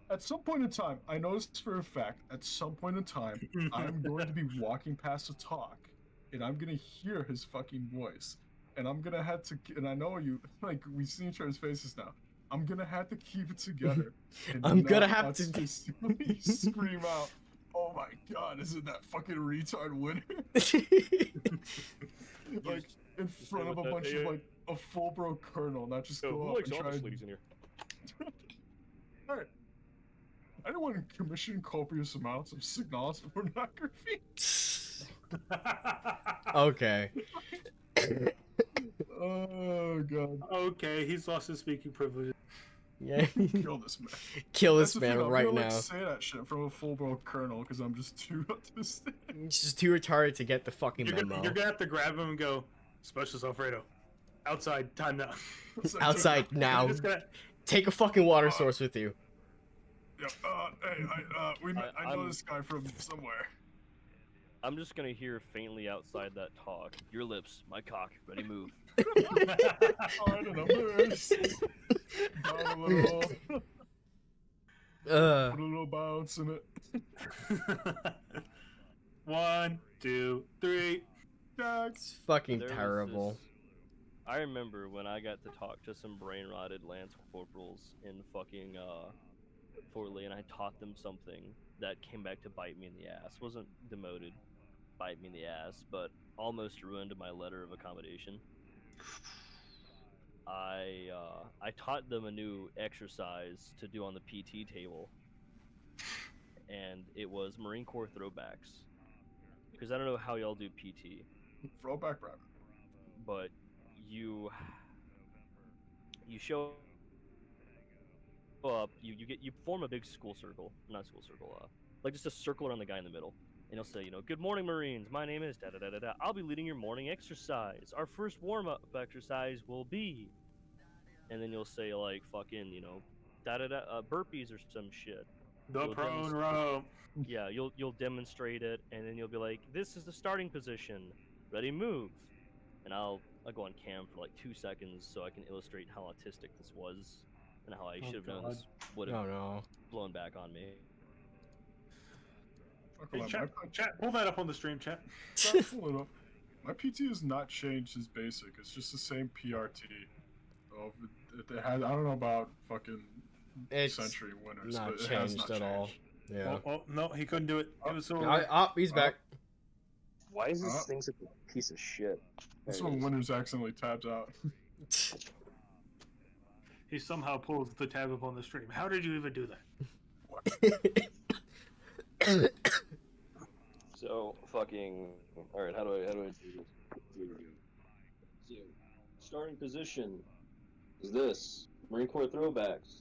A: at some point in time, I know this for a fact, at some point in time, I'm going to be walking past a talk, and I'm going to hear his fucking voice. And I'm going to have to, and I know you, like, we've seen each other's faces now. I'm going to have to keep it together. And
B: I'm gonna
A: not
B: have to
A: consistently scream out, oh my God, is it that fucking retard winner? Like, in front of a bunch of, like, a full bro colonel, not just
E: So
A: go
E: who
A: up
E: likes
A: and try
E: office
A: and...
E: ladies in here?
A: Alright. I don't want to commission copious amounts of Signalis pornography.
B: Okay.
A: Oh god.
D: Okay, he's lost his speaking privilege.
B: Yeah.
A: Kill this man.
B: Kill
A: That's
B: this
A: the thing,
B: man
A: I'm
B: right
A: gonna,
B: now.
A: like, say that shit from a full bro colonel because I'm just too autistic.
B: He's just too retarded to get the fucking
D: You're
B: memo.
D: gonna have to grab him and go, Specialist Alfredo, outside, time now.
B: Outside now.
D: You're just gonna-
B: Take a fucking water source with you.
A: Yeah, hey, I know this guy from somewhere.
E: I'm just gonna hear faintly outside that talk. Your lips, my cock, ready move.
A: Alright, numbers. Down a little, put a little bounce in it.
D: 1, 2, 3.
B: It's fucking
E: There was
B: terrible.
E: this- I remember when I got to talk to some brain-rotted lance corporals in fucking Fort Lee, and I taught them something that came back to bite me in the ass. Wasn't demoted, bite me in the ass, but almost ruined my letter of accommodation. I taught them a new exercise to do on the PT table, and it was Marine Corps throwbacks. Because I don't know how y'all do PT,
A: Throwback rabbit.
E: but you show up, you form a big school circle, not school circle, like just a circle around the guy in the middle, and he'll say, you know, good morning Marines, my name is da da da da da. I'll be leading your morning exercise. Our first warm-up exercise will be, and then you'll say like fucking da da da burpees or some shit.
D: The
E: You'll
D: prone
E: demonstrate-
D: row.
E: Yeah, you'll demonstrate it, and then you'll be like, "This is the starting position. Ready, move." And I'll go on cam for like 2 seconds so I can illustrate how autistic this was and how I
D: Oh,
E: should have known
D: God.
E: this would
B: Oh
E: have
B: no.
E: blown back on me.
A: Fuck
D: Hey,
A: about
D: chat, pull that up on the stream, chat.
A: pull it up. My PT has not changed as basic. It's just the same PRT. Oh, it has, I don't know about fucking
B: It's
A: Century winners,
B: not
A: but it has
B: changed
A: not
B: at all.
A: changed.
B: Yeah.
D: Oh, no, he couldn't do it. It was so.
B: He's back.
H: Why is this
A: Uh,
H: thing such a piece of shit?
A: This
H: There it
A: one
H: is.
A: winners accidentally tapped out.
D: He somehow pulls the tab up on the stream. How did you even do that?
H: So fucking. All right, how do I do this? Here we go. So, starting position is this Marine Corps throwbacks.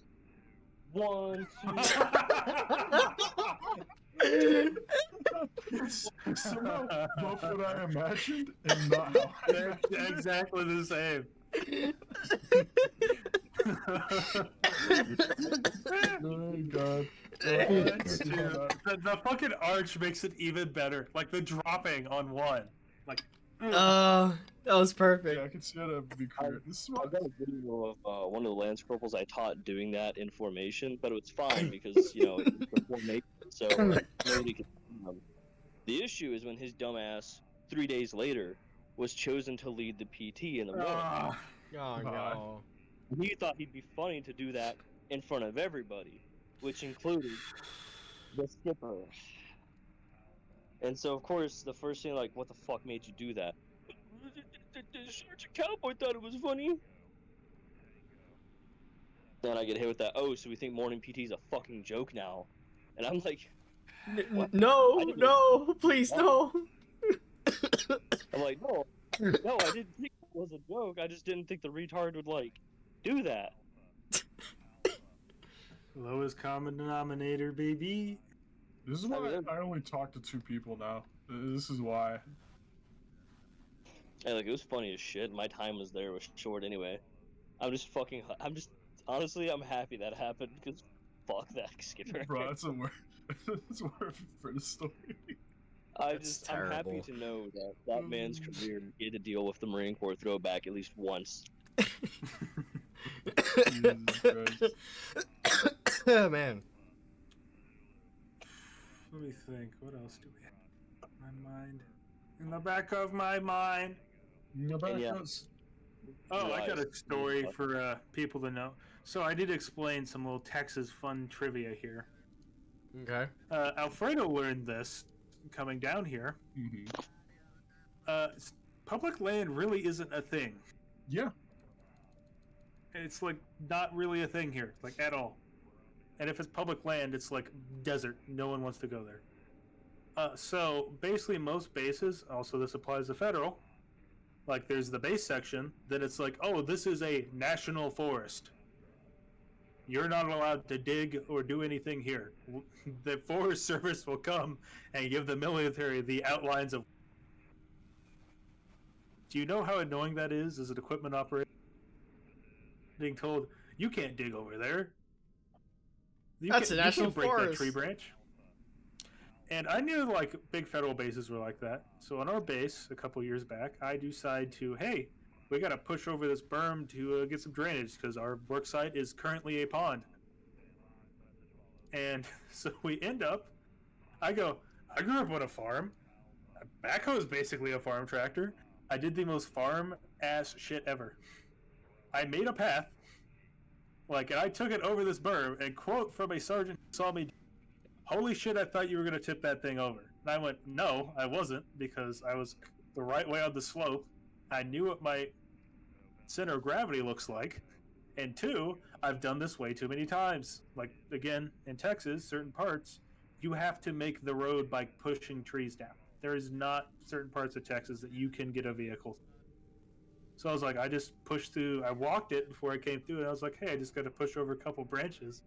H: 1, 2.
A: Somehow both what I imagined and not how I
D: They're
A: imagined.
D: exactly the same.
A: Oh god.
D: The fucking arch makes it even better. Like the dropping on one. Like.
B: That was perfect.
A: Yeah, I can see how that would be clear. This is
H: I
A: what
H: got a video of one of the Lance Corporals I taught doing that in formation, but it was fine because it's for formation, so nobody could see him. The issue is when his dumbass 3 days later was chosen to lead the PT in the morning.
D: Ah,
B: Oh no.
H: He thought he'd be funny to do that in front of everybody, which included the skipper. And so, of course, the first thing, like, what the fuck made you do that? The Sergeant Cowboy thought it was funny. Then I get hit with that, oh, so we think morning PT is a fucking joke now. And I'm like,
B: No, please no.
H: I'm like, no, I didn't think it was a joke. I just didn't think the retard would, like, do that.
D: lowest common denominator, baby.
A: this is why I only talk to 2 people now. This is why.
H: And, like, it was funny as shit. My time was there was short anyway. Honestly, I'm happy that happened because fuck that skipper.
A: Bro, that's a word. That's a word for the story.
H: I'm
B: That's
H: happy
B: terrible.
H: to know that that man's career get to deal with the Marine Corps throwback at least once.
A: Jesus Christ.
B: Oh man.
D: Let me think. What else do we have? My mind. In the back of my mind.
A: Yeah, but
H: Yeah.
A: that's-
D: Oh, I got a
H: Right.
D: story for people to know. So I did explain some little Texas fun trivia here.
B: Okay.
D: Alfredo learned this coming down here.
A: Mhm.
D: Public land really isn't a thing.
A: Yeah.
D: It's like not really a thing here, like at all. And if it's public land, it's like desert. No one wants to go there. So basically, most bases, also this applies to federal, like there's the base section, then it's like, oh, this is a national forest. You're not allowed to dig or do anything here. The Forest Service will come and give the military the outlines of. Do you know how annoying that is as an equipment operator? Being told, you can't dig over there.
B: That's a national
D: you can't break that
B: forest.
D: tree branch. And I knew like big federal bases were like that. So on our base a couple years back, I decide to, hey, we got to push over this berm to get some drainage because our work site is currently a pond. And so we end up, I grew up on a farm. A backhoe is basically a farm tractor. I did the most farm ass shit ever. I made a path, and I took it over this berm, and quote from a sergeant who saw me, holy shit, I thought you were going to tip that thing over. And I went, no, I wasn't, because I was the right way on the slope. I knew what my center of gravity looks like. And 2, I've done this way too many times. Like, again, in Texas, certain parts, you have to make the road by pushing trees down. There is not certain parts of Texas that you can get a vehicle. So I was like, I just pushed through, I walked it before I came through, and I was like, hey, I just got to push over a couple branches.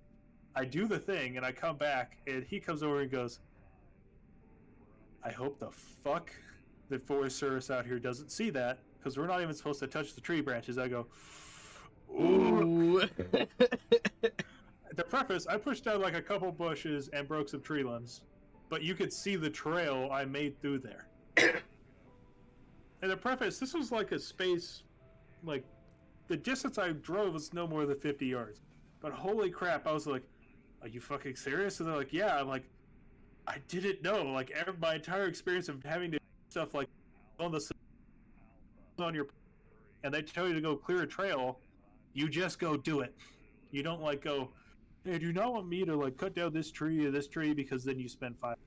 D: I do the thing, and I come back, and he comes over and goes, I hope the fuck the Forest Service out here doesn't see that, because we're not even supposed to touch the tree branches. I go,
B: Ooh.
D: To preface, I pushed down like a couple bushes and broke some tree limbs, but you could see the trail I made through there. And to preface, this was like a space, like the distance I drove was no more than 50 yards. But holy crap, I was like, "Are you fucking serious?" And they're like, "Yeah." I'm like, I didn't know. Like my entire experience of having to do stuff like on your, and they tell you to go clear a trail, you just go do it. You don't like go, "Hey, do you not want me to like cut down this tree or this tree?" Because then you spend 5.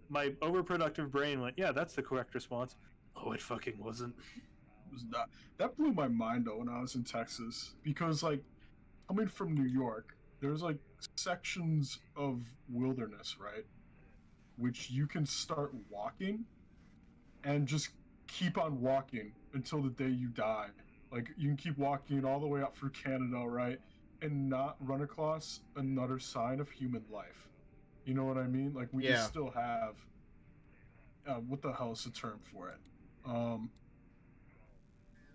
D: My overproductive brain went, "Yeah, that's the correct response." Oh, it fucking wasn't.
A: It was not. That blew my mind though when I was in Texas because like coming from New York, there's like sections of wilderness, right? Which you can start walking and just keep on walking until the day you die. Like you can keep walking all the way up through Canada, right? And not run across another sign of human life. You know what I mean? Like we
B: Yeah.
A: just still have what the hell is the term for it?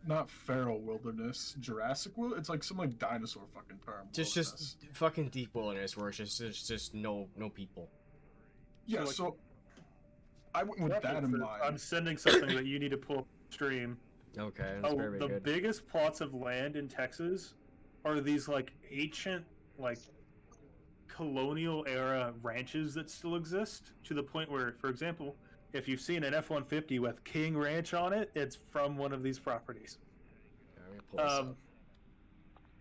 A: Not feral wilderness, Jurassic World. It's like some like dinosaur fucking term.
B: Just fucking deep wilderness where it's just no people.
A: Yeah,
D: like-
A: so I went with that in mind.
D: I'm sending something that you need to pull up stream.
B: Okay, that's very
D: The
B: good.
D: biggest plots of land in Texas are these like ancient, like colonial era ranches that still exist to the point where, for example, if you've seen an F-150 with King Ranch on it, it's from one of these properties.
B: Okay, let me pull this up.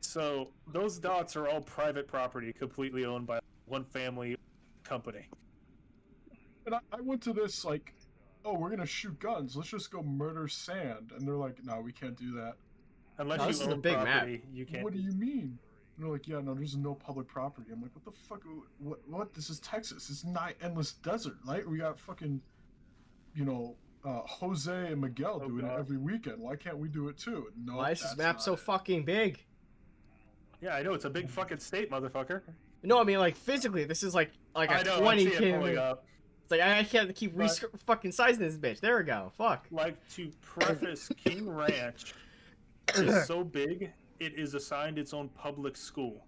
D: So those dots are all private property, completely owned by one family company.
A: And I went to this like, oh, we're gonna shoot guns. Let's just go murder sand. And they're like, no, we can't do that.
D: Unless
B: No, this
D: you
B: is a
D: own
B: big map.
D: property, you can't.
A: What do you mean? And they're like, yeah, no, there's no public property. I'm like, what the fuck? What? This is Texas. It's not endless desert, right? We got fucking, Jose and Miguel doing it
D: God.
A: every weekend. Why can't we do it too? No,
B: Why is this
A: that's
B: map
A: not
B: so
A: it.
B: fucking big?
D: Yeah, I know it's a big fucking state, motherfucker.
B: No, I mean like physically, this is like
D: I
B: a
D: know.
B: 20
D: I see it pulling
B: kilometer.
D: up.
B: It's like I can't keep
D: But-
B: fucking sizing this bitch. There we go. Fuck.
D: Like to preface, King Ranch is so big, it is assigned its own public school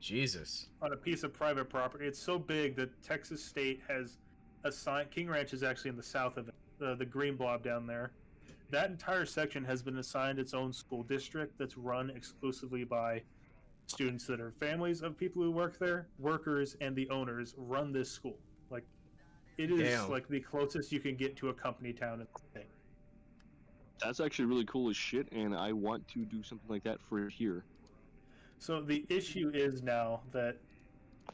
B: Jesus.
D: on a piece of private property. It's so big that Texas State has assigned. King Ranch is actually in the south of it, the green blob down there. That entire section has been assigned its own school district that's run exclusively by students that are families of people who work there, workers, and the owners run this school. Like, it is
B: Damn.
D: like the closest you can get to a company town in the thing.
H: That's actually really cool as shit, and I want to do something like that for here.
D: So the issue is now that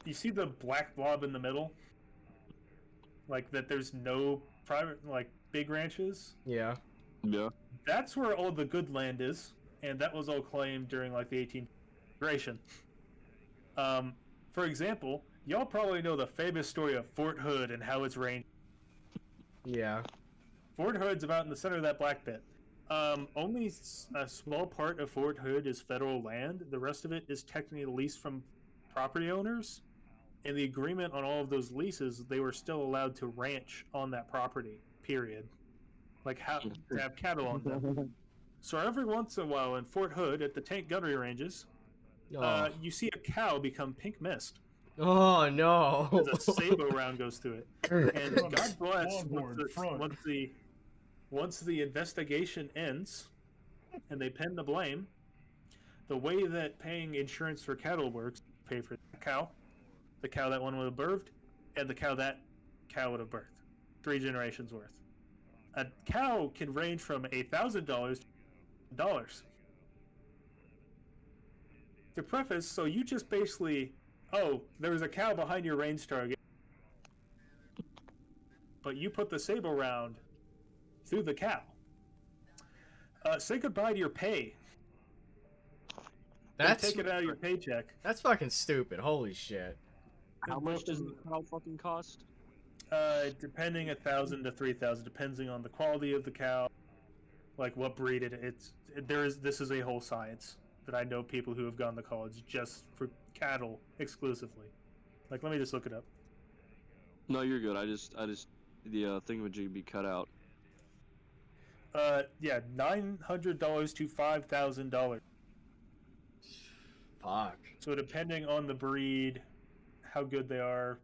D: you see the black blob in the middle, like that. There's no private, like big ranches.
B: Yeah.
H: Yeah.
D: That's where all the good land is, and that was all claimed during like the 18th migration. For example, y'all probably know the famous story of Fort Hood and how it's ranged.
B: Yeah.
D: Fort Hood's about in the center of that black pit. Only a small part of Fort Hood is federal land. The rest of it is technically leased from property owners. In the agreement on all of those leases, they were still allowed to ranch on that property, period. Like to have cattle on them. So every once in a while in Fort Hood at the Tank Gunnery Ranges,
B: Oh,
D: you see a cow become pink mist
B: oh no.
D: as a sabo round goes through it. And
A: Front,
D: God bless,
A: longhorn, front.
D: once the investigation ends and they pin the blame, the way that paying insurance for cattle works, pay for the cow that one would have birthed, and the cow that cow would have birthed. 3 generations worth. A cow can range from $1,000 to $1,000. To preface, so you just basically, oh, there was a cow behind your range target, but you put the sable round through the cow. Say goodbye to your pay.
B: That's
D: Take it out of your paycheck.
B: that's fucking stupid. Holy shit.
H: How much does the cow fucking cost?
D: Depending 1,000 to 3,000, depending on the quality of the cow, like what breed this is a whole science that I know people who have gone to college just for cattle exclusively. Like, let me just look it up.
H: No, you're good. I just the thingamajig be cut out.
D: Yeah, $900 to $5,000.
B: Fuck.
D: So depending on the breed, how good they are,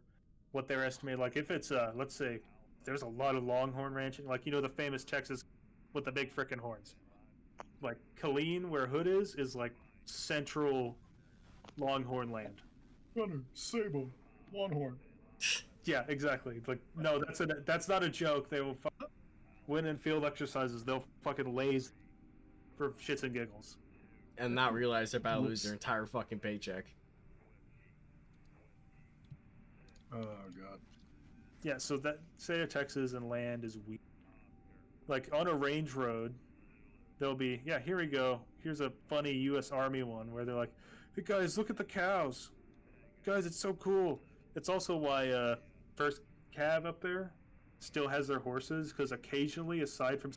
D: what they're estimated. Like if it's let's say there's a lot of longhorn ranching, like the famous Texas with the big frickin' horns. Like Killeen, where Hood is like central longhorn land.
A: Gunner, Sable, Longhorn.
D: Yeah, exactly. Like no, that's not a joke. They will win in field exercises. They'll fucking laze for shits and giggles.
B: And not realize they're about to lose their entire fucking paycheck.
A: Oh god.
D: Yeah, so that state of Texas and land is weak. Like on a range road, there'll be here we go. Here's a funny U.S. Army one where they're like, "Hey guys, look at the cows, guys, it's so cool." It's also why First Cav up there still has their horses, because occasionally, aside from,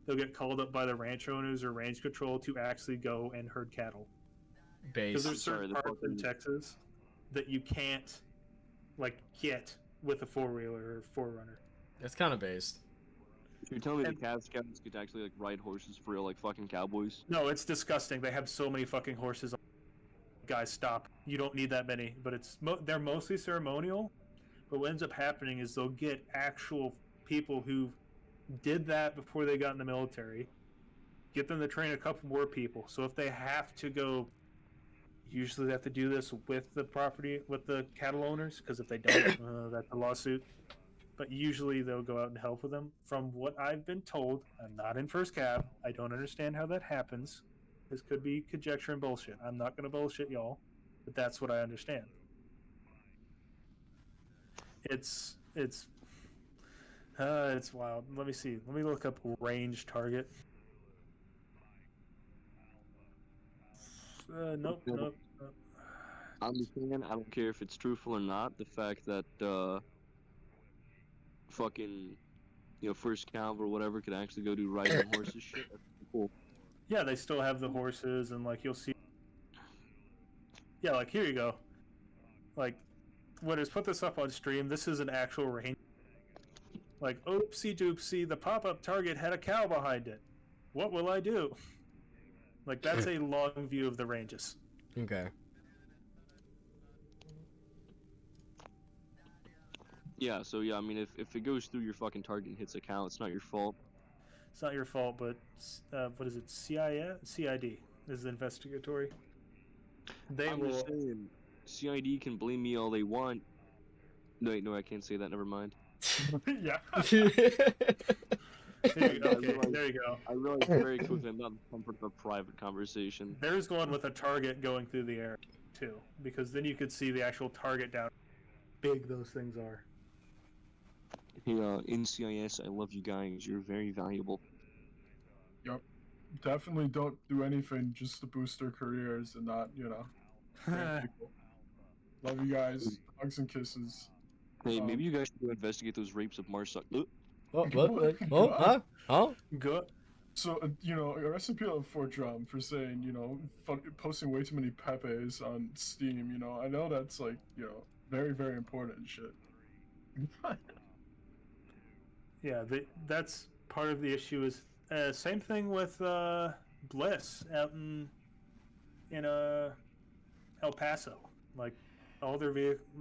D: they'll get called up by the ranch owners or range control to actually go and herd cattle. Because
B: Base.
D: there's certain parts in Texas that you can't get with a 4-wheeler or 4Runner.
B: It's kind of based.
H: You're telling me the Cavs scouts could actually ride horses for real, like fucking cowboys?
D: No, it's disgusting. They have so many fucking horses. Guys, stop. You don't need that many. But they're mostly ceremonial. But what ends up happening is they'll get actual people who did that before they got in the military, get them to train a couple more people. So if they have to go, usually they have to do this with the cattle owners, because if they don't, that's a lawsuit. But usually they'll go out and help with them. From what I've been told, I'm not in First Cav. I don't understand how that happens. This could be conjecture and bullshit. I'm not going to bullshit y'all, but that's what I understand. It's wild. Let me see. Let me look up range target. Nope.
H: I'm just saying, I don't care if it's truthful or not. The fact that fucking First Cav or whatever could actually go do riding horses shit. That's pretty cool.
D: Yeah, they still have the horses, and you'll see. Yeah, here you go. Winners, put this up on stream. This is an actual range. Oopsie doopsie, the pop-up target had a cow behind it. What will I do? That's a long view of the ranges.
B: Okay.
H: Yeah, so I mean, if it goes through your fucking target and hits a cow, it's not your fault.
D: It's not your fault, but what is it? CID is the investigatory.
H: I'm just saying, CID can blame me all they want. No, I can't say that. Never mind.
D: Yeah. There you go.
H: I realized very quickly I'm not in the comfort of a private conversation.
D: There's one with a target going through the air too, because then you could see the actual target down. Big those things are.
H: Hey, NCIS, I love you guys. You're very valuable.
A: Yep. Definitely don't do anything just to boost their careers and not, hurt people. Love you guys. Hugs and kisses.
H: Hey, maybe you guys should go investigate those rapes of Marsuck.
B: What? Huh? Huh?
D: Good.
A: So, rest in peace on Fort Drum for saying, posting way too many Pepes on Steam, I know that's very, very important and shit.
D: Yeah, that's part of the issue. Is same thing with Bliss out in El Paso. All their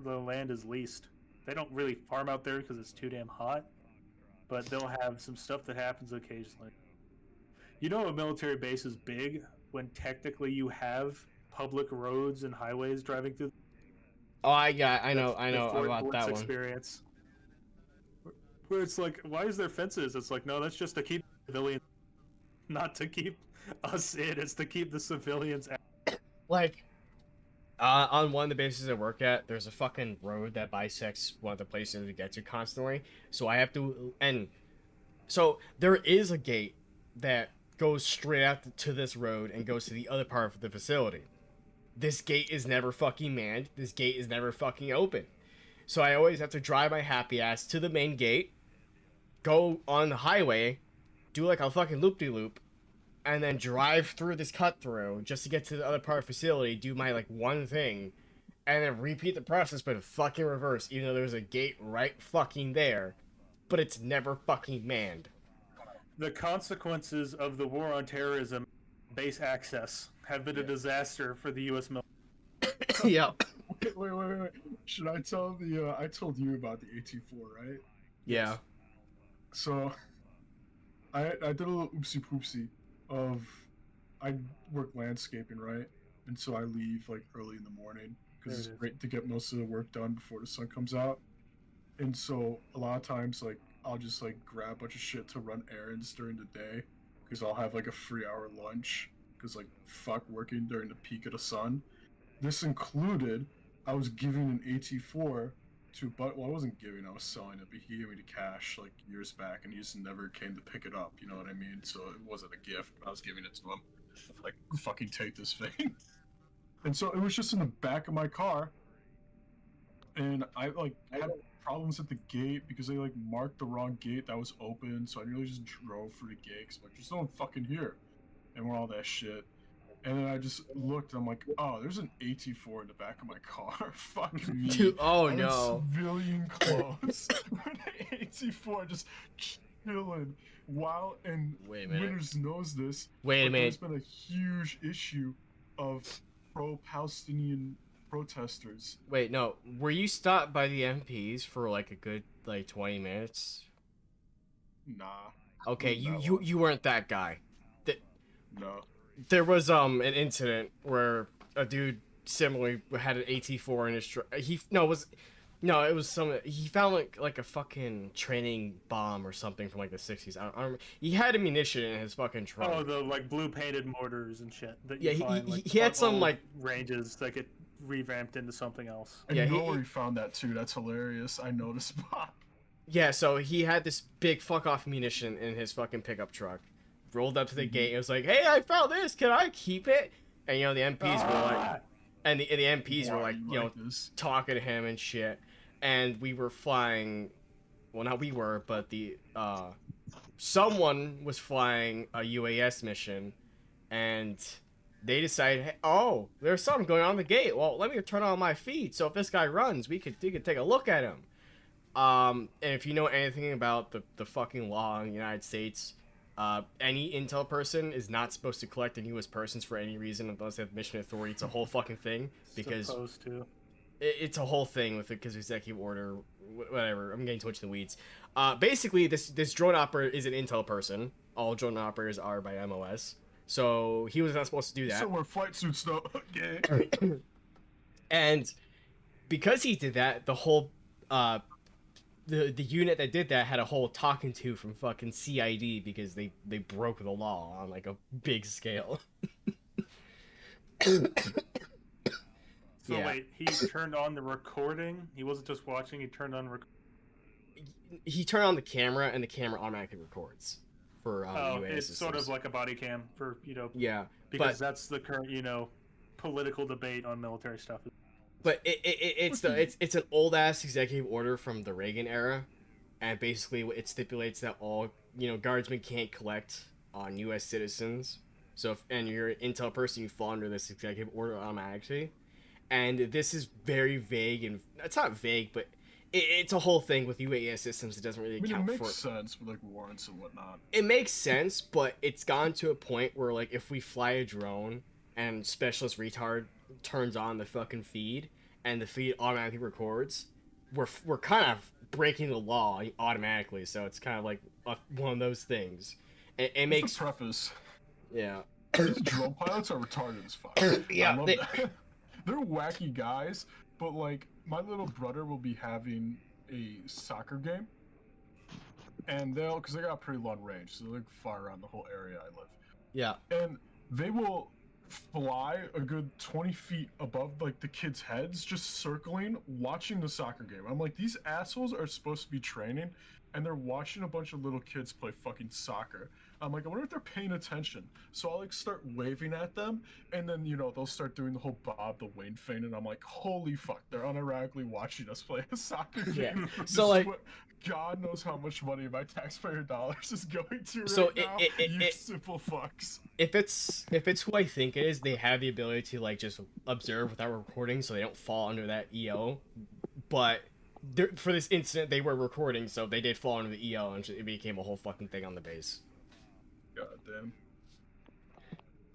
D: the land is leased. They don't really farm out there because it's too damn hot, but they'll have some stuff that happens occasionally. A military base is big when technically you have public roads and highways driving through.
B: Oh, I know
D: Fort
B: about
D: Worth's
B: that one.
D: Experience. Where it's why is there fences? It's no, that's just to keep civilians, not to keep us in. It's to keep the civilians out.
B: On one of the bases I work at, there's a fucking road that bisects one of the places we get to constantly. So I have to, and so there is a gate that goes straight out to this road and goes to the other part of the facility. This gate is never fucking manned. This gate is never fucking open. So I always have to drive my happy ass to the main gate, go on the highway, do a fucking loop-de-loop, and then drive through this cut-through just to get to the other part of the facility, do my one thing, and then repeat the process but fucking reverse, even though there's a gate right fucking there, but it's never fucking manned.
D: The consequences of the war on terrorism, base access, have been a disaster for the U.S. military.
B: Yeah.
A: Wait. Should I tell the? I told you about the AT4, right?
B: Yeah.
A: So, I did a little oopsie poopsie of, I work landscaping, right? And so I leave like early in the morning because it's
D: There it is.
A: great to get most of the work done before the sun comes out. And so a lot of times, like, I'll just like grab a bunch of shit to run errands during the day because I'll have like a 3-hour lunch because like fuck working during the peak of the sun. This included, I was giving an AT4 to, but well, I wasn't giving, I was selling it, but he gave me the cash like years back, and he just never came to pick it up. You know what I mean? So it wasn't a gift. I was giving it to him, like, fucking take this thing. And so it was just in the back of my car, and I like had problems at the gate because they like marked the wrong gate that was open. So I really just drove through the gate because like, there's no one fucking here, and all that shit. And then I just looked, and I'm like, oh, there's an AT4 in the back of my car. Fuck me.
B: Dude, oh
A: I'm in
B: no.
A: civilian clothes with an AT4 just chilling. While, and
B: Wait a minute.
A: Winters knows this.
B: Wait a
A: but
B: minute.
A: There's been a huge issue of pro-Palestinian protesters.
B: Wait, no. Were you stopped by the MPs for like a good like 20 minutes?
A: Nah.
B: Okay,
A: Not that
B: you
A: one.
B: you weren't that guy.
A: No.
B: There was an incident where a dude similarly had an AT4 in his truck. It was some. He found like a fucking training bomb or something from like the 60s. I don't remember. He had ammunition in his fucking trunk.
D: Oh, the like blue painted mortars and shit that
B: Yeah,
D: you
B: he-
D: find.
B: he-
D: like,
B: he had
D: on
B: some,
D: old
B: like-
D: ranges that get revamped into something else.
A: And
B: Yeah,
A: you know
B: he-
A: where he found that too. That's hilarious. I know the spot.
B: Yeah, so he had this big fuck off munition in his fucking pickup truck. Rolled up to the gate and was like, "Hey, I found this. Can I keep it?" And you know the MPs were like, and the MPs were
A: Why
B: like,
A: you
B: you know,
A: like this?
B: talking to him and shit. And we were flying. Well, not we were, but the someone was flying a UAS mission, and they decided, hey, oh, there's something going on the gate. Well, let me turn on my feed, so if this guy runs, we could take a look at him. And if you know anything about the fucking law in the United States, any intel person is not supposed to collect any U.S. persons for any reason unless they have mission authority. It's a whole fucking thing because
D: Supposed to.
B: it's a whole thing with it because of executive order, whatever. I'm getting too much in the weeds. Basically, this drone operator is an intel person. All drone operators are by MOS. So he was not supposed to do that.
A: So we're flight suits though. Yeah.
B: And because he did that, the whole the unit that did that had a whole talking to from fucking CID because they broke the law on like a big scale.
D: So
B: Yeah.
D: wait, he turned on the recording. He wasn't just watching. He turned on.
B: He turned on the camera and the camera automatically records for UAS
D: It's
B: systems.
D: sort of like a body cam for
B: Yeah,
D: because
B: but
D: that's the current political debate on military stuff.
B: it's an old ass executive order from the Reagan era, and basically it stipulates that all guardsmen can't collect on U.S. citizens. So and you're an intel person, you fall under this executive order automatically. And this is very vague, and it's not vague, but it's a whole thing with UAS systems. It doesn't really
A: I mean,
B: account
A: it
B: for.
A: makes sense with like warrants and whatnot.
B: It makes sense, but it's gotten to a point where like if we fly a drone and specialist retard turns on the fucking feed and the feed automatically records, we're kind of breaking the law automatically. So it's kind of like one of those things. It makes
A: Just a preface.
B: yeah.
A: These drone pilots are retarded as fuck.
B: Yeah,
A: I love
B: they-
A: that. They're wacky guys, but like my little brother will be having a soccer game, and because they got a pretty long range, so they're like far around the whole area I live,
B: Yeah.
A: and they will fly a good 20 feet above like the kids' heads, just circling, watching the soccer game. I'm like, these assholes are supposed to be training, and they're watching a bunch of little kids play fucking soccer. I'm like, I wonder if they're paying attention. So I'll like start waving at them, and then they'll start doing the whole Bob the Wayne thing, and I'm like, holy fuck, they're unironically watching us play a soccer
B: Yeah.
A: game.
B: So,
A: This is
B: like-
A: what- God knows how much money my taxpayer dollars is going to
B: So
A: right now. You simple fucks.
B: If it's who I think it is, they have the ability to like just observe without recording, so they don't fall under that EO. But for this incident, they were recording, so they did fall under the EO, and it became a whole fucking thing on the base.
A: God damn.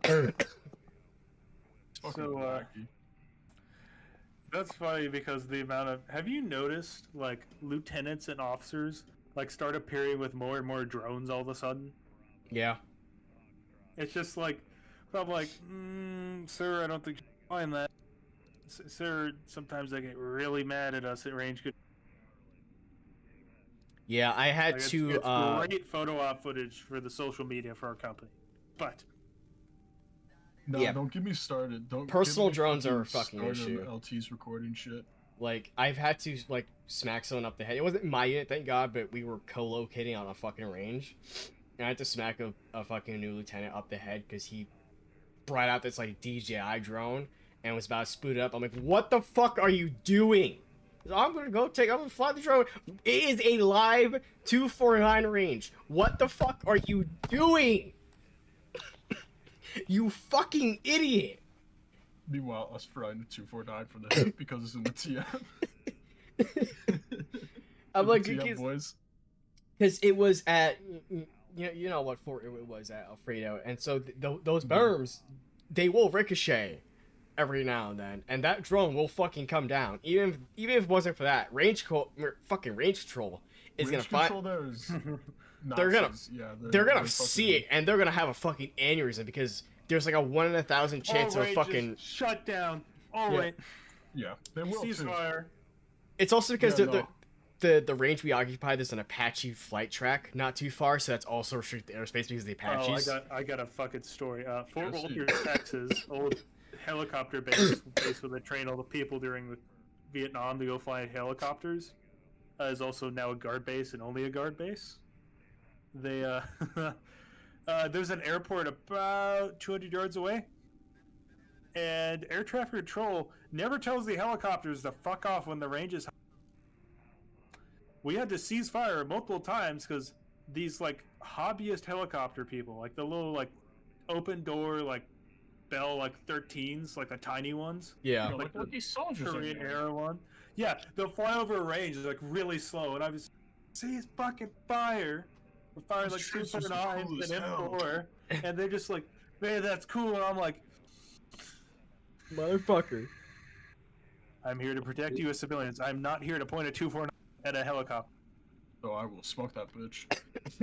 A: It's fucking
D: So,
A: wacky.
D: That's funny because the amount of have you noticed like lieutenants and officers like start appearing with more and more drones all of a sudden?
B: Yeah.
D: It's just like I'm like, sir, I don't think you can find that. Sir, sometimes they get really mad at us at range.
B: Yeah, I had
D: Like,
B: to.
D: it's great photo op footage for the social media for our company, but
A: No,
B: Yeah.
A: don't get me started. Don't.
B: Personal
A: get me
B: drones are a fucking
A: started on
B: issue.
A: the LT's recording shit.
B: Like, I've had to, like, smack someone up the head. It wasn't my unit, thank God, but we were co-locating on a fucking range. And I had to smack a fucking new lieutenant up the head because he brought out this, like, DJI drone and was about to spoot it up. I'm like, what the fuck are you doing? I'm gonna fly the drone. It is a live 249 range. What the fuck are you doing? You fucking idiot.
A: Meanwhile, us flying the 249 from the hip because it's in the TM.
B: I'm like,
A: TM boys.
B: because it was at, you know what fort it was at, Alfredo, and so those berms, they will ricochet every now and then, and that drone will fucking come down, even if it wasn't for that. Fucking range control is
A: Range
B: gonna
A: control there is
B: They're gonna-
A: Nazis. Yeah,
B: they're gonna
A: fucking-
B: see it, and they're gonna have a fucking aneurysm because there's like a 1 in 1,000 chance
D: all
B: of a
D: ranges
B: fucking.
D: shut down. All
B: Yeah.
D: right,
A: Yeah, they will too.
D: ceasefire.
B: It's also because
A: Yeah,
B: the range we occupy, there's an Apache flight track not too far, so that's also restricted airspace because of the Apaches.
D: Oh, I got a fucking story. Fort
A: Yes,
D: Walter, Texas, old helicopter base where they trained all the people during the Vietnam to go fly helicopters, is also now a guard base and only a guard base. They there's an airport about 200 yards away, and air traffic control never tells the helicopters to fuck off when the range is high. We had to cease fire multiple times because these like hobbyist helicopter people, like the little like open door like Bell like 13s, like the tiny ones,
B: Yeah.
A: Like what these soldiers are
D: Korean
A: doing.
D: era one. Yeah, they'll fly over a range like really slow, and I was cease fucking fire. We're firing like
A: Those tracers are
D: 249s
A: cool as
D: and
A: hell.
D: M4, and they're just like, man, that's cool, and I'm like,
B: Motherfucker.
D: I'm here to protect you as civilians. I'm not here to point a 249 at a helicopter.
A: Oh, I will smoke that bitch.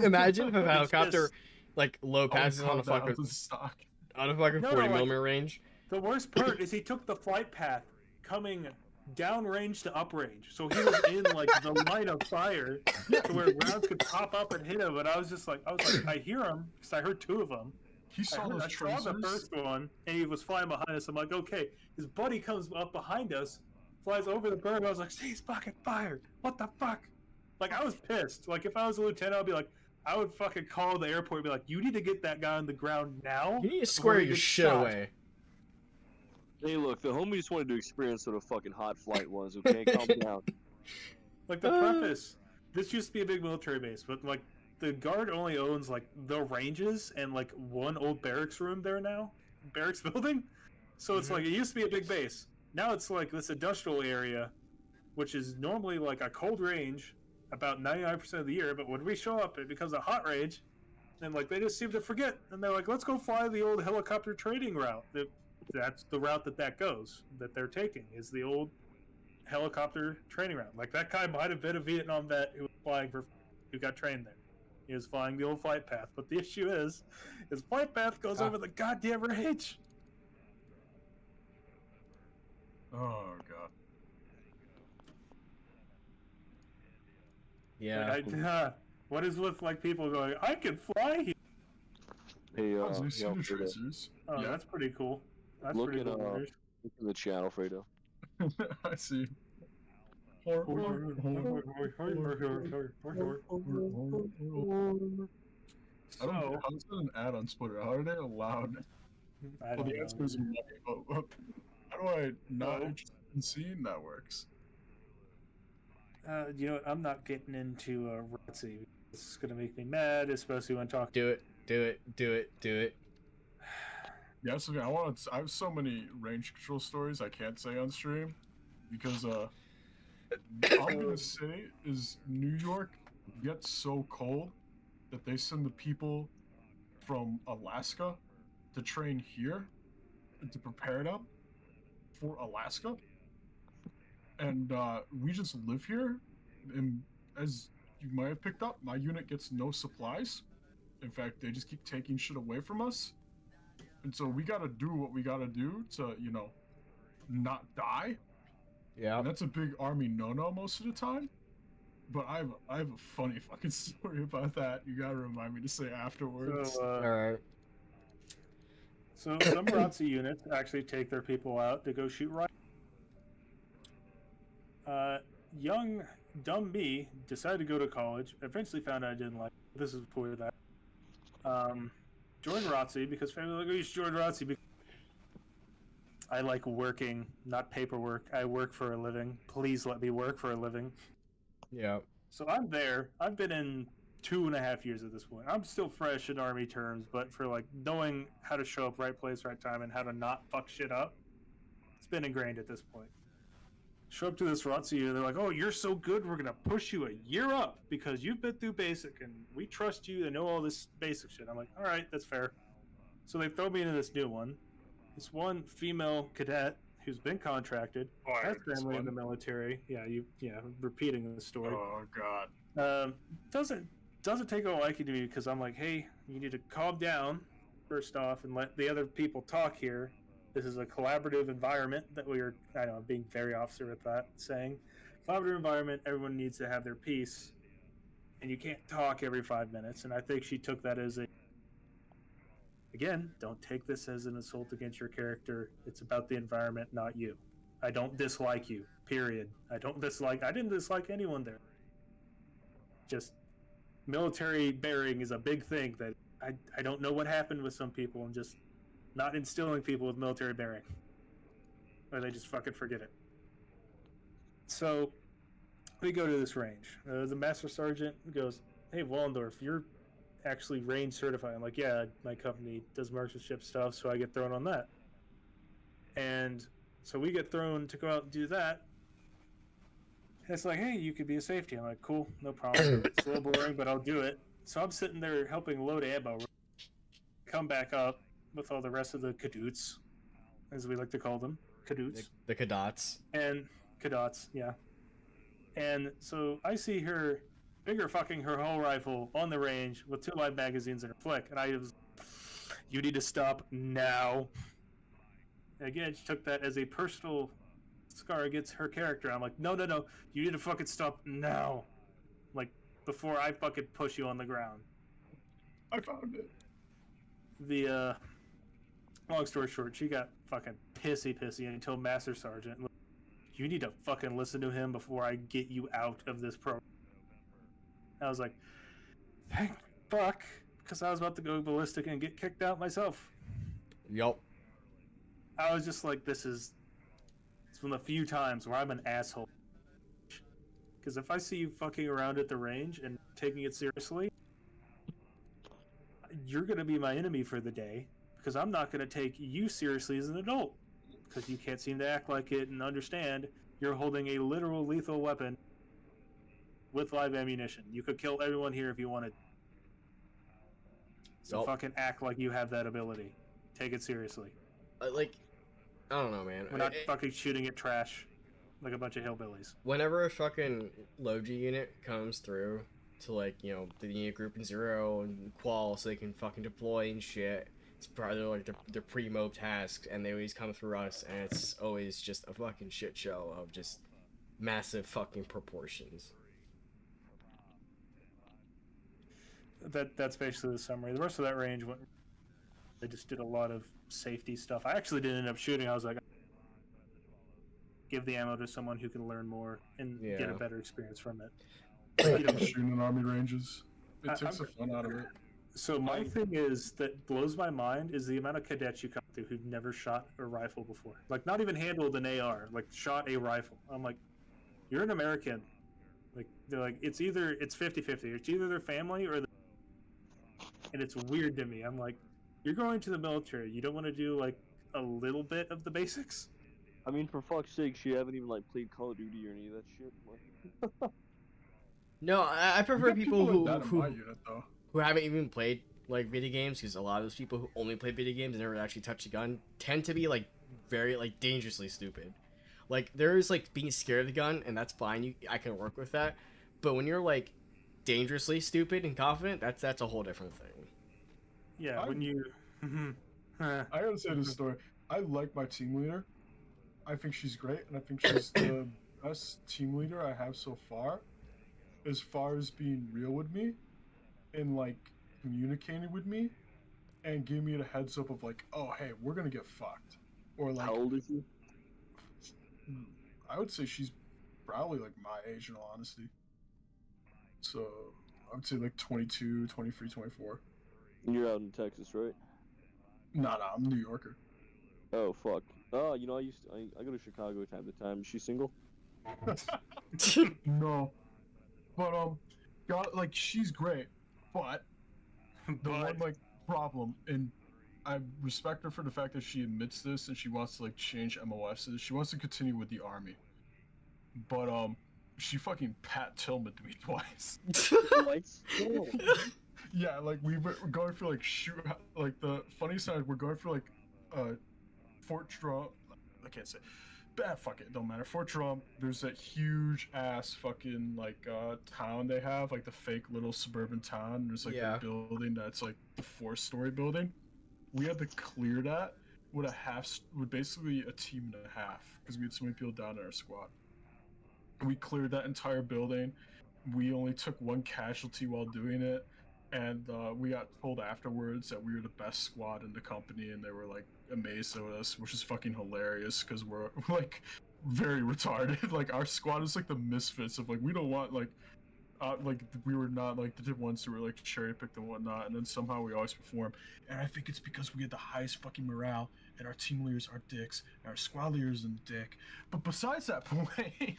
B: Imagine if a
D: It's
B: helicopter
D: just-
B: like low passes on a
A: I'll cut that
B: fucking
A: out of the stock.
B: on a fucking
D: No,
B: 40
D: like-
B: millimeter range.
D: The worst part is he took the flight path coming downrange to uprange, so he was in like the line of fire to where rounds could pop up and hit him. But I was like, I hear him because I heard two of them.
A: He saw those
D: I saw the
A: tracers.
D: first one, and he was flying behind us. I'm like, okay. His buddy comes up behind us, flies over the berm. I was like, he's fucking fired. What the fuck? Like, I was pissed. Like, if I was a lieutenant, I'd be like, I would fucking call the airport and be like, you need to get that guy on the ground now.
B: You need to
D: before
B: square
D: he
B: your
D: gets
B: shit
D: shot."
B: away.
H: Hey, look, the homie just wanted to experience what a fucking hot flight was. Okay, calm down.
D: Like, the preface, this used to be a big military base, but, like, the guard only owns, like, the ranges and, like, one old barracks room there now. Barracks building. So it's like, it used to be a big base. Now it's, like, this industrial area, which is normally, like, a cold range about 99% of the year, but when we show up, it becomes a hot range, and, like, they just seem to forget. And they're like, let's go fly the old helicopter trading route. That's the route that goes, that they're taking, is the old helicopter training route. Like, that guy might have been a Vietnam vet who was flying who got trained there. He was flying the old flight path, but the issue is, his flight path goes over the goddamn range.
A: Oh god.
B: Yeah.
D: What is with, like, people going, I can fly here?
H: Hey,
A: Oh, so you see
H: yeah,
A: the
H: Fredo,
A: tracers?
D: Oh,
A: Yeah,
D: that's pretty cool. That's
H: Look
D: pretty
H: at,
D: cool. Anders.
H: look in the channel, Fredo.
A: I see. I don't know.
D: So,
A: How is that an ad on Twitter? How are they allowed?
D: I
A: Well,
D: don't
A: the
D: know.
A: answer is money, but how do I not
D: No.
A: interested in seeing that works?
D: You know what? I'm not getting into ROTC. This is gonna make me mad, especially when talking.
B: Do it. Do it. Do it. Do it.
A: Yeah, so I have so many range control stories I can't say on stream because I'm gonna say is New York gets so cold that they send the people from Alaska to train here and to prepare it up for Alaska. And we just live here. And as you might have picked up, my unit gets no supplies. In fact, they just keep taking shit away from us. And so we gotta do what we gotta do to, you know, not die.
B: Yeah.
A: And that's a big army no-no most of the time. But I have a funny fucking story about that. You gotta remind me to say afterwards.
B: All right.
D: So some ROTC units actually take their people out to go shoot right. Young dumb me decided to go to college. Eventually found out I didn't like it. This is before that. Joined ROTC because family was like, oh, you should join ROTC because I like working, not paperwork. I work for a living. Please let me work for a living.
B: Yeah.
D: So I'm there. I've been in 2.5 years at this point. I'm still fresh in Army terms, but for like knowing how to show up right place, right time, and how to not fuck shit up, it's been ingrained at this point. Show up to this ROTC, and they're like, oh, you're so good, we're going to push you a year up because you've been through basic, and we trust you to know all this basic shit. I'm like, all right, that's fair. So they throw me into this new one. This one female cadet who's been contracted, has family in the military. Yeah, repeating the story.
A: Oh god.
D: Doesn't take a liking to me because I'm like, hey, you need to calm down first off and let the other people talk here. This is a collaborative environment that we're, I know, I'm being very officer with that, saying collaborative environment, everyone needs to have their peace, and you can't talk every 5 minutes. And I think she took that as a, again, don't take this as an assault against your character. It's about the environment, not you. I don't dislike you, period. I didn't dislike anyone there. Just military bearing is a big thing that I don't know what happened with some people and just not instilling people with military bearing. Or they just fucking forget it. So we go to this range. The master sergeant goes, hey, Wallendorf, you're actually range certified. I'm like, yeah, my company does marksmanship stuff, so I get thrown on that. And so we get thrown to go out and do that. It's like, hey, you could be a safety. I'm like, cool, no problem. It's a little boring, but I'll do it. So I'm sitting there helping load ammo. Come back up with all the rest of the cadets, as we like to call them, cadets.
B: The cadets.
D: And cadets, yeah. And so I see her finger fucking her whole rifle on the range with 2 live magazines in her flick, and I was, you need to stop now. And again, she took that as a personal scar against her character. I'm like, no, you need to fucking stop now. Like, before I fucking push you on the ground.
A: I found it.
D: The, long story short, she got fucking pissy and told Master Sergeant, you need to fucking listen to him before I get you out of this program. I was like, thank fuck, because I was about to go ballistic and get kicked out myself.
B: Yup.
D: I was just like, it's one of the few times where I'm an asshole. Because if I see you fucking around at the range and taking it seriously, you're going to be my enemy for the day, because I'm not going to take you seriously as an adult, because you can't seem to act like it and understand you're holding a literal lethal weapon with live ammunition. You could kill everyone here if you wanted. So
B: Nope.
D: fucking act like you have that ability. Take it seriously.
B: Like, I don't know, man.
D: We're not fucking shooting at trash like a bunch of hillbillies.
B: Whenever a fucking Logi unit comes through to, like, you know, the unit group in 0 and qual so they can fucking deploy and shit, it's probably like their primo tasks, and they always come through us, and it's always just a fucking shit show of just massive fucking proportions.
D: That's basically the summary. The rest of that range went. They just did a lot of safety stuff. I actually didn't end up shooting. I was like, give the ammo to someone who can learn more and get a better experience from it.
A: You know, shooting in army ranges. It takes the fun out of it.
D: So my thing is that blows my mind is the amount of cadets you come through who've never shot a rifle before. Like, not even handled an AR, like shot a rifle. I'm like, you're an American. Like, they're like, it's 50-50. It's either their family or and it's weird to me. I'm like, you're going to the military. You don't want to do like a little bit of the basics?
E: I mean, for fuck's sake, you haven't even like played Call of Duty or any of that shit. Like...
B: No, I prefer
A: You got
B: people
A: like that in
B: who
A: my unit, though.
B: who haven't even played like video games, because a lot of those people who only play video games and never actually touch a gun tend to be like very like dangerously stupid. Like there's like being scared of the gun, and that's fine. I can work with that. But when you're like dangerously stupid and confident, that's a whole different thing.
D: Yeah, when you.
A: I gotta say this story. I like my team leader. I think she's great, and I think she's the best team leader I have so far as being real with me and like communicating with me and giving me the heads up of like, oh hey, we're gonna get fucked. Or like,
H: How old is she?
A: I would say she's probably like my age in all honesty. So I would say like 22, 23, 24.
H: You're out in Texas, right?
A: Nah, I'm a New Yorker.
H: Oh fuck. Oh, you know, I go to Chicago time to time. Is she single?
A: No. But God, like she's great, but the one like problem, and I respect her for the fact that she admits this and she wants to like change MOSs. She wants to continue with the army, but she fucking Pat Tillman to me twice.
H: Twice? Oh.
A: Yeah, like we're going for like like the funniest side. We're going for like Fort Trump. I can't say. Fuck it, don't matter. Fort Trump, there's that huge ass fucking like town they have, like the fake little suburban town. There's like a building that's like the 4-story building. We had to clear that with basically a team and a half because we had so many people down in our squad. We cleared that entire building. We only took one casualty while doing it, and we got told afterwards that we were the best squad in the company, and they were like amazed at us, which is fucking hilarious because we're like very retarded. Like our squad is like the misfits of like we don't want like we were not like the ones who were like cherry picked and whatnot, and then somehow we always perform. And I think it's because we had the highest fucking morale, and our team leaders are dicks, and our squad leaders are dick. But besides that point,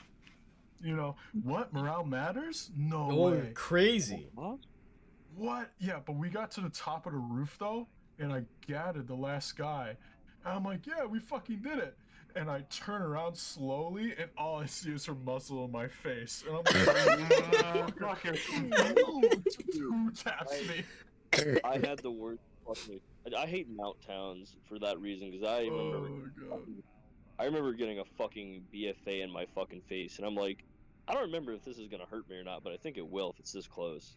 A: you know what? Morale matters? No way.
B: Crazy.
A: What? Yeah, but we got to the top of the roof though, and I gathered the last guy. And I'm like, yeah, we fucking did it. And I turn around slowly, and all I see is her muzzle in my face. And I'm like, who taps me?
H: I had the worst. I hate mount towns for that reason because I remember getting a fucking BFA in my fucking face, and I'm like, I don't remember if this is gonna hurt me or not, but I think it will if it's this close.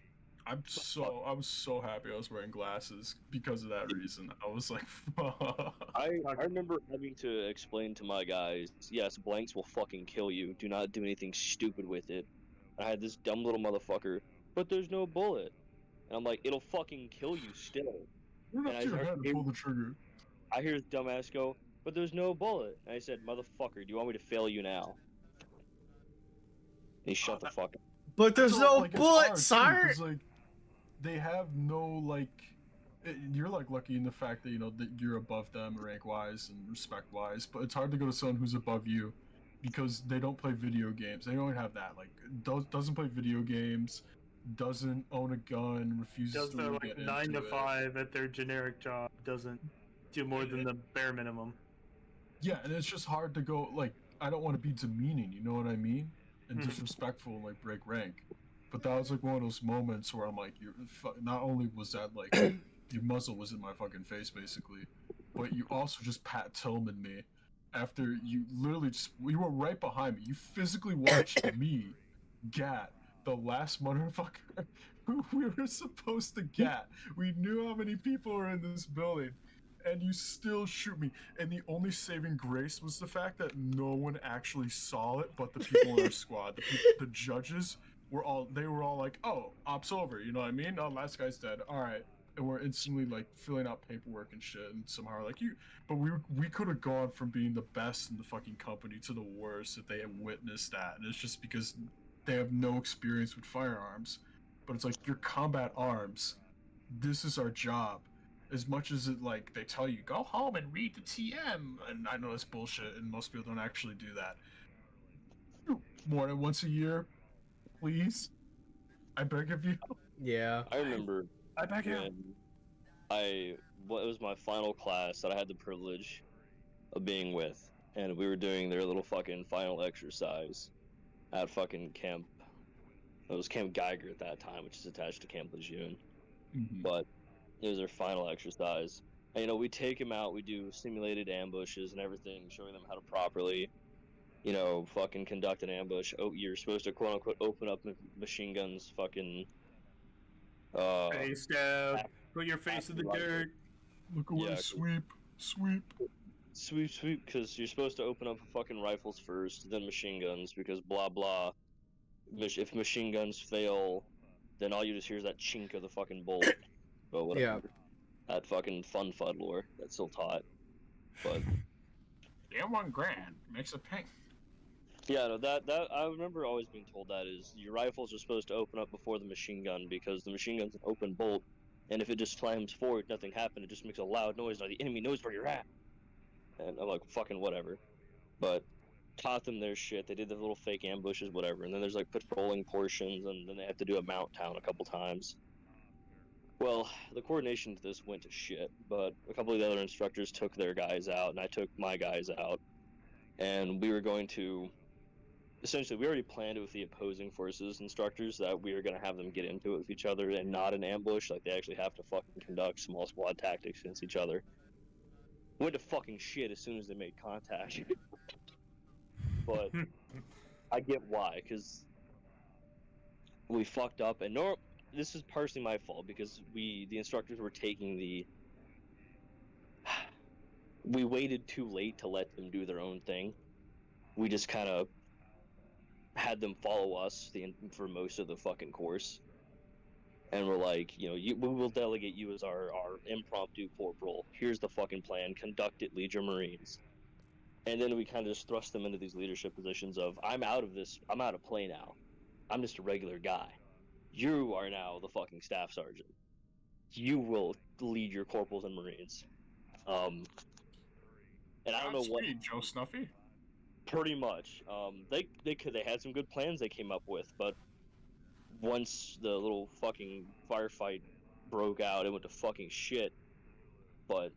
A: I was so happy I was wearing glasses because of that reason. I was like, fuck.
H: I remember having to explain to my guys, yes, blanks will fucking kill you. Do not do anything stupid with it. I had this dumb little motherfucker, but there's no bullet. And I'm like, it'll fucking kill you still.
A: You're not too bad to pull the trigger.
H: I hear this dumbass go, but there's no bullet. And I said, motherfucker, do you want me to fail you now? And he shut the fuck up.
B: But there's no bullet, sire!
A: Like, they have no, like... You're, like, lucky in the fact that, you know, that you're above them rank-wise and respect-wise, but it's hard to go to someone who's above you because they don't play video games. They don't have that. Like, doesn't play video games, doesn't own a gun, refuses to
D: like
A: get
D: 9 to
A: into
D: 5 at their generic job, doesn't do more than the bare minimum.
A: Yeah, and it's just hard to go, like, I don't want to be demeaning, you know what I mean? And disrespectful and, like, break rank. But that was, like, one of those moments where I'm like, not only was that, like, your muzzle was in my fucking face, basically, but you also just Pat Tillman me after you literally you were right behind me. You physically watched me gat the last motherfucker who we were supposed to gat. We knew how many people were in this building, and you still shoot me. And the only saving grace was the fact that no one actually saw it but the people in our squad. The judges were all like, oh, op's over, you know what I mean? Oh, last guy's dead. All right. And we're instantly like filling out paperwork and shit, and somehow like but we could have gone from being the best in the fucking company to the worst if they had witnessed that. And it's just because they have no experience with firearms. But it's like, your combat arms, this is our job. As much as it, like, they tell you, go home and read the TM, and I know that's bullshit, and most people don't actually do that. More than once a year, please. I beg of you.
B: Yeah.
H: I remember
D: I back out.
H: It was my final class that I had the privilege of being with, and we were doing their little fucking final exercise at fucking camp. It was Camp Geiger at that time, which is attached to Camp Lejeune. But It was their final exercise. And, you know, we take them out, we do simulated ambushes and everything, showing them how to properly, you know, fucking conduct an ambush. Oh, you're supposed to quote unquote open up machine guns, fucking.
D: Face down. Put your face in the dirt.
A: Look away,
H: Yeah,
A: sweep, sweep.
H: Sweep, because you're supposed to open up fucking rifles first, then machine guns, because blah blah. If machine guns fail, then all you just hear is that chink of the fucking bolt. But whatever.
B: Yeah.
H: That fucking fun FUD lore that's still taught. But
G: Yeah, $1,000 makes a ping.
H: yeah, no, that I remember always being told that is your rifles are supposed to open up before the machine gun because the machine gun's an open bolt, and if it just slams forward, nothing happened. It just makes a loud noise, now the enemy knows where you're at. And I'm like, fucking whatever. But taught them their shit. They did the little fake ambushes, whatever. And then there's like patrolling portions, and then they have to do a mount town a couple times. Well, the coordination to this went to shit, but a couple of the other instructors took their guys out, and I took my guys out. And we were going to. Essentially, we already planned it with the opposing forces instructors that we were going to have them get into it with each other and not an ambush. Like, they actually have to fucking conduct small squad tactics against each other. Went to fucking shit as soon as they made contact. But I get why, because we fucked up, and this is partially my fault, because the instructors were taking we waited too late to let them do their own thing. We just kind of had them follow us for most of the fucking course. And we're like, you know, we will delegate you as our impromptu corporal. Here's the fucking plan. Conduct it, lead your Marines. And then we kind of just thrust them into these leadership positions of, I'm out of play now. I'm just a regular guy. You are now the fucking staff sergeant. You will lead your corporals and Marines. And I don't know what.
G: Godspeed, Joe Snuffy.
H: Pretty much. They had some good plans they came up with, but once the little fucking firefight broke out, it went to fucking shit. But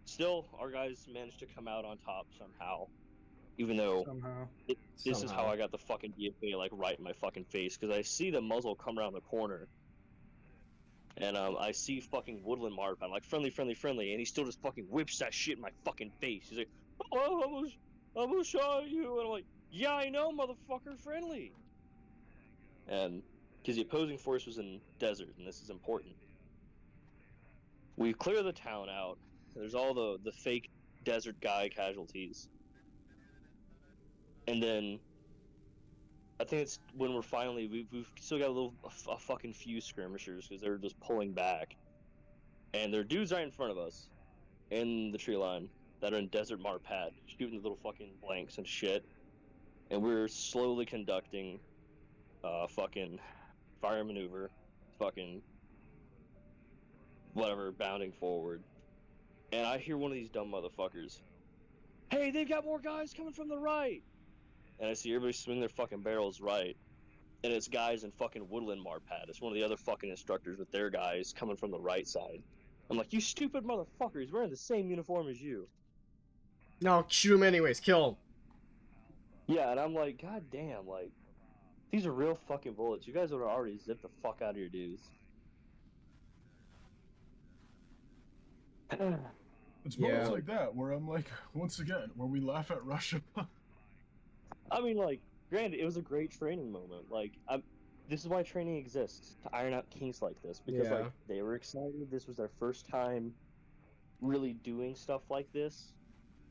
H: still, our guys managed to come out on top somehow. Even though this is how I got the fucking DFA like right in my fucking face, because I see the muzzle come around the corner, and I see fucking Woodland Marp. I'm like, friendly, and he still just fucking whips that shit in my fucking face. He's like, oh, I will show you, and I'm like, yeah, I know, motherfucker, friendly. And because the opposing force was in desert, and this is important. We clear the town out. There's all the fake desert guy casualties. And then I think it's when we're finally we've still got a fucking few skirmishers because they're just pulling back, and there are dudes right in front of us in the tree line that are in Desert Marpat shooting the little fucking blanks and shit, and we're slowly conducting fucking fire maneuver, fucking whatever, bounding forward, and I hear one of these dumb motherfuckers, hey, they've got more guys coming from the right. And I see everybody swing their fucking barrels right. And it's guys in fucking Woodland Marpat. It's one of the other fucking instructors with their guys coming from the right side. I'm like, you stupid motherfucker, he's wearing the same uniform as you.
B: No, shoot him anyways, kill him.
H: Yeah, and I'm like, god damn, like, these are real fucking bullets. You guys would have already zipped the fuck out of your dudes.
A: It's moments
B: Yeah.
A: like that where I'm like, once again, where we laugh at Russia.
H: I mean, like, granted, it was a great training moment. Like, this is why training exists, to iron out kinks like this. Because,
B: Yeah.
H: like, they were excited. This was their first time really doing stuff like this.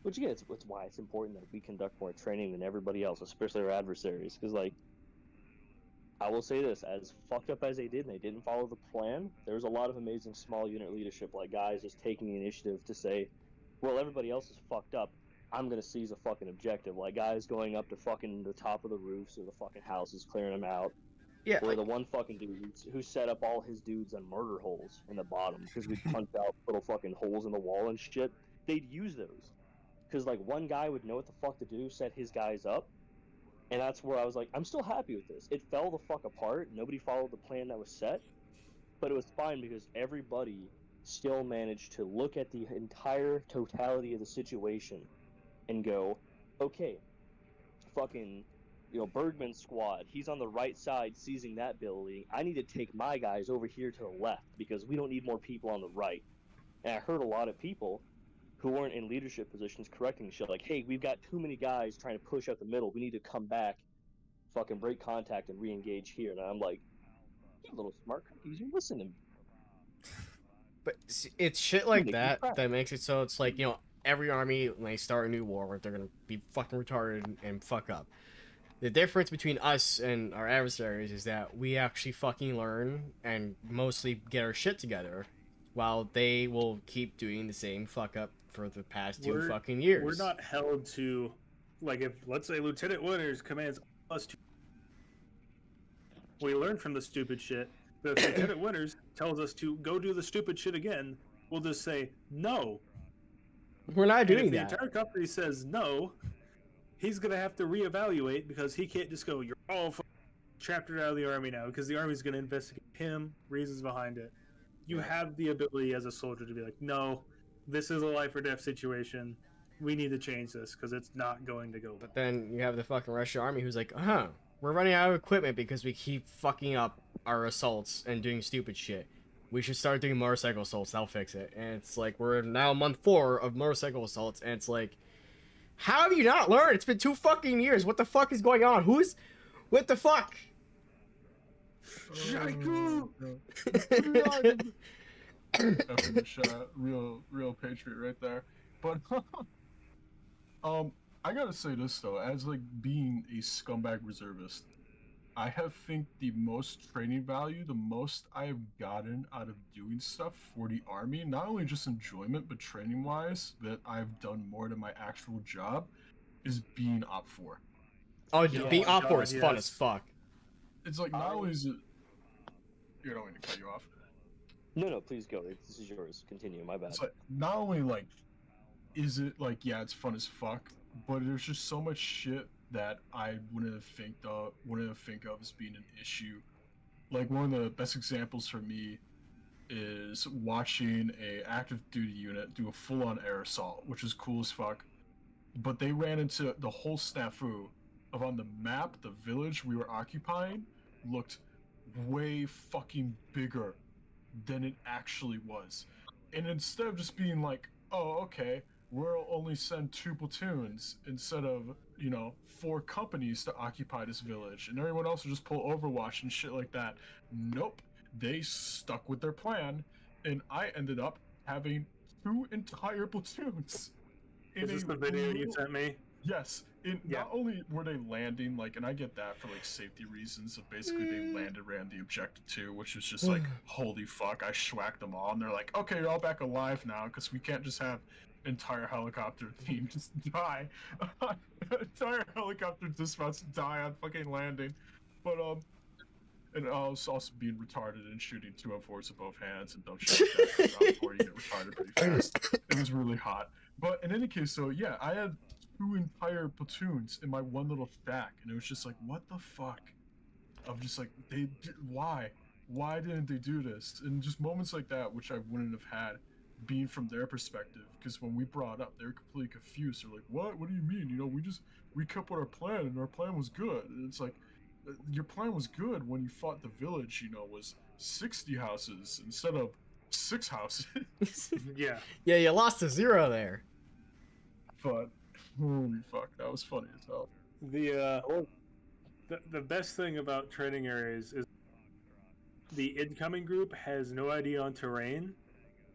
H: Which, again, it's why it's important that we conduct more training than everybody else, especially our adversaries. Because, like, I will say this, as fucked up as they did, and they didn't follow the plan, there was a lot of amazing small unit leadership, like guys just taking the initiative to say, well, everybody else is fucked up, I'm gonna seize a fucking objective. Like guys going up to fucking the top of the roofs of the fucking houses, clearing them out.
B: Yeah.
H: Or the one fucking dude who set up all his dudes on murder holes in the bottom because we punched out little fucking holes in the wall and shit. They'd use those because like one guy would know what the fuck to do, set his guys up, and that's where I was like, I'm still happy with this. It fell the fuck apart. Nobody followed the plan that was set, but it was fine because everybody still managed to look at the entire totality of the situation and go, okay, fucking Bergman's squad. He's on the right side, seizing that building. I need to take my guys over here to the left because we don't need more people on the right. And I heard a lot of people who weren't in leadership positions correcting shit like, "Hey, we've got too many guys trying to push up the middle. We need to come back, fucking break contact, and re-engage here." And I'm like, "You little smart cookies, you listen to me."
B: But it's shit like
H: Make me
B: that
H: cry.
B: that makes it so it's like, every army, when they start a new war, they're gonna be fucking retarded and fuck up. The difference between us and our adversaries is that we actually fucking learn and mostly get our shit together, while they will keep doing the same fuck up for the past 2 fucking years.
D: We're not held to, like, if let's say Lieutenant Winters commands us to, we learn from the stupid shit. But if Lieutenant Winters tells us to go do the stupid shit again, we'll just say no.
B: We're not
D: And
B: doing
D: if the
B: that.
D: entire company says no, he's gonna have to reevaluate because he can't just go, "You're all chaptered out of the army now," because the army's gonna investigate him, reasons behind it. You have the ability as a soldier to be like, "No, this is a life or death situation. We need to change this because it's not going to go well."
B: But then you have the fucking Russian army who's like, we're running out of equipment because we keep fucking up our assaults and doing stupid shit. We should start doing motorcycle assaults, that'll fix it. And it's like, we're now month 4 of motorcycle assaults, and it's like, how have you not learned? It's been 2 fucking years. What the fuck is going on? What the fuck?
A: Definition, real patriot right there. But I gotta say this though, as like being a scumbag reservist, I have think the most training value, the most I have gotten out of doing stuff for the army, not only just enjoyment but training wise, that I've done more than my actual job, is being Op 4.
B: Oh,
D: Yeah,
B: being Op 4
D: God,
B: is fun
D: yes.
B: as fuck.
A: It's like not only is it, you don't mean to cut you off.
H: No, please go. This is yours. Continue. My bad.
A: It's like not only like is it like, yeah, it's fun as fuck, but there's just so much shit that I wouldn't have think of as being an issue. Like one of the best examples for me is watching a active duty unit do a full-on air assault, which is cool as fuck. But they ran into the whole snafu of, on the map, the village we were occupying looked way fucking bigger than it actually was. And instead of just being like, oh, okay, we'll only send 2 platoons instead of, 4 companies to occupy this village, and everyone else will just pull Overwatch and shit like that. Nope. They stuck with their plan, and I ended up having 2 entire platoons.
D: Is this the video you sent me?
A: Yes. Not only were they landing, like, and I get that for, like, safety reasons, so basically they landed, ran the objective 2, which was just like, holy fuck, I schwacked them all, and they're like, okay, you're all back alive now, because we can't just have entire helicopter team just die. Entire helicopter dispatch die on fucking landing. But, and I was also being retarded and shooting 2M4s with both hands and dumb shit like that. Before you get retarded pretty fast. It was really hot. But in any case, so yeah, I had 2 entire platoons in my one little shack, and it was just like, what the fuck? Of just like, why? Why didn't they do this? And just moments like that, which I wouldn't have had, being from their perspective, because when we brought up, they were completely confused. They're like, what do you mean? We kept with our plan, and our plan was good. And it's like, your plan was good when you fought the village, was 60 houses instead of 6 houses.
D: Yeah.
B: Yeah, you lost to 0 there.
A: But holy fuck, that was funny as hell.
D: The best thing about training areas is the incoming group has no idea on terrain,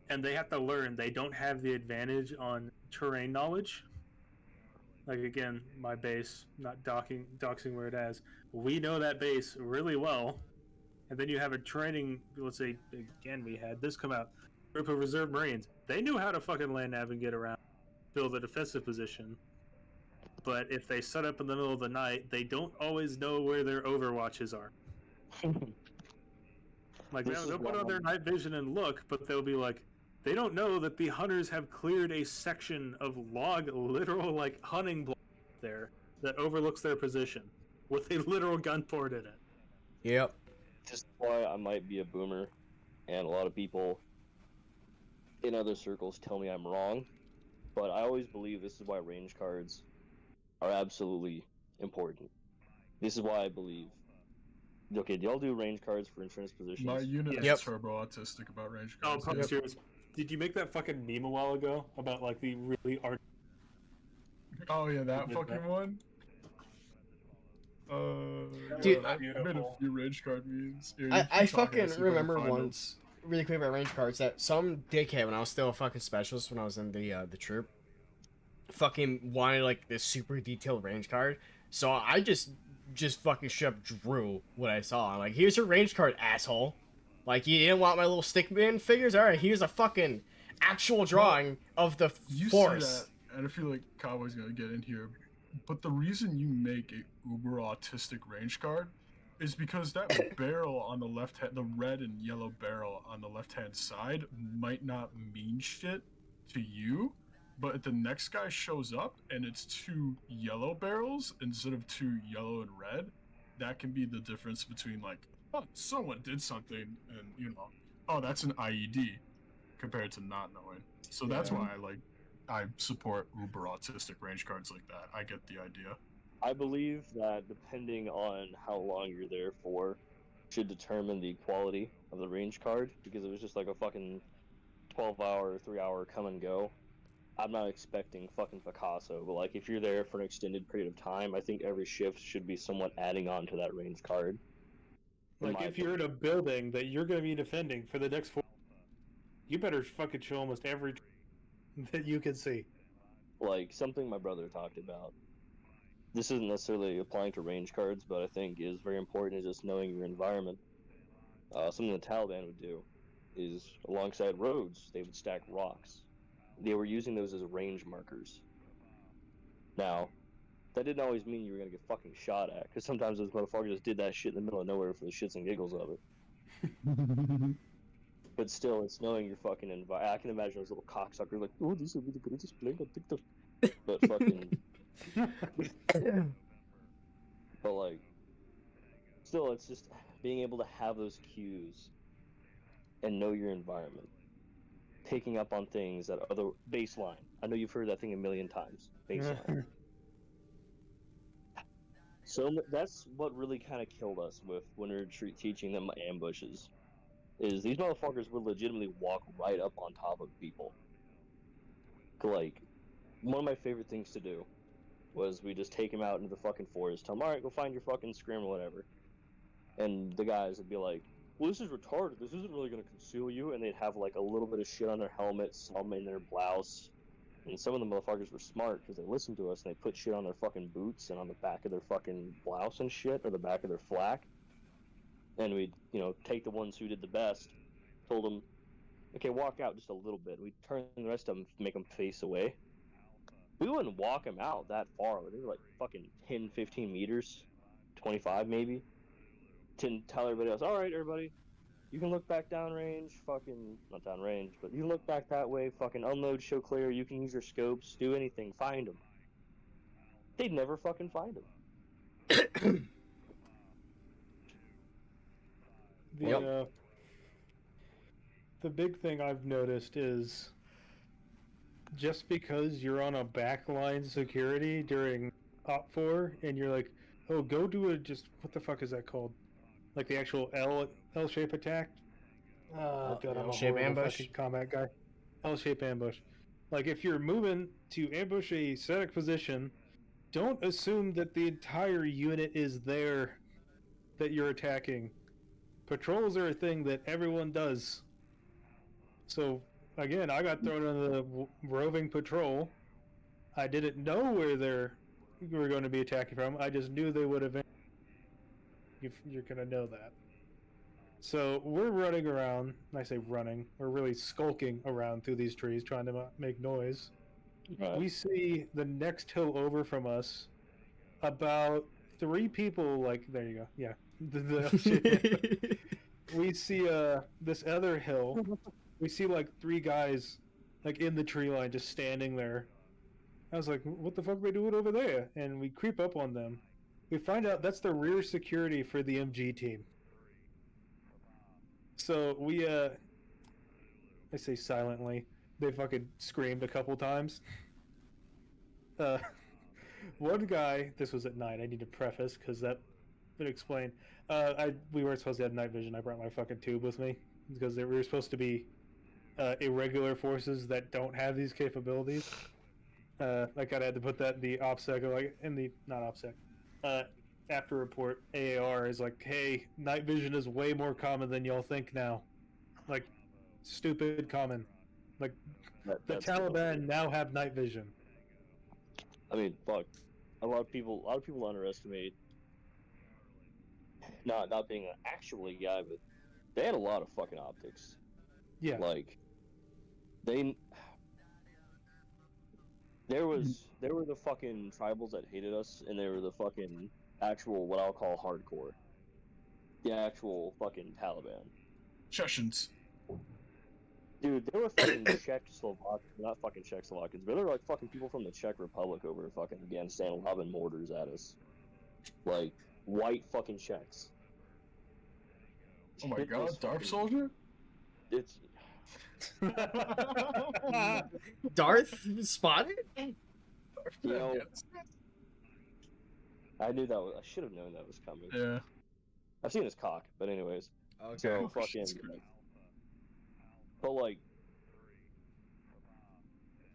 D: and they have to learn. They don't have the advantage on terrain knowledge. Like, again, my base, not doxing where it is. We know that base really well, and then you have a training, let's say, again, we had this come out, group of reserve Marines. They knew how to fucking land nav and get around, build a defensive position. But if they set up in the middle of the night, they don't always know where their overwatches are. Like, they'll put on their night vision and look, but they'll be like, they don't know that the hunters have cleared a section of literal, like, hunting block there that overlooks their position with a literal gun port in it.
B: Yep.
H: This is why I might be a boomer, and a lot of people in other circles tell me I'm wrong, but I always believe this is why range cards are absolutely important. This is why I believe. Okay, do y'all do range cards for insurance positions?
A: My unit
B: Yep.
A: is turbo autistic about range
D: Oh,
A: cards.
D: I'm
A: Yep.
D: serious. Did you make that fucking meme a while ago about like the really art?
A: Oh yeah, that
D: did
A: fucking
D: that.
A: one.
B: Dude,
A: Yeah, I made a
D: beautiful.
A: few range card memes. Here, you
B: I
A: keep talking,
B: fucking
A: I'll see if I can
B: remember
A: find 'em.
B: once, really quick about range cards, that some dickhead when I was still a fucking specialist when I was in the troop, fucking wanted like this super detailed range card. So I just fucking straight up drew what I saw. I'm like, here's your range card, asshole. Like, you didn't want my little stickman figures? Alright, here's a fucking actual drawing of the
A: You
B: force.
A: see that, and I feel like Cowboy's gonna get in here. But the reason you make a uber autistic range card is because that barrel on the left hand, the red and yellow barrel on the left hand side, might not mean shit to you, but if the next guy shows up and it's 2 yellow barrels instead of 2 yellow and red, that can be the difference between like, oh, someone did something, and you know, oh, that's an IED, compared to not knowing. So that's why I support uber autistic range cards like that. I get the idea.
H: I believe that depending on how long you're there for, should determine the quality of the range card. Because it was just like a fucking 12-hour, 3-hour come and go. I'm not expecting fucking Picasso, but like if you're there for an extended period of time, I think every shift should be somewhat adding on to that range card.
D: Like if you're in a building that you're going to be defending for the next 4, you better fucking show almost every that you can see.
H: Like something my brother talked about. This isn't necessarily applying to range cards, but I think is very important is just knowing your environment. Something the Taliban would do is alongside roads, they would stack rocks. They were using those as range markers. Now, that didn't always mean you were going to get fucking shot at, because sometimes those motherfuckers just did that shit in the middle of nowhere for the shits and giggles of it. But still, it's knowing your fucking environment. I can imagine those little cocksuckers like, oh, this will be the greatest playing on TikTok. But fucking... but like... Still, it's just being able to have those cues and know your environment. Picking up on things that are the baseline. I know you've heard that thing a million times. Baseline. So that's what really kind of killed us with when we were teaching them ambushes. Is these motherfuckers would legitimately walk right up on top of people. Like, one of my favorite things to do was we just take them out into the fucking forest, tell them, alright, go find your fucking scrim or whatever. And the guys would be like, well, this is retarded, this isn't really gonna conceal you, and they'd have like a little bit of shit on their helmet, some in their blouse. And some of the motherfuckers were smart because they listened to us and they put shit on their fucking boots and on the back of their fucking blouse and shit, or the back of their flak. And we'd, you know, take the ones who did the best, told them, okay, walk out just a little bit. We'd turn the rest of them, make them face away. We wouldn't walk them out that far. They were like fucking 10, 15 meters, 25 maybe. To tell everybody else, all right, everybody, you can look back downrange, fucking, not downrange, but you can look back that way, fucking unload, show clear, you can use your scopes, do anything, find them. They'd never fucking find them.
D: The big thing I've noticed is just because you're on a backline security during Op 4 and you're like, oh, go do a just, what the fuck is that called? Like the actual L-shape attack? Oh, God, I'm a
B: L-shape
D: horrible
B: ambush?
D: fucking combat guy. L-shape ambush. Like, if you're moving to ambush a static position, don't assume that the entire unit is there that you're attacking. Patrols are a thing that everyone does. So, again, I got thrown on the roving patrol. I didn't know where they were going to be attacking from. I just knew they would have. You're going to know that. So we're running around. I say running. We're really skulking around through these trees, trying to make noise.
H: Right.
D: We see the next hill over from us. About 3 people. Like, there you go. Yeah. We see this other hill. We see like 3 guys like in the tree line just standing there. I was like, what the fuck are they doing over there? And we creep up on them. We find out that's the rear security for the MG team. So we I say silently, they fucking screamed a couple times. One guy, this was at night, I need to preface because that
F: But explain. We weren't supposed to have night vision. I brought my fucking tube with me because we were supposed to be irregular forces that don't have these capabilities. I kind of had to put that in the OPSEC, or like in the not OPSEC. After report, AAR is like, hey, night vision is way more common than y'all think now. Like, stupid common. Like, the
H: That's
F: Taliban now have night vision.
H: I mean, fuck. A lot of people underestimate not being an actual guy, but they had a lot of fucking optics.
F: Yeah.
H: Like, there were the fucking tribals that hated us, and they were the fucking actual, what I'll call hardcore. The actual fucking Taliban.
A: Chechens.
H: Dude, they were fucking not fucking Czechoslovakians, but they were like fucking people from the Czech Republic over in fucking Afghanistan lobbing mortars at us. Like, white fucking Czechs.
A: Oh my
H: It
A: god,
H: was
A: Dark
H: fucking-
A: Soldier?
H: It's
B: Darth spotted?
H: You know, I knew that I should have known that was coming.
A: Yeah.
H: I've seen his cock, but anyways.
B: Okay.
H: So
A: Oh,
H: fucking,
A: shit's great.
H: but like,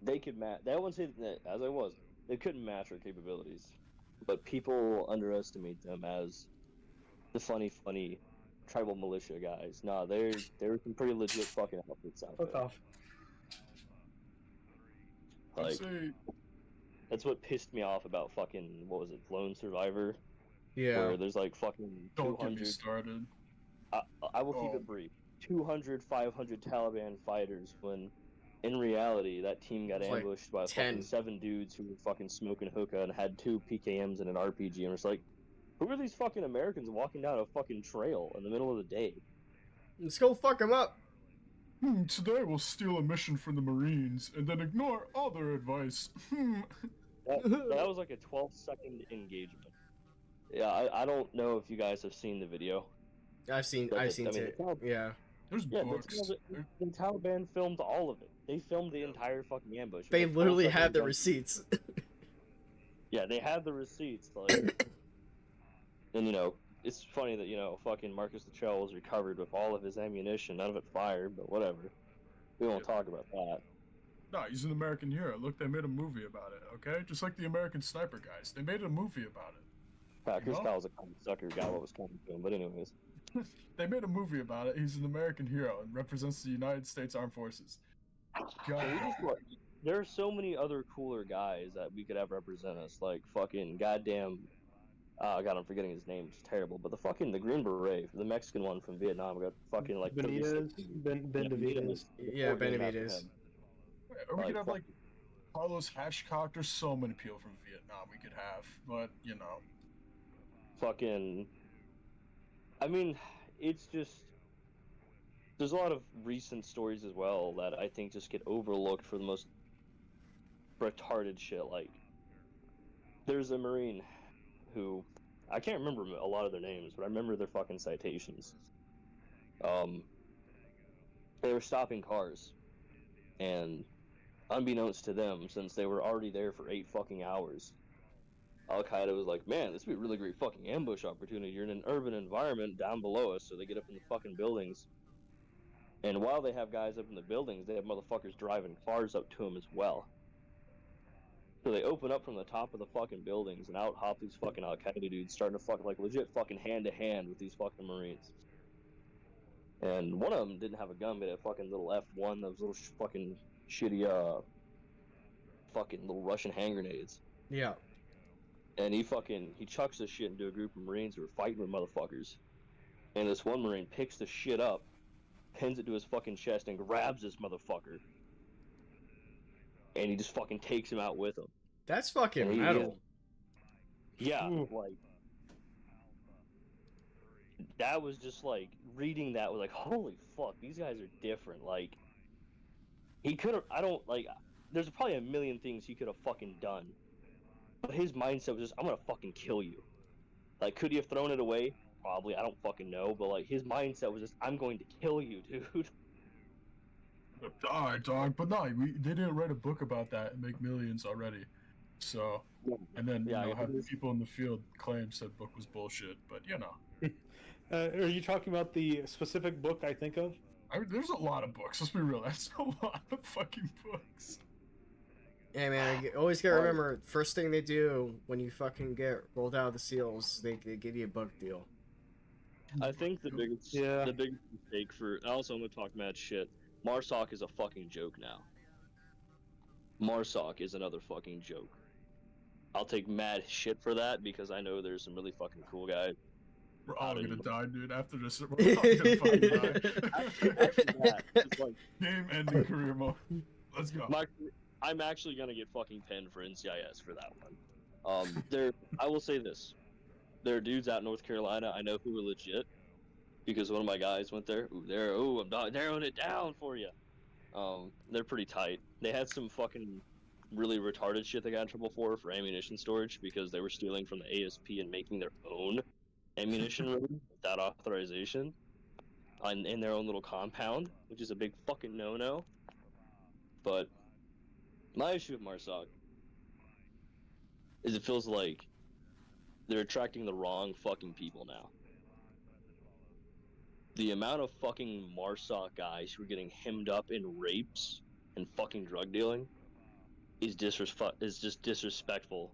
H: they could match. I wouldn't say that as I was. They couldn't match our capabilities, but people underestimate them as the funny tribal militia guys. Nah, they're some pretty legit fucking outfits out
F: Fuck
H: there.
F: off.
A: I'd
H: Like,
A: say
H: that's what pissed me off about fucking, what was it, Lone Survivor?
B: Yeah.
H: Where there's like fucking
A: don't get me
H: 200.
A: started.
H: I will keep
A: Oh.
H: it brief. 200, 500 Taliban fighters, when in reality that team got
B: It's like
H: ambushed by
B: 10.
H: fucking 7 dudes who were fucking smoking hookah and had 2 PKMs and an RPG, and it's like, who are these fucking Americans walking down a fucking trail in the middle of the day?
B: Let's go fuck him up.
A: Today we'll steal a mission from the Marines and then ignore all their advice.
H: That was like a 12-second engagement. Yeah, I don't know if you guys have seen the video.
B: I've seen
H: But
B: it.
H: the
B: Yeah.
A: There's
H: Yeah,
A: books.
H: the Taliban filmed all of it. They filmed the entire fucking ambush. It
B: They
H: was a
B: literally
H: 12-second
B: have the
H: engagement.
B: receipts.
H: Yeah, they have the receipts. Like, and you know, it's funny that fucking Marcus Luttrell was recovered with all of his ammunition, none of it fired, but whatever. We won't talk about that.
A: No, he's an American hero. Look, they made a movie about it, okay? Just like the American Sniper guys. They made a movie about it.
H: Chris
A: No?
H: Kyle was a common sucker, got what was coming to him. But anyways,
A: They made a movie about it. He's an American hero and represents the United States Armed Forces. God.
H: there are so many other cooler guys that we could have represent us. Like fucking goddamn. God, I'm forgetting his name. It's terrible. But the Green Beret, the Mexican one from Vietnam, got fucking like
F: Benitez,
H: 36.
F: Benavidez.
B: Yeah,
H: Before getting
B: Benavidez.
H: after him.
A: Or we could have,
H: fuck-
A: like, Carlos Hatchcock. There's so many people from Vietnam we could have. But, you know.
H: Fucking. I mean, it's just. There's a lot of recent stories as well that I think just get overlooked for the most retarded shit. Like, there's a Marine who. I can't remember a lot of their names, but I remember their fucking citations. They were stopping cars. And, unbeknownst to them, since they were already there for 8 fucking hours, Al Qaeda was like, man, this would be a really great fucking ambush opportunity. You're in an urban environment down below us, so they get up in the fucking buildings. And while they have guys up in the buildings, they have motherfuckers driving cars up to them as well. So they open up from the top of the fucking buildings, and out hop these fucking Al Qaeda dudes, starting to fuck like legit fucking hand to hand with these fucking Marines. And one of them didn't have a gun, but had a fucking little F1, those little fucking shitty, fucking little Russian hand grenades.
B: Yeah.
H: And he chucks this shit into a group of Marines who are fighting with motherfuckers. And this one Marine picks the shit up, pins it to his fucking chest, and grabs this motherfucker. And he just fucking takes him out with him.
B: That's
H: And
B: fucking
H: he-
B: metal.
H: Yeah,
F: Ooh.
H: like... That was just like, reading that was like, holy fuck, these guys are different. Like, he could have, there's probably a million things he could have fucking done. But his mindset was just, I'm gonna fucking kill you. Like, could he have thrown it away? Probably, I don't fucking know. But, like, his mindset was just, I'm going to kill you, dude.
A: Alright, dog. But no, they didn't write a book about that and make millions already. So, and then
H: Yeah,
A: you know,
H: I
A: have
H: think
A: people in the field claim said book was bullshit, but you know,
F: Are you talking about the specific book I think of?
A: I mean, there's a lot of books. Let's be real. That's a lot of fucking books.
B: Yeah, man, you always gotta remember, first thing they do when you fucking get rolled out of the seals, they give you a book deal.
H: I think the biggest mistake for also I'm gonna talk mad shit. Marsoc is a fucking joke now. Marsoc is another fucking joke. I'll take mad shit for that because I know there's some really fucking cool guys.
A: We're all
H: I
A: gonna
H: didn't-
A: die, dude. After this, we're all gonna fucking die.
H: After that, it's like,
A: Game-ending career mode. Let's go.
H: I'm actually gonna get fucking penned for NCIS for that one. I will say this: there are dudes out in North Carolina I know who are legit because one of my guys went there. I'm narrowing it down for you. They're pretty tight. They had some fucking really retarded shit they got in trouble for ammunition storage because they were stealing from the ASP and making their own ammunition room without authorization in their own little compound, which is a big fucking no-no. But my issue with Marsoc is it feels like they're attracting the wrong fucking people now. The amount of fucking Marsoc guys who are getting hemmed up in rapes and fucking drug dealing is just disrespectful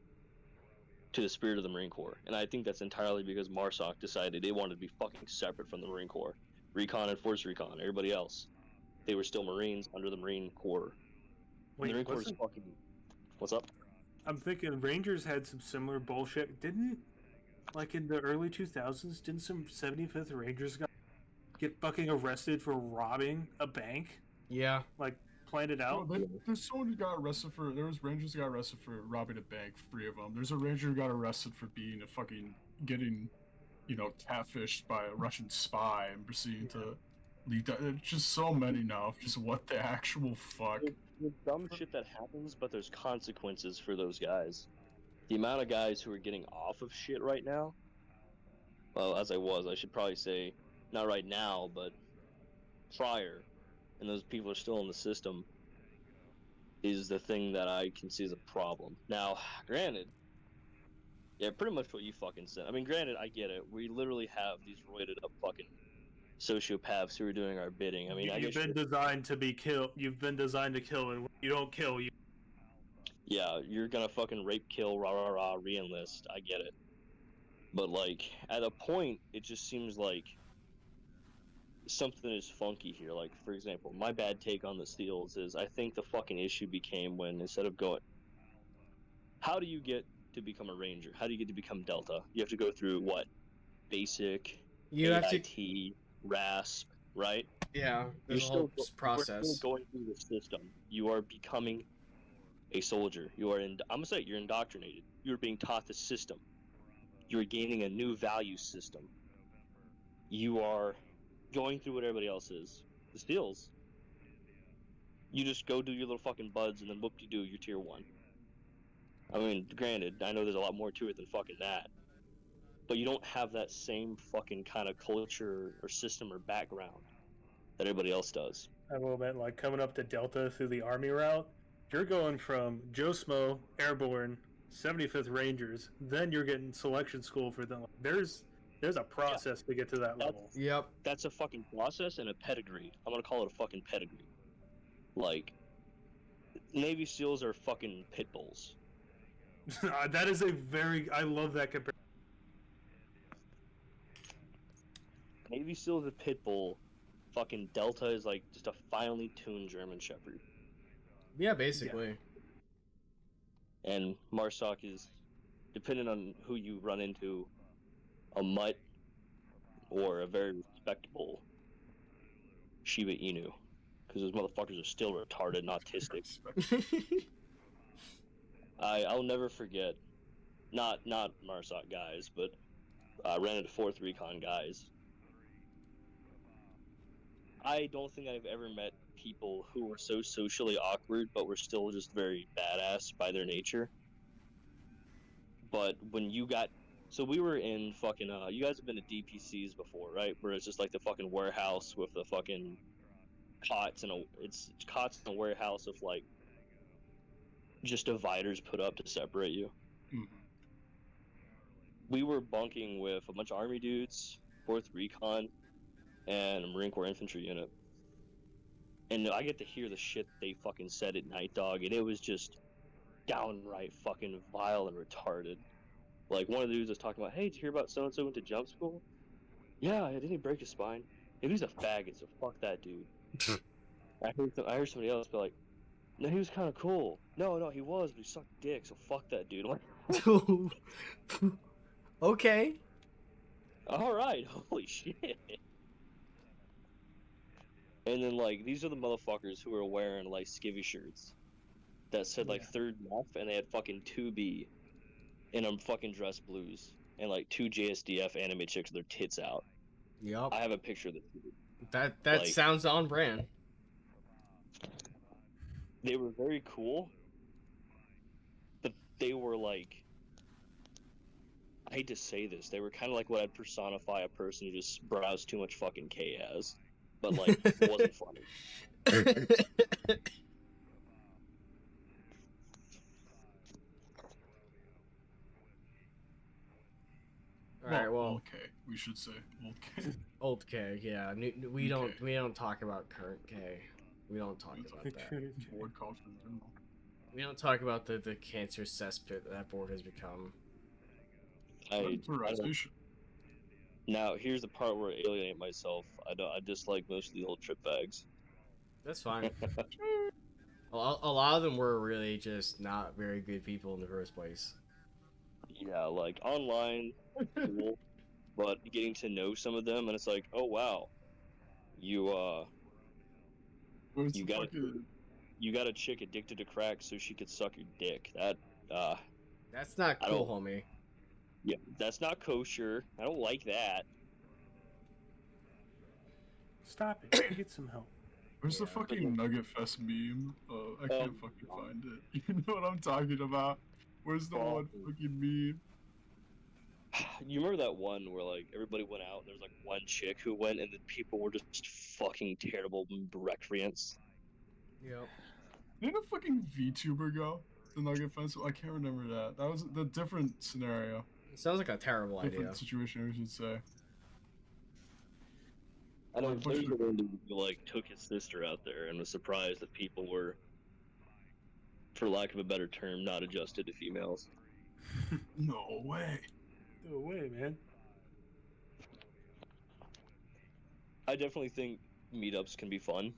H: to the spirit of the Marine Corps. And I think that's entirely because Marsoc decided they wanted to be fucking separate from the Marine Corps. Recon and Force Recon, everybody else. They were still Marines under the Marine Corps.
D: Wait,
H: the Marine Corps is
D: wasn't-
H: fucking... What's up?
D: I'm thinking Rangers had some similar bullshit. Didn't, like in the early 2000s, didn't some 75th Rangers get fucking arrested for robbing a bank?
B: Yeah.
D: Like, planned it out?
A: There's someone who got arrested for. There was Rangers who got arrested for robbing a bank. 3 of them. There's a Ranger who got arrested for being a fucking getting, you know, catfished by a Russian spy and proceeding to leak that. There's just so many now of just what the actual fuck.
H: There's dumb shit that happens, but there's consequences for those guys. The amount of guys who are getting off of shit right now, well, I should probably say, not right now, but prior, and those people are still in the system, is the thing that I can see as a problem. Now, granted, yeah, pretty much what you fucking said. I mean, granted, I get it. We literally have these roided up fucking sociopaths who are doing our bidding. I mean, I
D: You've
H: guess
D: been designed to be killed. You've been designed to kill, and when you don't kill, you.
H: yeah, you're gonna fucking rape, kill, rah rah rah, re-enlist. I get it. But like, at a point, it just seems like something is funky here. Like, for example, my bad take on the Steels is I think the fucking issue became when instead of going, how do you get to become a Ranger? How do you get to become Delta? You have to go through what? Basic,
B: You have to.
H: AIT, RASP, right?
B: Yeah. There's a whole
H: We're
B: process.
H: still going through the system. You are becoming a soldier. You are I'm gonna say it, you're indoctrinated. You're being taught the system. You're gaining a new value system. You are going through what everybody else is. The Steels. You just go do your little fucking buds and then whoop-de-doo, you're tier 1. I mean, granted, I know there's a lot more to it than fucking that. But you don't have that same fucking kind of culture or system or background that everybody else does.
D: I will admit, like coming up to Delta through the Army route, you're going from Joe Smo, Airborne, 75th Rangers, then you're getting selection school for them. There's a process to get to that level.
B: Yep.
H: That's a fucking process and a pedigree. I'm gonna call it a fucking pedigree. Like, Navy SEALs are fucking pit bulls.
D: That is I love that comparison.
H: Navy SEAL is a pit bull. Fucking Delta is like just a finely tuned German Shepherd.
B: Yeah, basically.
H: And Marsoc is, depending on who you run into, a mutt or a very respectable Shiba Inu. Because those motherfuckers are still retarded and autistic. I'll never forget, not Marsoc guys, but I ran into 4th Recon guys. I don't think I've ever met people who were so socially awkward, but were still just very badass by their nature. But when you got, so we were in fucking, you guys have been to DPCs before, right? Where it's just like the fucking warehouse with the fucking cots and it's cots in a warehouse of like just dividers put up to separate you.
A: Mhm.
H: We were bunking with a bunch of Army dudes, 4th Recon, and a Marine Corps infantry unit. And I get to hear the shit they fucking said at night, dog, and it was just downright fucking vile and retarded. Like, one of the dudes was talking about, hey, did you hear about so-and-so went to jump school? Yeah, didn't he break his spine? Yeah, he's a faggot, so fuck that dude. I heard somebody else be like, no, he was kind of cool. No, he was, but he sucked dick, so fuck that dude. I'm like,
B: Okay.
H: alright, holy shit. And then, like, these are the motherfuckers who were wearing, like, skivvy shirts that said, like, 3rd F, and they had fucking 2B in them fucking dress blues, and, like, 2 JSDF anime chicks with their tits out.
B: Yup.
H: I have a picture of the two.
B: That
H: like-
B: sounds on brand.
H: They were very cool, but they were, like, I hate to say this, they were kind of like what I'd personify a person who just browsed too much fucking K as. But, like, it wasn't funny.
B: Alright, well,
A: old K, we should say old K.
B: old K, yeah. We don't talk about current K. We don't talk about that.
A: Board culture in general.
B: We don't talk about the cancer cesspit that board has become.
A: Polarization.
H: Now, here's the part where I alienate myself. I dislike most of the old trip bags.
B: That's fine. A lot of them were really just not very good people in the first place.
H: Yeah, like, online, cool, but getting to know some of them, and it's like, oh, wow.
A: Where's
H: You
A: the
H: got
A: fucking...
H: you got a chick addicted to crack so she could suck your dick.
B: That's not
H: I
B: cool,
H: don't-
B: homie.
H: Yeah, that's not kosher. I don't like that.
D: Stop it. Get some help.
A: Where's the
B: Yeah.
A: fucking Nugget Fest meme? I can't fucking find it. You know what I'm talking about? Where's the one fucking meme?
H: You remember that one where, like, everybody went out and there was, like, one chick who went and the people were just fucking terrible recreants?
B: Yep.
A: Didn't a fucking VTuber go to Nugget Festival? I can't remember that. That was the different scenario.
B: It sounds like a terrible
A: Different
B: idea.
A: situation, we should say.
H: I know
A: Like,
H: there's
A: what's
H: the one who, like, took his sister out there and was surprised that people were, for lack of a better term, not adjusted to females.
A: No way.
D: No way, man.
H: I definitely think meetups can be fun.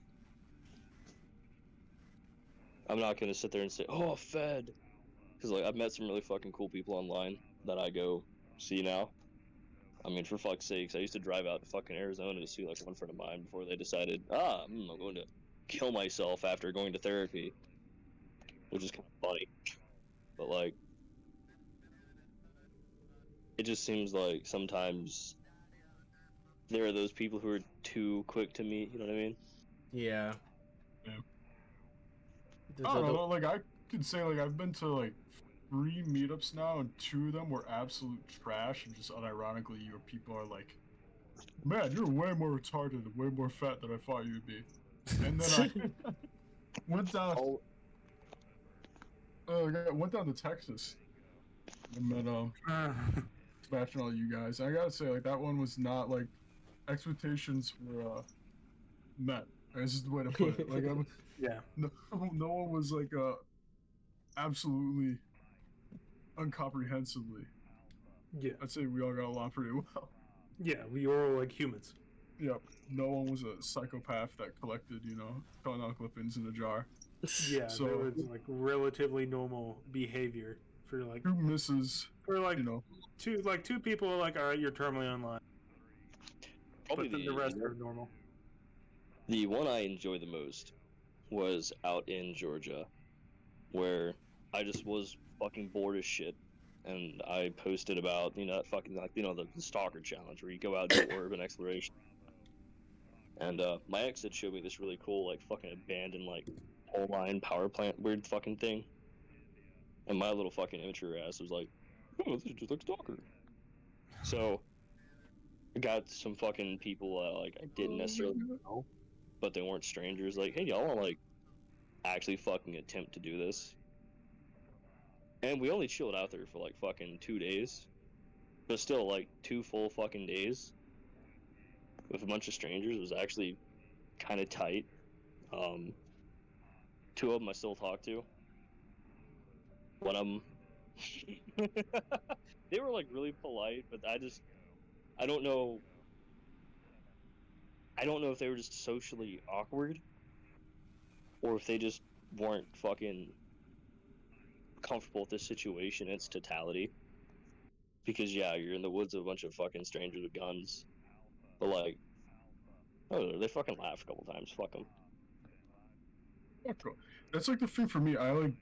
H: I'm not gonna sit there and say, "Oh, Fed," because, like, I've met some really fucking cool people online that I go see now. I mean, for fuck's sakes, I used to drive out to fucking Arizona to see, like, one friend of mine before they decided, I'm going to kill myself after going to therapy, which is kind of funny. But, like, it just seems like sometimes there are those people who are too quick to meet, you know what I mean?
B: Yeah.
A: Yeah.
B: The-
A: I
B: the-
A: don't
B: the-
A: know, like, I could say, like, I've been to, like, 3 meetups now, and 2 of them were absolute trash, and just unironically, your people are like, man, you're way more retarded and way more fat than I thought you would be. And then I went down,
H: Oh,
A: went down to Texas and met, smashing all you guys. I gotta say, like, that one was not, like, expectations were, met. This is the way to put it. Like,
D: Yeah.
A: no one was, like, absolutely uncomprehensibly.
D: Yeah.
A: I'd say we all got along pretty well.
D: Yeah, we are all like humans.
A: Yep. No one was a psychopath that collected, Colonel clippings in a jar.
D: Yeah,
A: So-
D: there was like relatively normal behavior for like
A: Who misses,
D: two people are like, all right, you're terminally online,
H: probably
D: but then the rest are normal.
H: the one I enjoyed the most was out in Georgia, where I just was fucking bored as shit, and I posted about that fucking the stalker challenge where you go out and do urban exploration. And my ex had showed me this really cool like fucking abandoned like coal mine power plant weird fucking thing, and my little fucking immature ass was like, "Oh, this is just like stalker." So I got some fucking people like I didn't necessarily know, but they weren't strangers. Like, hey, y'all want like actually fucking attempt to do this? And we only chilled out there for like fucking 2 days. But still, like 2 full fucking days with a bunch of strangers. It was actually kind of tight. 2 of them I still talk to. One of them, they were like really polite, but I don't know. I don't know if they were just socially awkward, or if they just weren't fucking comfortable with this situation in its totality. Because yeah, you're in the woods with a bunch of fucking strangers with guns, but like, oh, they fucking laughed a couple times. Fuck them.
A: That's like the thing for me. I like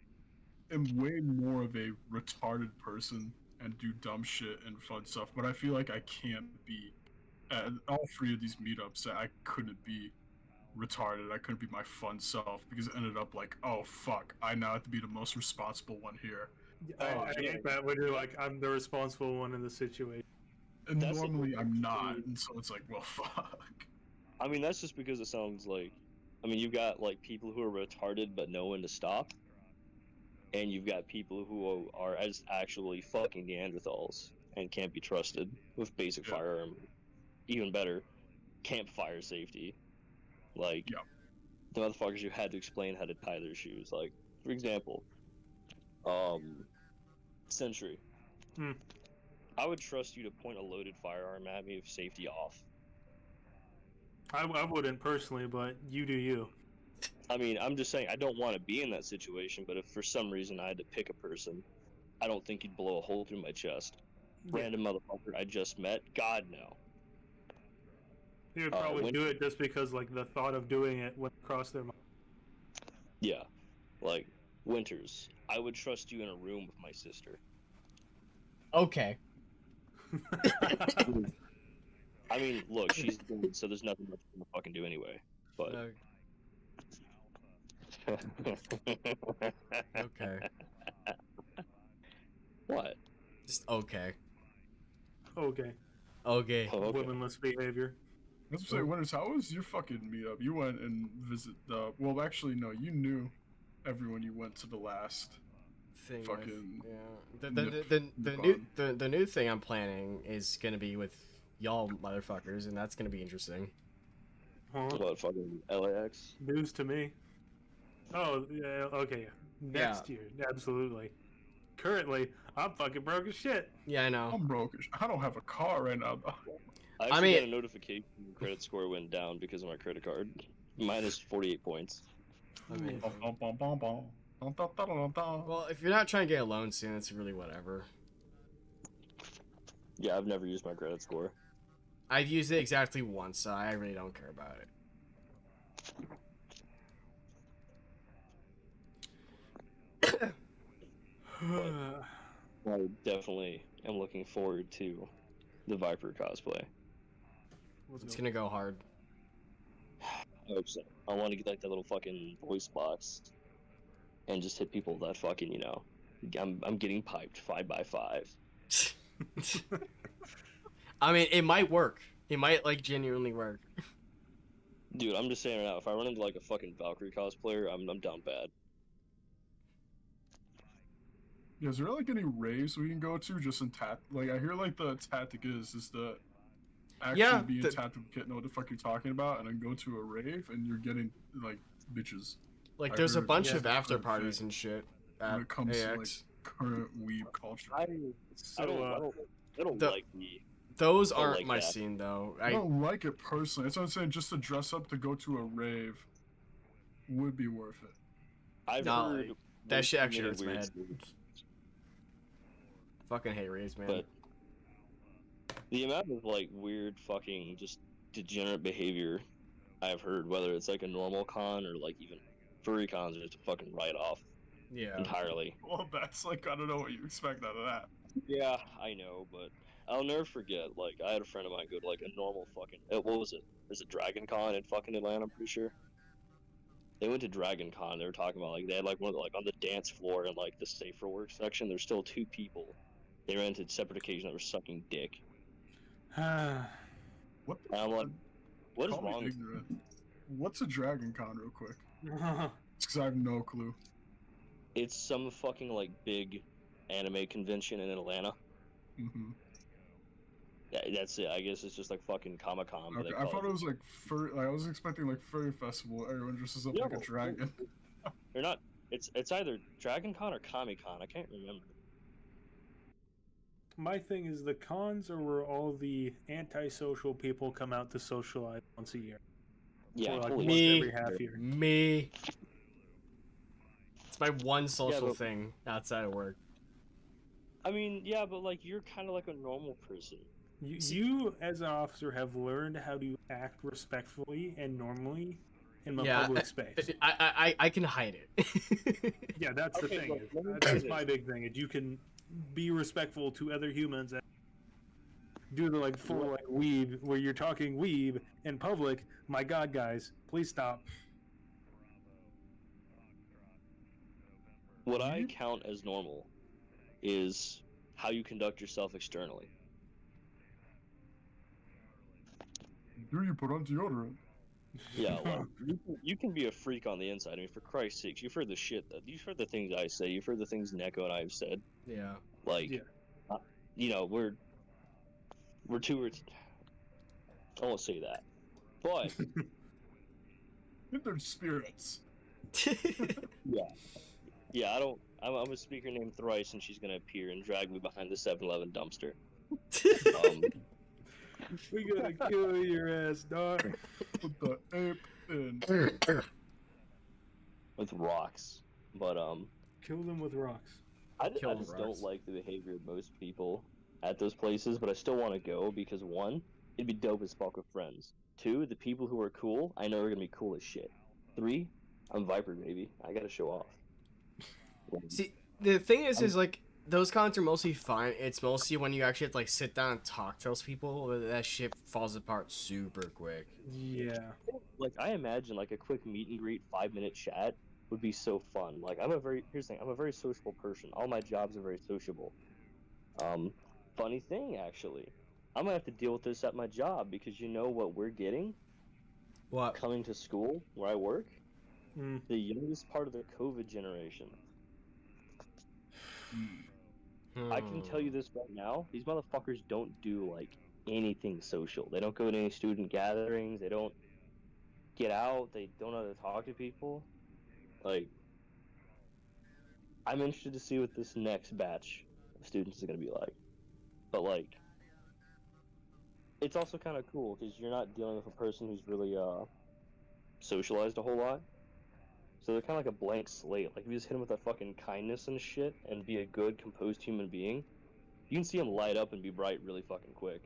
A: am way more of a retarded person and do dumb shit and fun stuff, but I feel like I can't be at all 3 of these meetups. I couldn't be retarded. I couldn't be my fun self because it ended up like, oh fuck, I now have to be the most responsible one here.
D: I hate that when you're like, I'm the responsible one in the situation.
A: And
H: That's
A: normally
H: like-
A: I'm not, and so it's like, well, fuck.
H: I mean, that's just because it sounds like, I mean, you've got like people who are retarded but know when to stop, and you've got people who are as actually fucking Neanderthals and can't be trusted with basic
A: Yeah.
H: firearm. Even better, campfire safety. Like,
A: Yeah.
H: the motherfuckers you had to explain how to tie their shoes. Like, for example, Sentry.
D: Hmm.
H: I would trust you to point a loaded firearm at me with safety off.
D: I wouldn't personally, but you do you.
H: I mean, I'm just saying, I don't want to be in that situation, but if for some reason I had to pick a person, I don't think you'd blow a hole through my chest. Random motherfucker I just met? God, no.
D: He would probably
H: when-
D: do it just because, like, the thought of doing it went across their mind.
H: Yeah. Like, Winters, I would trust you in a room with my sister.
B: Okay.
H: I mean, look, she's dead, so there's nothing much to fucking do anyway. But.
B: Okay.
H: What?
B: Just okay.
D: Okay.
B: Okay.
H: Oh, okay.
D: Womanless behavior.
A: Let's say, Winters, how was your fucking meetup? You went and visit the. Well, actually, no, you knew everyone you went to the last.
B: Thing with-
A: Fucking
B: yeah.
A: nip
B: The new thing I'm planning is gonna be with y'all motherfuckers, and that's gonna be interesting.
D: Huh?
H: What, fucking LAX?
D: News to me. Oh, yeah, okay. Next year, absolutely. Currently, I'm fucking broke as shit.
B: Yeah, I know.
A: I'm broke. I don't have a car right now, though.
H: I
B: I
H: actually
B: mean-
H: got a notification my credit score went down because of my credit card. Minus 48 points.
B: Amazing.
A: Bum, bum, bum, bum. Dun, dun, dun, dun, dun.
B: Well, if you're not trying to get a loan soon, it's really whatever.
H: Yeah, I've never used my credit score.
B: I've used it exactly once, so I really don't care about it.
H: I definitely am looking forward to the Viper cosplay.
B: It's gonna go hard.
H: I hope so. I want to get like that little fucking voice box and just hit people with that fucking, you know, I'm getting piped 5x5.
B: I mean, it might work. It might like genuinely work.
H: Dude, I'm just saying right now, if I run into like a fucking Valkyrie cosplayer, I'm down bad.
A: Yeah, is there like any raves we can go to just in like I hear like the tactic is to actually
B: Yeah,
A: be in
B: the-
A: tactic kit, know what the fuck you're talking about, and then go to a rave and you're getting like bitches
B: Like,
A: I
B: there's a
A: heard
B: bunch
A: that's
B: of
A: the
B: after
A: current
B: parties
A: thing
B: and shit
A: when
B: at
A: it comes to like
B: AX.
A: current weeb culture.
H: I
D: So,
H: don't
B: the-
H: like the.
B: Those
H: don't
B: aren't
H: like
B: my
H: that.
B: scene though.
A: I don't like it personally. That's what I'm saying. Just to dress up to go to a rave would be worth it.
H: I've
B: No,
H: heard
B: that
H: way
B: shit
H: too
B: actually
H: many
B: hurts my
H: weird
B: head.
H: stories.
B: Fucking hate raves, man.
H: But the amount of like weird fucking just degenerate behavior I've heard, whether it's like a normal con or like even furry cons, are just a fucking write off
B: Yeah.
H: entirely.
A: Well, that's like I don't know what you expect out of that.
H: Yeah, I know, but I'll never forget. Like, I had a friend of mine go to like a normal fucking. What was it? Is it Dragon Con in fucking Atlanta? I'm pretty sure. They went to Dragon Con. They were talking about like they had like one of the, like on the dance floor in like the safe for work section. There's still 2 people. They ran into separate occasions that were sucking dick.
A: What the
H: And I'm like, what is
A: Call me
H: wrong? with
A: ignorant. What's a Dragon Con, real quick? Because I have no clue.
H: It's some fucking like big anime convention in Atlanta.
A: Mm-hmm.
H: That's it. I guess it's just like fucking Comic Con.
A: Okay, I thought it was like I was expecting like furry festival. Everyone dresses up like a dragon.
H: They're not. It's either Dragon Con or Comic Con. I can't remember.
D: My thing is the cons are where all the antisocial people come out to socialize once a year.
H: Yeah,
D: Or, like,
H: totally.
D: once
B: Me.
D: every half year.
B: Me. It's my one social
H: but-
B: thing outside of work.
H: I mean, yeah, but like you're kind of like a normal person.
D: You, as an officer, have learned how to act respectfully and normally in a
B: Yeah,
D: public space.
B: I can hide it.
D: Yeah, that's the
H: Okay,
D: thing.
H: look, let me
D: That's
H: say
D: my
H: this.
D: big thing. Is you can be respectful to other humans and do the like full like weeb where you're talking weeb in public. My God, guys, please stop.
H: What I count as normal is how you conduct yourself externally.
A: Do you put on deodorant?
H: Yeah, like you can be a freak on the inside. I mean, for Christ's sakes, you've heard the shit that you've heard the things I say. You've heard the things Neko and I have said.
B: Yeah.
H: Like,
D: Yeah.
H: you know, we're too. I won't say that, but
A: They're spirits.
H: yeah, I don't. I'm a speaker named Thrice, and she's gonna appear and drag me behind the 7-Eleven dumpster.
D: We gotta kill your ass, dog.
A: Put the ape in.
H: With rocks, but
D: Kill them with rocks.
H: I
B: Kill
H: just
B: rocks.
H: don't like the behavior of most people at those places, but I still want to go because one, it'd be dope as fuck with friends. Two, the people who are cool, I know are gonna be cool as shit. Three, I'm Viper, baby. I gotta show off.
B: See, the thing is like those cons are mostly fine. It's mostly when you actually have to like sit down and talk to those people that shit falls apart super quick.
D: Yeah.
H: Like I imagine like a quick meet and greet 5-minute chat would be so fun. Like here's the thing, I'm a very sociable person. All my jobs are very sociable. Funny thing actually, I'm gonna have to deal with this at my job because you know what we're getting
B: What?
H: coming to school where I work?
D: Mm.
H: The youngest part of the COVID generation. I can tell you this right now, these motherfuckers don't do like anything social. They don't go to any student gatherings, they don't get out, they don't know how to talk to people. Like, I'm interested to see what this next batch of students is gonna be like. But like, it's also kind of cool because you're not dealing with a person who's really socialized a whole lot. So they're kind of like a blank slate. Like if you just hit them with that fucking kindness and shit and be a good, composed human being, you can see them light up and be bright really fucking quick.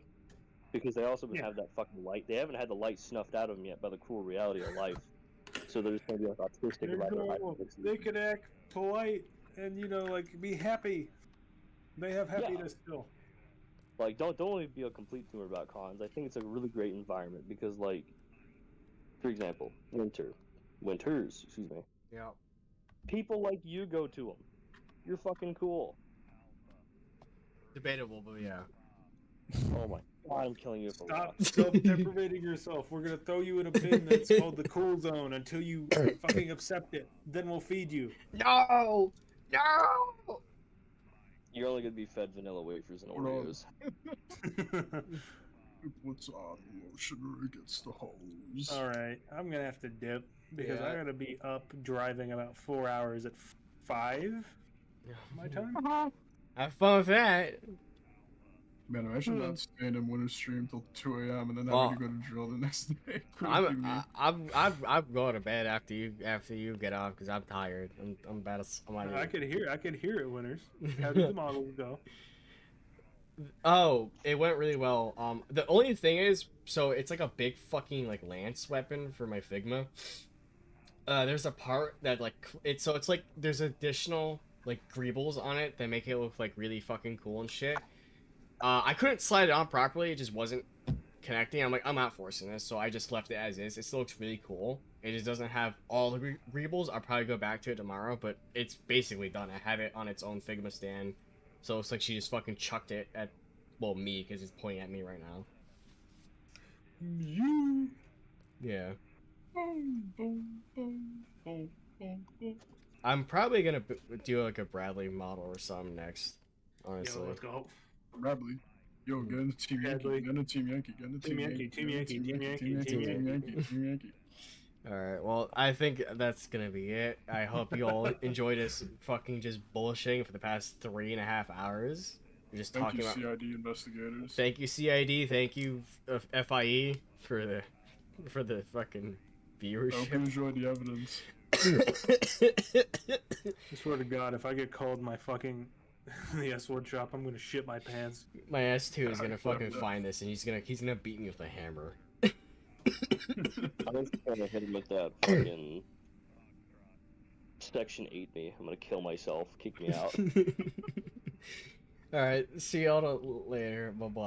H: Because they also
D: Yeah.
H: have that fucking light. They haven't had the light snuffed out of them yet by the cruel reality of life. So they're just gonna be like autistic
D: They're
H: about their life.
D: normal. They could act polite and like be happy. They have happiness still.
H: Like don't only be a complete tumor about cons. I think it's a really great environment because like, for example, winters, excuse me.
B: Yeah.
H: People like you go to them. You're fucking cool.
B: Debatable, but yeah.
H: Oh my god, I'm killing you for
D: Stop
H: rocks.
D: self-deprivating yourself. We're gonna throw you in a bin that's called the cool zone until you fucking accept it. Then we'll feed you.
B: No! No!
H: You're only gonna be fed vanilla wafers and
A: Hold on.
H: Oreos.
A: It puts on lotion or against the hose.
D: All right, I'm gonna have to dip because
B: Yeah.
D: I gotta be up driving about 4 hours at 5 my time.
B: Have fun with that.
A: Man, imagine not staying in winter stream till 2 a.m. and then
B: Well,
A: having to go to drill the next day. Couldn't be me.
B: I'm going to bed after you get off because I'm tired. I'm about to.
D: I could hear it, winners. How did the models go?
B: Oh, it went really well. The only thing is, so it's like a big fucking like lance weapon for my Figma. There's a part that like it's like there's additional like greebles on it that make it look like really fucking cool and shit. I couldn't slide it on properly. It just wasn't connecting. I'm like, I'm not forcing this, so I just left it as is. It still looks really cool. It just doesn't have all the greebles. I'll probably go back to it tomorrow, but it's basically done. I have it on its own Figma stand. So it's like she just fucking chucked it at, well, me, because it's pointing at me right now.
D: You.
B: Yeah.
A: Boom, boom, boom, boom, boom, boom.
B: I'm probably gonna do like a Bradley model or something next. Honestly.
D: Yo, let's go.
A: Bradley. Yo, get into Team Yankee.
D: Bradley.
A: Get into Team Yankee. Get into
D: Team Yankee, Team Yankee, Team Yankee, Team Yankee.
A: Team Yankee.
B: Alright, well, I think that's gonna be it. I hope you all enjoyed us fucking just bullshitting for the past 3.5 hours. We're just
A: Thank
B: talking
A: you,
B: about.
A: CID investigators.
B: Thank you, CID. Thank you, FIE, for the fucking
A: I hope you
B: viewership.
A: enjoyed the evidence.
D: I swear to God, if I get called my fucking the S1 shop, I'm gonna shit my pants.
B: My S2 is gonna fucking
A: Yeah.
B: find this, and he's gonna beat me with a hammer.
H: I'm just trying to hit him with that fucking Section 8 me. I'm gonna kill myself. Kick me out.
B: Alright, see y'all later. Bye bye.